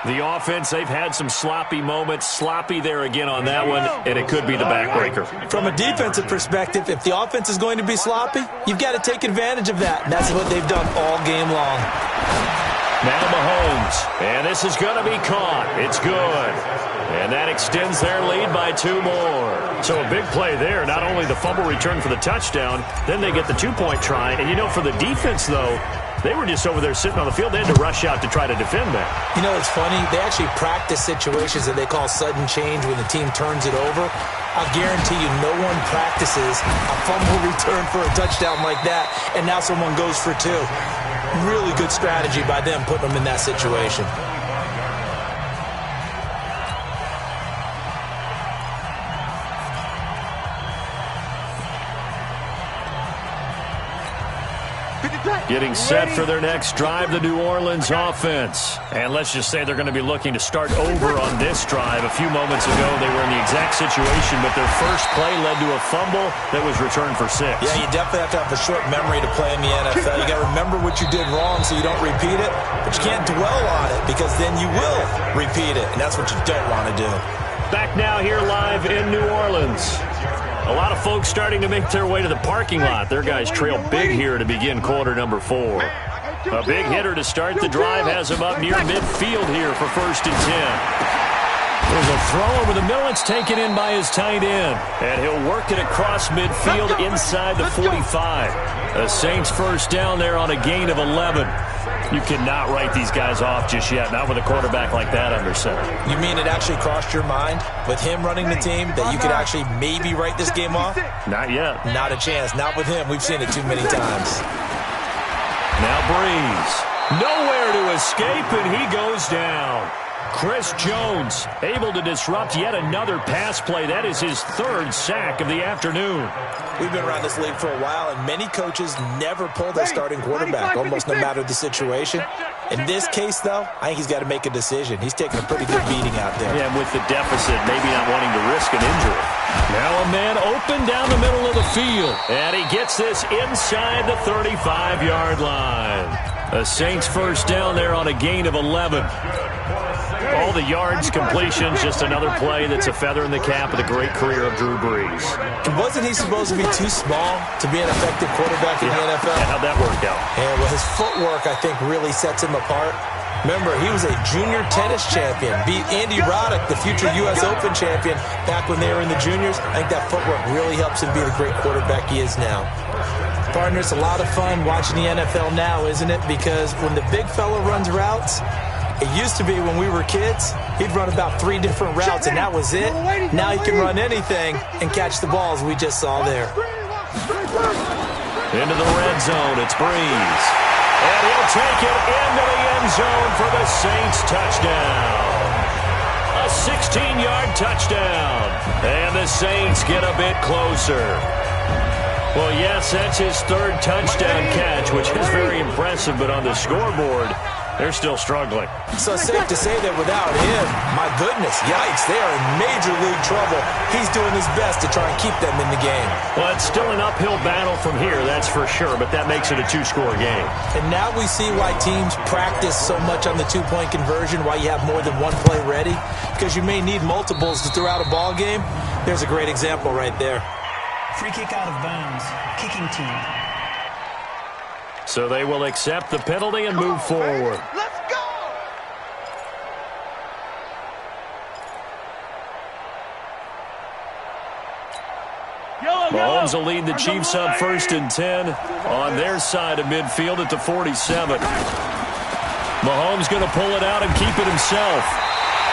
The offense, they've had some sloppy moments. Sloppy there again on that one, and it could be the backbreaker. From a defensive perspective, if the offense is going to be sloppy, you've got to take advantage of that. And that's what they've done all game long. Now Mahomes, and this is going to be caught. It's good. And that extends their lead by 2 more. So a big play there. Not only the fumble return for the touchdown, then they get the 2-point try. And, you know, for the defense, though, they were just over there sitting on the field. They had to rush out to try to defend that. You know, it's funny. They actually practice situations that they call sudden change when the team turns it over. I'll guarantee you no one practices a fumble return for a touchdown like that, and now someone goes for 2. Really good strategy by them putting them in that situation. Getting set for their next drive, the New Orleans offense. And let's just say they're going to be looking to start over on this drive. A few moments ago, they were in the exact situation, but their first play led to a fumble that was returned for 6. Yeah, you definitely have to have a short memory to play in the NFL. You got to remember what you did wrong so you don't repeat it, but you can't dwell on it because then you will repeat it, and that's what you don't want to do. Back now here live in New Orleans. A lot of folks starting to make their way to the parking lot. Their guys trail big here to begin quarter number 4. A big hitter to start the drive has him up near midfield here for 1st and 10. There's a throw over the middle. It's taken in by his tight end. And he'll work it across midfield inside the 45. The Saints first down there on a gain of 11. You cannot write these guys off just yet, not with a quarterback like that under center. You mean it actually crossed your mind with him running the team that you could actually maybe write this game off? Not yet. Not a chance. Not with him. We've seen it too many times. Now Brees. Nowhere to escape, and he goes down. Chris Jones able to disrupt yet another pass play. That is his 3rd sack of the afternoon. We've been around this league for a while, and many coaches never pull their starting quarterback, almost no matter the situation. In this case, though, I think he's got to make a decision. He's taking a pretty good beating out there. Yeah, and with the deficit, maybe not wanting to risk an injury. Now a man open down the middle of the field, and he gets this inside the 35-yard line. The Saints first down there on a gain of 11. All the yards, completions, just another play that's a feather in the cap of the great career of Drew Brees. Wasn't he supposed to be too small to be an effective quarterback in the NFL? Yeah, how'd that work out? And well, his footwork, I think, really sets him apart. Remember, he was a junior tennis champion, beat Andy Roddick, the future U.S. Open champion, back when they were in the juniors. I think that footwork really helps him be the great quarterback he is now. Partner, it's a lot of fun watching the NFL now, isn't it? Because when the big fella runs routes, it used to be when we were kids, he'd run about 3 different routes, and that was it. Now he can run anything and catch the balls we just saw there. Into the red zone, it's Brees. And he'll take it into the end zone for the Saints touchdown. A 16-yard touchdown. And the Saints get a bit closer. Well, yes, that's his 3rd touchdown catch, which is very impressive, but on the scoreboard, They're still struggling. So it's safe to say that without him, my goodness, yikes, they are in major league trouble. He's doing his best to try and keep them in the game. Well, it's still an uphill battle from here, that's for sure, but that makes it a two-score game. And now we see why teams practice so much on the two-point conversion, why you have more than one play ready, because you may need multiples to throw out a ball game. There's a great example right there. Free kick out of bounds. Kicking team. So they will accept the penalty and move forward. Let's go! Mahomes will lead the Chiefs up 1st and 10 on their side of midfield at the 47. Mahomes going to pull it out and keep it himself.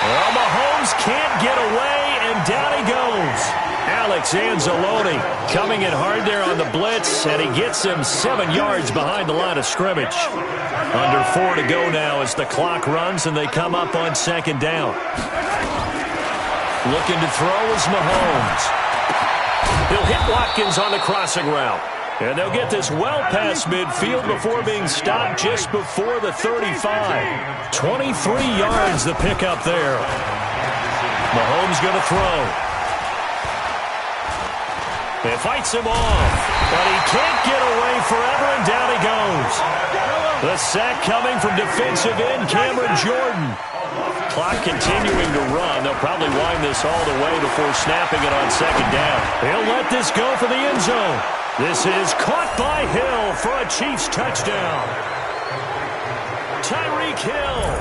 Well, Mahomes can't get away, and down he goes. Alex Anzalone coming in hard there on the blitz, and he gets him 7 yards behind the line of scrimmage. Under 4 to go now as the clock runs, and they come up on 2nd down. Looking to throw is Mahomes. He'll hit Watkins on the crossing route. And they'll get this well past midfield before being stopped just before the 35. 23 yards the pickup there. Mahomes going to throw. It fights him off, but he can't get away forever, and down he goes. The sack coming from defensive end Cameron Jordan. Clock continuing to run. They'll probably wind this all the way before snapping it on 2nd down. He'll let this go for the end zone. This is caught by Hill for a Chiefs touchdown. Tyreek Hill,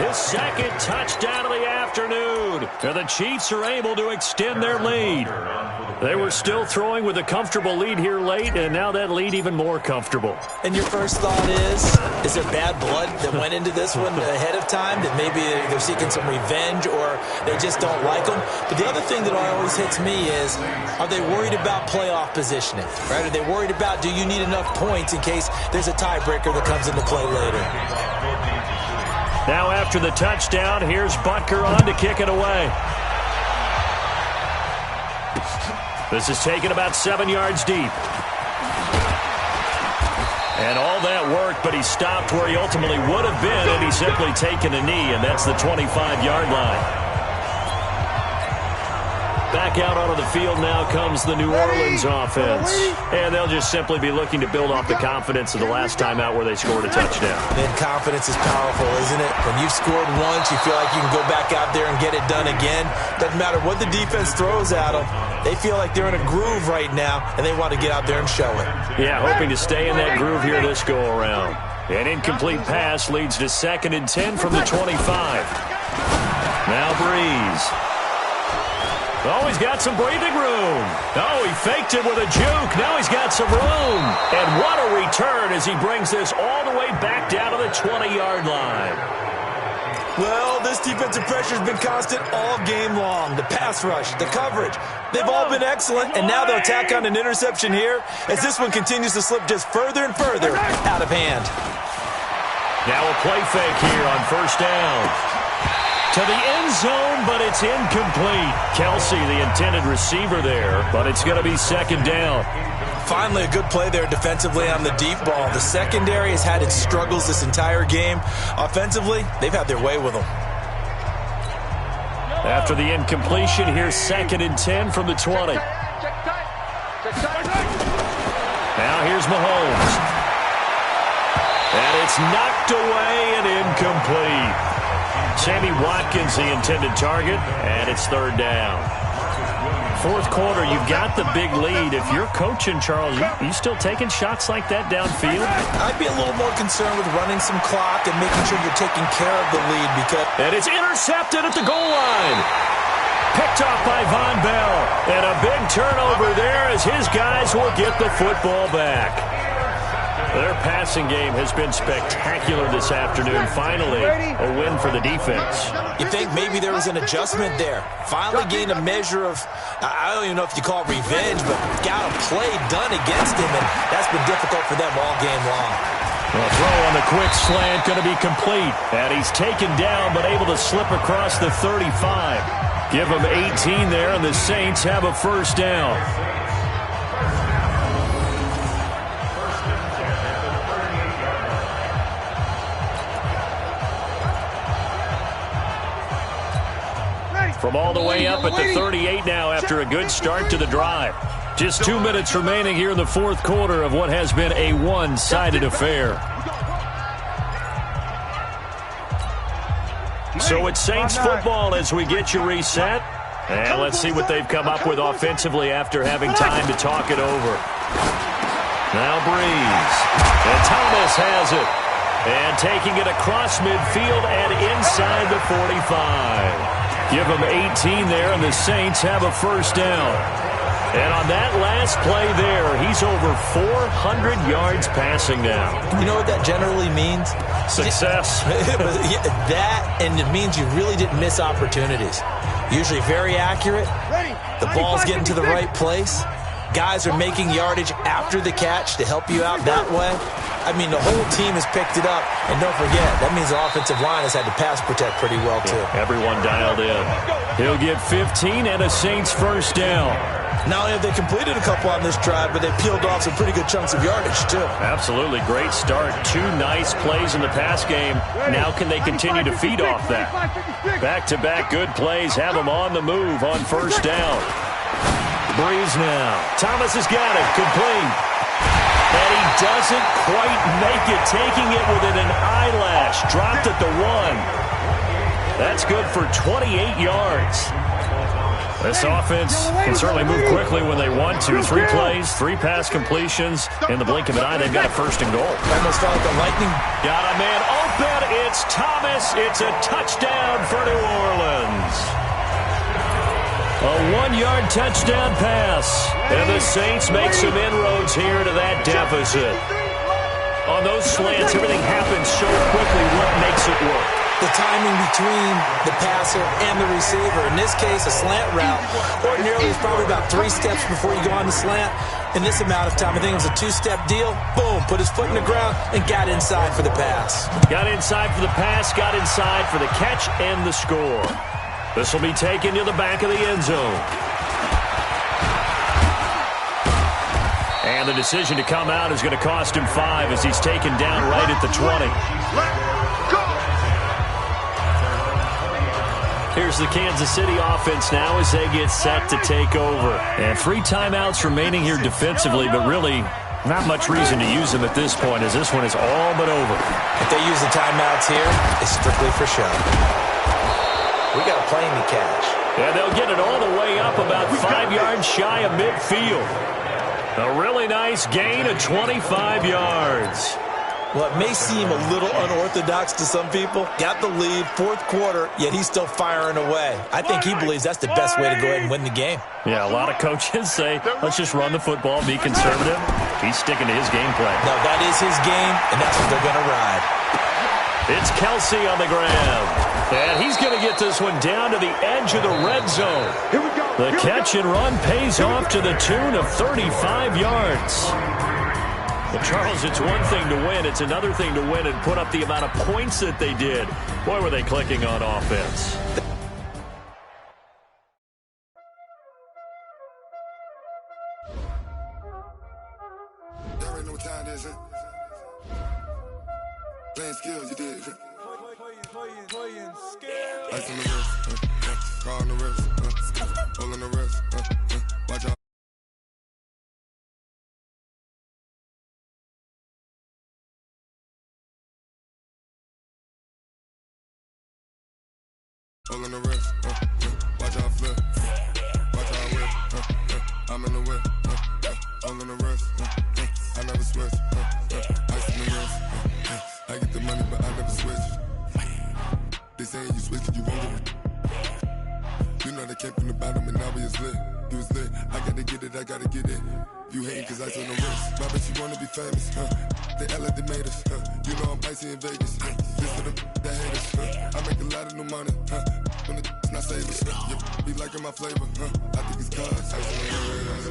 his 2nd touchdown of the afternoon. And the Chiefs are able to extend their lead. They were still throwing with a comfortable lead here late, and now that lead even more comfortable. And your first thought is there bad blood that went into this one ahead of time, that maybe they're seeking some revenge or they just don't like them? But the other thing that always hits me is, are they worried about playoff positioning? Right? Are they worried about, do you need enough points in case there's a tiebreaker that comes into play later? Now after the touchdown, here's Butker on to kick it away. This is taken about 7 yards deep. And all that work, but he stopped where he ultimately would have been, and he's simply taken a knee, and that's the 25-yard line. Back out onto the field now comes the New Orleans offense. And they'll just simply be looking to build off the confidence of the last time out where they scored a touchdown. And confidence is powerful, isn't it? When you've scored once, you feel like you can go back out there and get it done again. Doesn't matter what the defense throws at them. They feel like they're in a groove right now, and they want to get out there and show it. Yeah, hoping to stay in that groove here this go-around. An incomplete pass leads to 2nd and 10 from the 25. Now Breeze. Oh, he's got some breathing room. Oh, he faked it with a juke. Now he's got some room. And what a return as he brings this all the way back down to the 20-yard line. Well, this defensive pressure has been constant all game long. The pass rush, the coverage, they've all been excellent, and now they'll tack on an interception here as this one continues to slip just further and further out of hand. Now a play fake here on 1st down. To the end zone, but it's incomplete. Kelsey, the intended receiver there, but it's going to be 2nd down. Finally, a good play there defensively on the deep ball. The secondary has had its struggles this entire game. Offensively, they've had their way with them. After the incompletion, here's 2nd and 10 from the 20. Now here's Mahomes. And it's knocked away and incomplete. Sammy Watkins, the intended target, and it's 3rd down. 4th quarter, you've got the big lead. If you're coaching, Charles, you still taking shots like that downfield? I'd be a little more concerned with running some clock and making sure you're taking care of the lead because... And it's intercepted at the goal line. Picked off by Von Bell. And a big turnover there as his guys will get the football back. Their passing game has been spectacular this afternoon. Finally, a win for the defense. You think maybe there was an adjustment there. Finally gained a measure of, I don't even know if you call it revenge, but got a play done against him, and that's been difficult for them all game long. A throw on the quick slant going to be complete. And he's taken down but able to slip across the 35. Give him 18 there, and the Saints have a 1st down. from all the way up at the 38 now after a good start to the drive. Just 2 minutes remaining here in the fourth quarter of what has been a one-sided affair. So it's Saints football as we get you reset. And let's see what they've come up with offensively after having time to talk it over. Now Breeze. And Thomas has it. And taking it across midfield and inside the 45. Give them 18 there, and the Saints have a first down. And on that last play there, he's over 400 yards passing now. You know what that generally means? Success. That, and it means you really didn't miss opportunities. Usually very accurate. The ball's getting to the right place. Guys are making yardage after the catch to help you out that way. I mean, the whole team has picked it up. And don't forget, that means the offensive line has had to pass protect pretty well, too. Yeah, everyone dialed in. He'll get 15 and a Saints first down. Not only have they completed a couple on this drive, but they peeled off some pretty good chunks of yardage, too. Absolutely. Great start. 2 nice plays in the pass game. Now can they continue to feed off that? Back-to-back good plays have them on the move on first down. Breeze now. Thomas has got it. Complete. And he doesn't quite make it. Taking it within an eyelash. Dropped at the 1. That's good for 28 yards. This offense can certainly move quickly when they want to. 3 plays, 3 pass completions. In the blink of an eye, they've got a first and goal. Almost felt like the Lightning. Got a man open. It's Thomas. It's a touchdown for New Orleans. A 1-yard touchdown pass. And the Saints make some inroads here to that deficit. On those slants, everything happens so quickly. What makes it work? The timing between the passer and the receiver. In this case, a slant route. Ordinarily, it's probably about 3 steps before you go on the slant. In this amount of time, I think it was a 2-step deal. Boom, put his foot in the ground and got inside for the pass. Got inside for the pass, got inside for the catch and the score. This will be taken to the back of the end zone. And the decision to come out is going to cost him 5 as he's taken down right at the 20. Here's the Kansas City offense now as they get set to take over. And 3 timeouts remaining here defensively, but really not much reason to use them at this point as this one is all but over. If they use the timeouts here, it's strictly for show. We got a plane to catch. And they'll get it all the way up about 5 yards shy of midfield. A really nice gain of 25 yards. Well, it may seem a little unorthodox to some people. Got the lead, 4th quarter, yet he's still firing away. I think he believes that's the best way to go ahead and win the game. Yeah, a lot of coaches say, let's just run the football, be conservative. He's sticking to his game plan. No, that is his game, and that's what they're going to ride. It's Kelsey on the grab. And he's going to get this one down to the edge of the red zone. The catch and run pays off to the tune of 35 yards. Well, Charles, it's one thing to win. It's another thing to win and put up the amount of points that they did. Boy, were they clicking on offense. There ain't no time, is it? Playing skills, you did. Playing skills. Ice on the wrist, car on the wrist, hole on the wrist, watch out. Hole in the wrist, watch out flip, watch out whip, I'm in the whip, hole in the wrist, I never switch, ice in the wrist, I get the money but I never switch, they saying you switch it, you won't get it, you know they came from the bottom and now we is lit, you was lit, I gotta get it, I gotta get it, you hating cause ice on the wrist, my bitch you wanna be famous, they act like they made us, you know I'm icy in Vegas, this for the that hate us, I make a lot of new money, when the not savers, you be liking my flavor, I think it's cause ice on the wrist,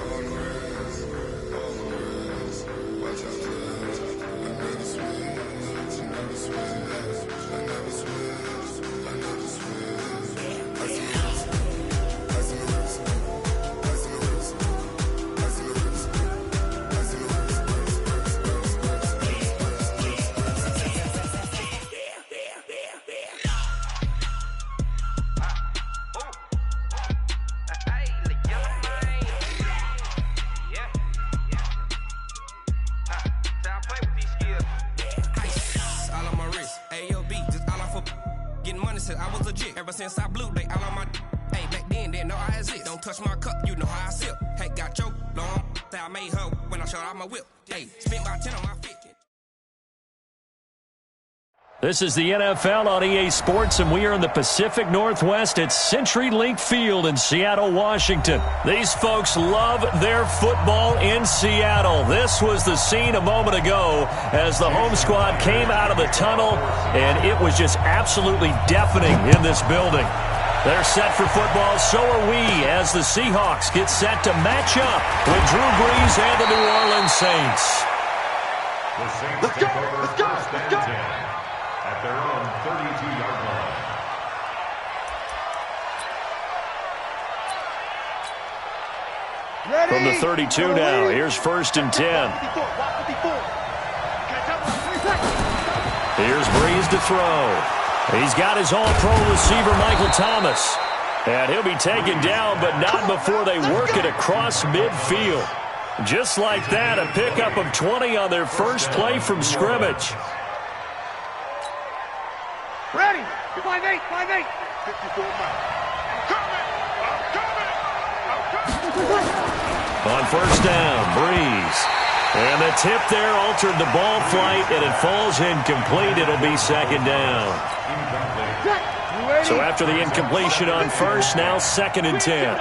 on the wrist, on the wrist, watch out flip, I never switch, I never switch, I never switch, I never switch, ice on the wrist, ice on the wrist, ice on the wrist, ice on the wrist, ice on the wrist. since I was legit. Ever since I blew, they all on my. Hey, back then, didn't know I exist. Don't touch my cup, you know how I sip. Hey, got your long. I made her when I showed out my whip. Hey, spent about 10 on my fit. This is the NFL on EA Sports, and we are in the Pacific Northwest at CenturyLink Field in Seattle, Washington. These folks love their football in Seattle. This was the scene a moment ago as the home squad came out of the tunnel, and it was just absolutely deafening in this building. They're set for football, so are we, as the Seahawks get set to match up with Drew Brees and the New Orleans Saints. The Saints take over first and 10 at their own 32-yard line. From the 32 now, here's first and 10. Here's Brees to throw. He's got his all-pro receiver, Michael Thomas. And he'll be taken down, but not before they work it across midfield. Just like that, a pickup of 20 on their first play from scrimmage. Ready. 5-8, 5-8. 54 miles. On first down, Brees. And the tip there altered the ball flight, and it falls incomplete. It'll be second down. So after the incompletion on first, now second and 10.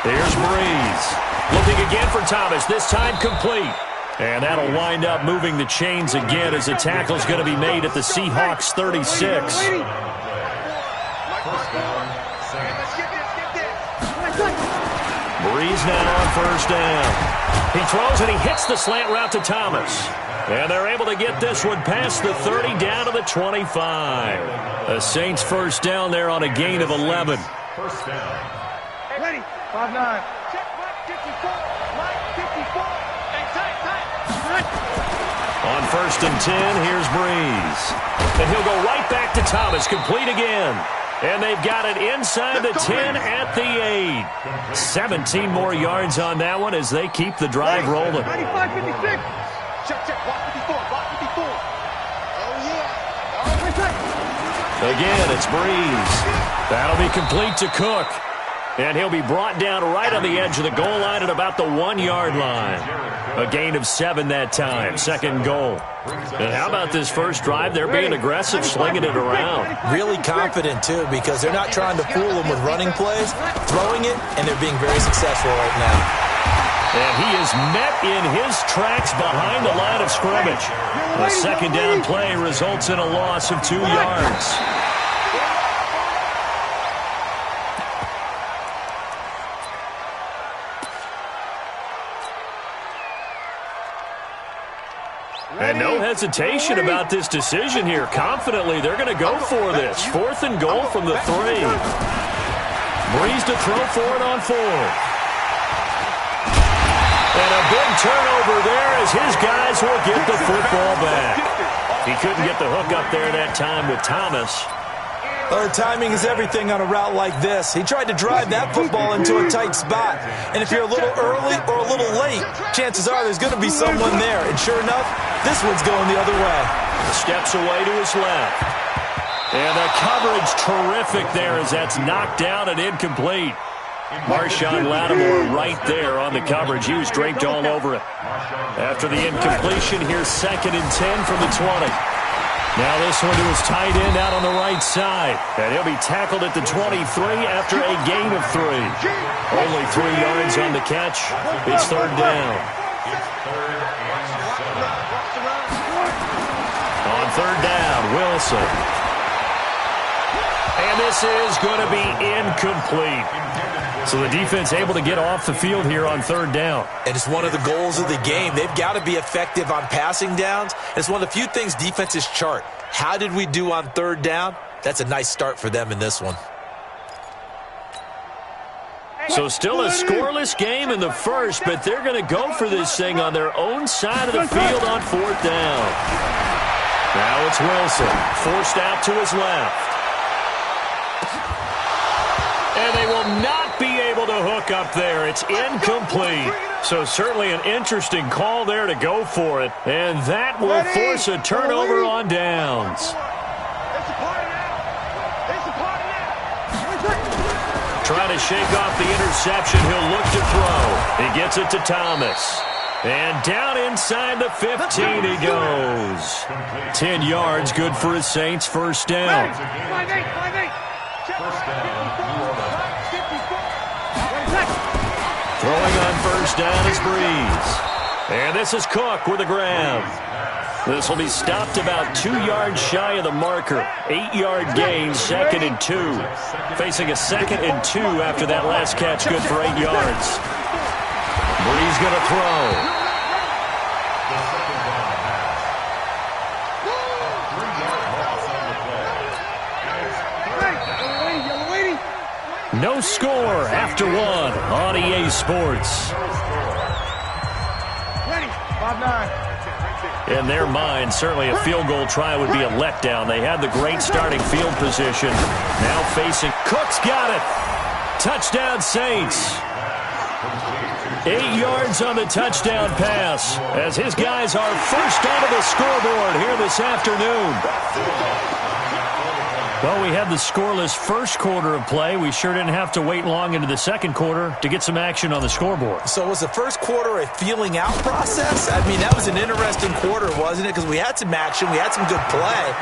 Here's Brees. Looking again for Thomas, this time complete. And that'll wind up moving the chains again as the tackle's going to be made at the Seahawks 36. Brees now on first down. He throws and he hits the slant route to Thomas. And they're able to get this one past the 30 down to the 25. The Saints first down there on a gain of 11. First down. Ready. 5-9. Check right 54. Right 54. On first and 10, here's Brees. And he'll go right back to Thomas, complete again. And they've got it inside the 10 at the 8. 17 more yards on that one as they keep the drive rolling. 95-56. Check. Block 54. Block 54. Oh, yeah. Again, it's Brees. That'll be complete to Cook. And he'll be brought down right on the edge of the goal line at about the 1-yard line. A gain of 7 that time. Second goal. And how about this first drive? They're being aggressive, slinging it around. Really confident, too, because they're not trying to fool them with running plays, throwing it, and they're being very successful right now. And he is met in his tracks behind the line of scrimmage. The second down play results in a loss of 2 yards. And no hesitation about this decision here. Confidently, they're going to go for this. 4th and goal from the 3. Brees to throw for it on 4th. And a big turnover there as his guys will get the football back. He couldn't get the hook up there that time with Thomas. Well, timing is everything on a route like this. He tried to drive that football into a tight spot. And if you're a little early or a little late, chances are there's going to be someone there. And sure enough, this one's going the other way. Steps away to his left. And the coverage terrific there as that's knocked down and incomplete. Marshawn Lattimore right there on the coverage. He was draped all over it. After the incompletion, here's second and 10 from the 20. Now this one to his tight end out on the right side. And he'll be tackled at the 23 after a gain of 3. Only 3 yards on the catch. It's third down. On third down, Wilson. And this is going to be incomplete. So the defense able to get off the field here on third down. And it's one of the goals of the game. They've got to be effective on passing downs. It's one of the few things defenses chart. How did we do on third down? That's a nice start for them in this one. So still a scoreless game in the first, but they're going to go for this thing on their own side of the field on fourth down. Now it's Wilson, forced out to his left. And they will not be able to hook look up there. It's incomplete. So certainly an interesting call there to go for it. And that will force a turnover on downs. Trying to shake off the interception. He'll look to throw. He gets it to Thomas. And down inside the 15 he goes. 10 yards, good for his Saints. First down. Throwing on first down is Breeze. And this is Cook with a grab. This will be stopped about 2 yards shy of the marker. 8-yard gain, 2nd and 2. Facing a 2nd and 2 after that last catch, good for 8 yards. Breeze going to throw. No score after 1 on EA Sports. Ready, 5-9. In their mind, certainly a field goal try would be a letdown. They had the great starting field position. Now facing Cook's got it. Touchdown Saints. 8 yards on the touchdown pass as his guys are first onto the scoreboard here this afternoon. Well, we had the scoreless first quarter of play. We sure didn't have to wait long into the second quarter to get some action on the scoreboard. So was the first quarter a feeling out process? I mean, that was an interesting quarter, wasn't it? Because we had some action, we had some good play,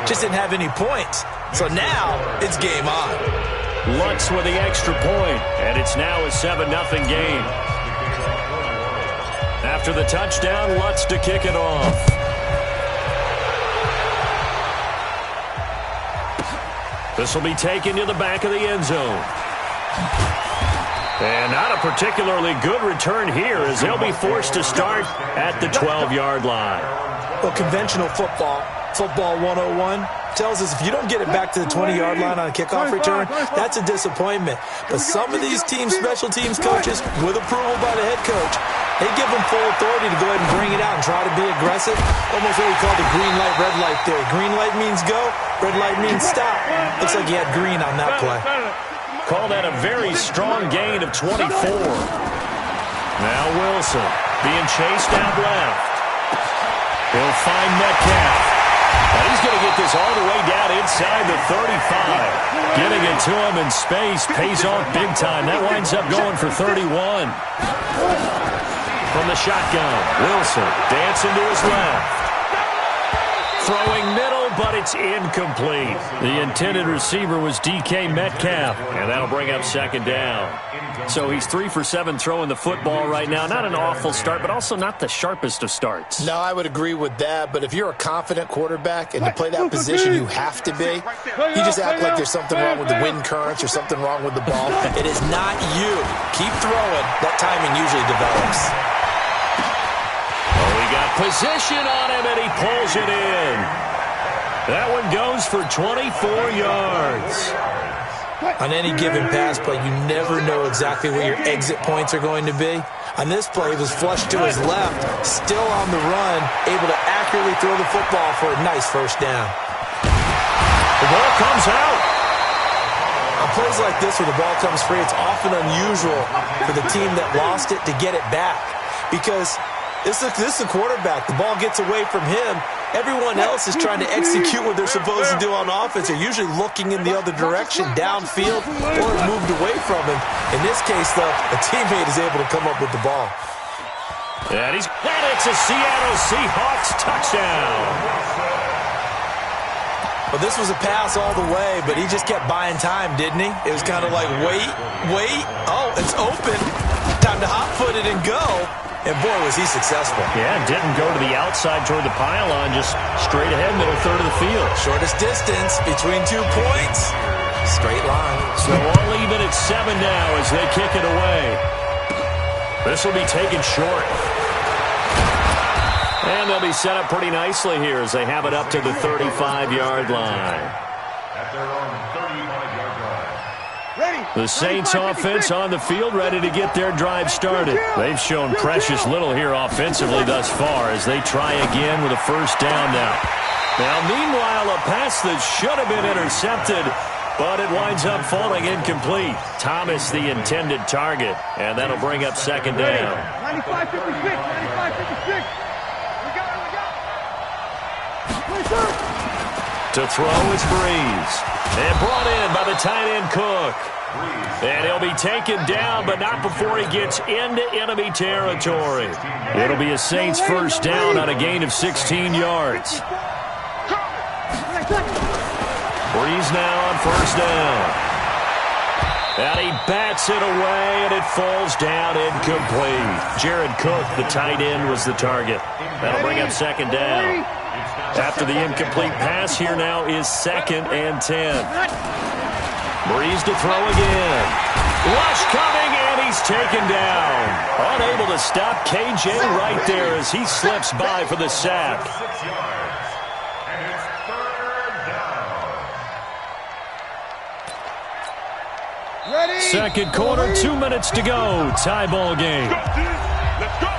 just didn't have any points. So now it's game on. Lutz with the extra point, and it's now a 7-0 game. After the touchdown, Lutz to kick it off. This will be taken to the back of the end zone. And not a particularly good return here as they'll be forced to start at the 12-yard line. Well, conventional football 101, tells us if you don't get it back to the 20-yard line on a kickoff return, that's a disappointment. But some of these special teams coaches, with approval by the head coach, they give them full authority to go ahead and bring it out and try to be aggressive. Almost what we call the green light, red light theory. Green light means go, red light means stop. Looks like he had green on that play. Call that a very strong gain of 24. Now Wilson being chased out left. He'll find Metcalf. And he's going to get this all the way down inside the 35. Getting it to him in space pays off big time. That winds up going for 31. From the shotgun, Wilson dancing to his left. Throwing middle, but it's incomplete. The intended receiver was DK Metcalf, and that'll bring up second down. So he's 3 for 7 throwing the football right now. Not an awful start, but also not the sharpest of starts. No, I would agree with that, but if you're a confident quarterback and to play that position you have to be, you just act like there's something wrong with the wind currents or something wrong with the ball. It is not you. Keep throwing. That timing usually develops. Oh, he got position on him, and he pulls it in. That one goes for 24 yards. On any given pass play, you never know exactly where your exit points are going to be. On this play, he was flushed to his left, still on the run, able to accurately throw the football for a nice first down. The ball comes out. On plays like this where the ball comes free, it's often unusual for the team that lost it to get it back because this is a quarterback. The ball gets away from him. Everyone else is trying to execute what they're supposed to do on offense. They're usually looking in the other direction, downfield, or moved away from him. In this case, though, a teammate is able to come up with the ball. And it's a Seattle Seahawks touchdown. Well, this was a pass all the way, but he just kept buying time, didn't he? It was kind of like, wait. Oh, it's open. Time to hot-foot it and go. And, boy, was he successful. Yeah, didn't go to the outside toward the pylon, just straight ahead, middle third of the field. Shortest distance between 2 points. Straight line. So all even at 7 now as they kick it away. This will be taken short. And they'll be set up pretty nicely here as they have it up to the 35-yard line. At their own 35-yard line. The Saints offense on the field ready to get their drive started. They've shown precious little here offensively thus far as they try again with a first down now. Now, meanwhile, a pass that should have been intercepted But it winds up falling incomplete. Thomas, the intended target, and that'll bring up second down. 95-56, 95-56. To throw is Breeze. And brought in by the tight end Cook. And he'll be taken down, but not before he gets into enemy territory. It'll be a Saints first down on a gain of 16 yards. Breeze now on first down. And he bats it away, and it falls down incomplete. Jared Cook, the tight end, was the target. That'll bring up second down. After the incomplete pass, here now is 2nd and 10. Breeze to throw again. Rush coming, and he's taken down. Unable to stop KJ right there as he slips by for the sack. Second quarter, 2 minutes to go. Tie ball game. Let's go.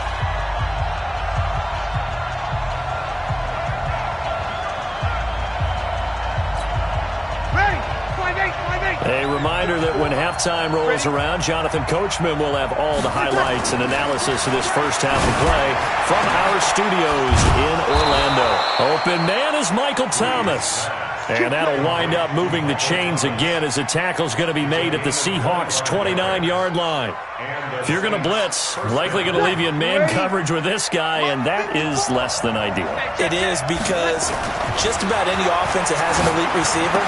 A reminder that when halftime rolls around, Jonathan Coachman will have all the highlights and analysis of this first half of play from our studios in Orlando. Open man is Michael Thomas. And that'll wind up moving the chains again as the tackle's going to be made at the Seahawks' 29-yard line. If you're going to blitz, likely going to leave you in man coverage with this guy, and that is less than ideal. It is, because just about any offense that has an elite receiver.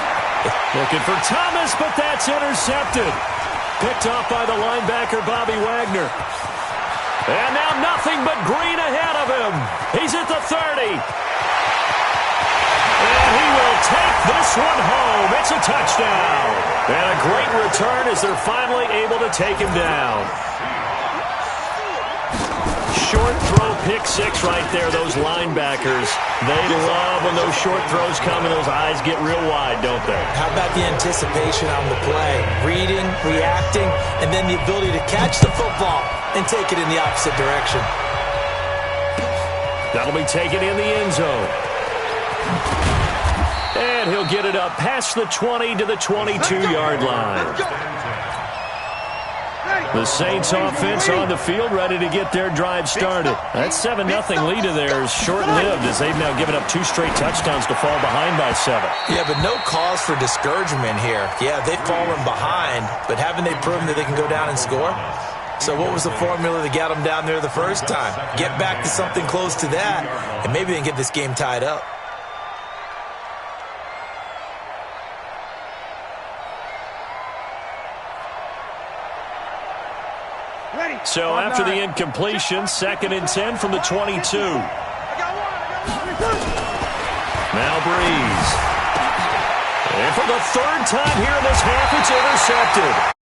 Looking for Thomas, but that's intercepted. Picked off by the linebacker, Bobby Wagner. And now nothing but green ahead of him. He's at the 30. And he will take this one home. It's a touchdown. And a great return as they're finally able to take him down. Short throw, pick six right there. Those linebackers, they love when those short throws come and those eyes get real wide, don't they? How about the anticipation on the play? Reading, reacting, and then the ability to catch the football and take it in the opposite direction. That'll be taken in the end zone. And he'll get it up past the 20 to the 22-yard line. The Saints offense on the field, ready to get their drive started. That 7-0 lead of theirs short-lived as they've now given up 2 straight touchdowns to fall behind by 7. Yeah, but no cause for discouragement here. Yeah, they've fallen behind, but haven't they proven that they can go down and score? So what was the formula that got them down there the first time? Get back to something close to that, and maybe they can get this game tied up. So after the incompletion, 2nd and 10 from the 22. Now Breeze. And for the 3rd time here in this half, it's intercepted.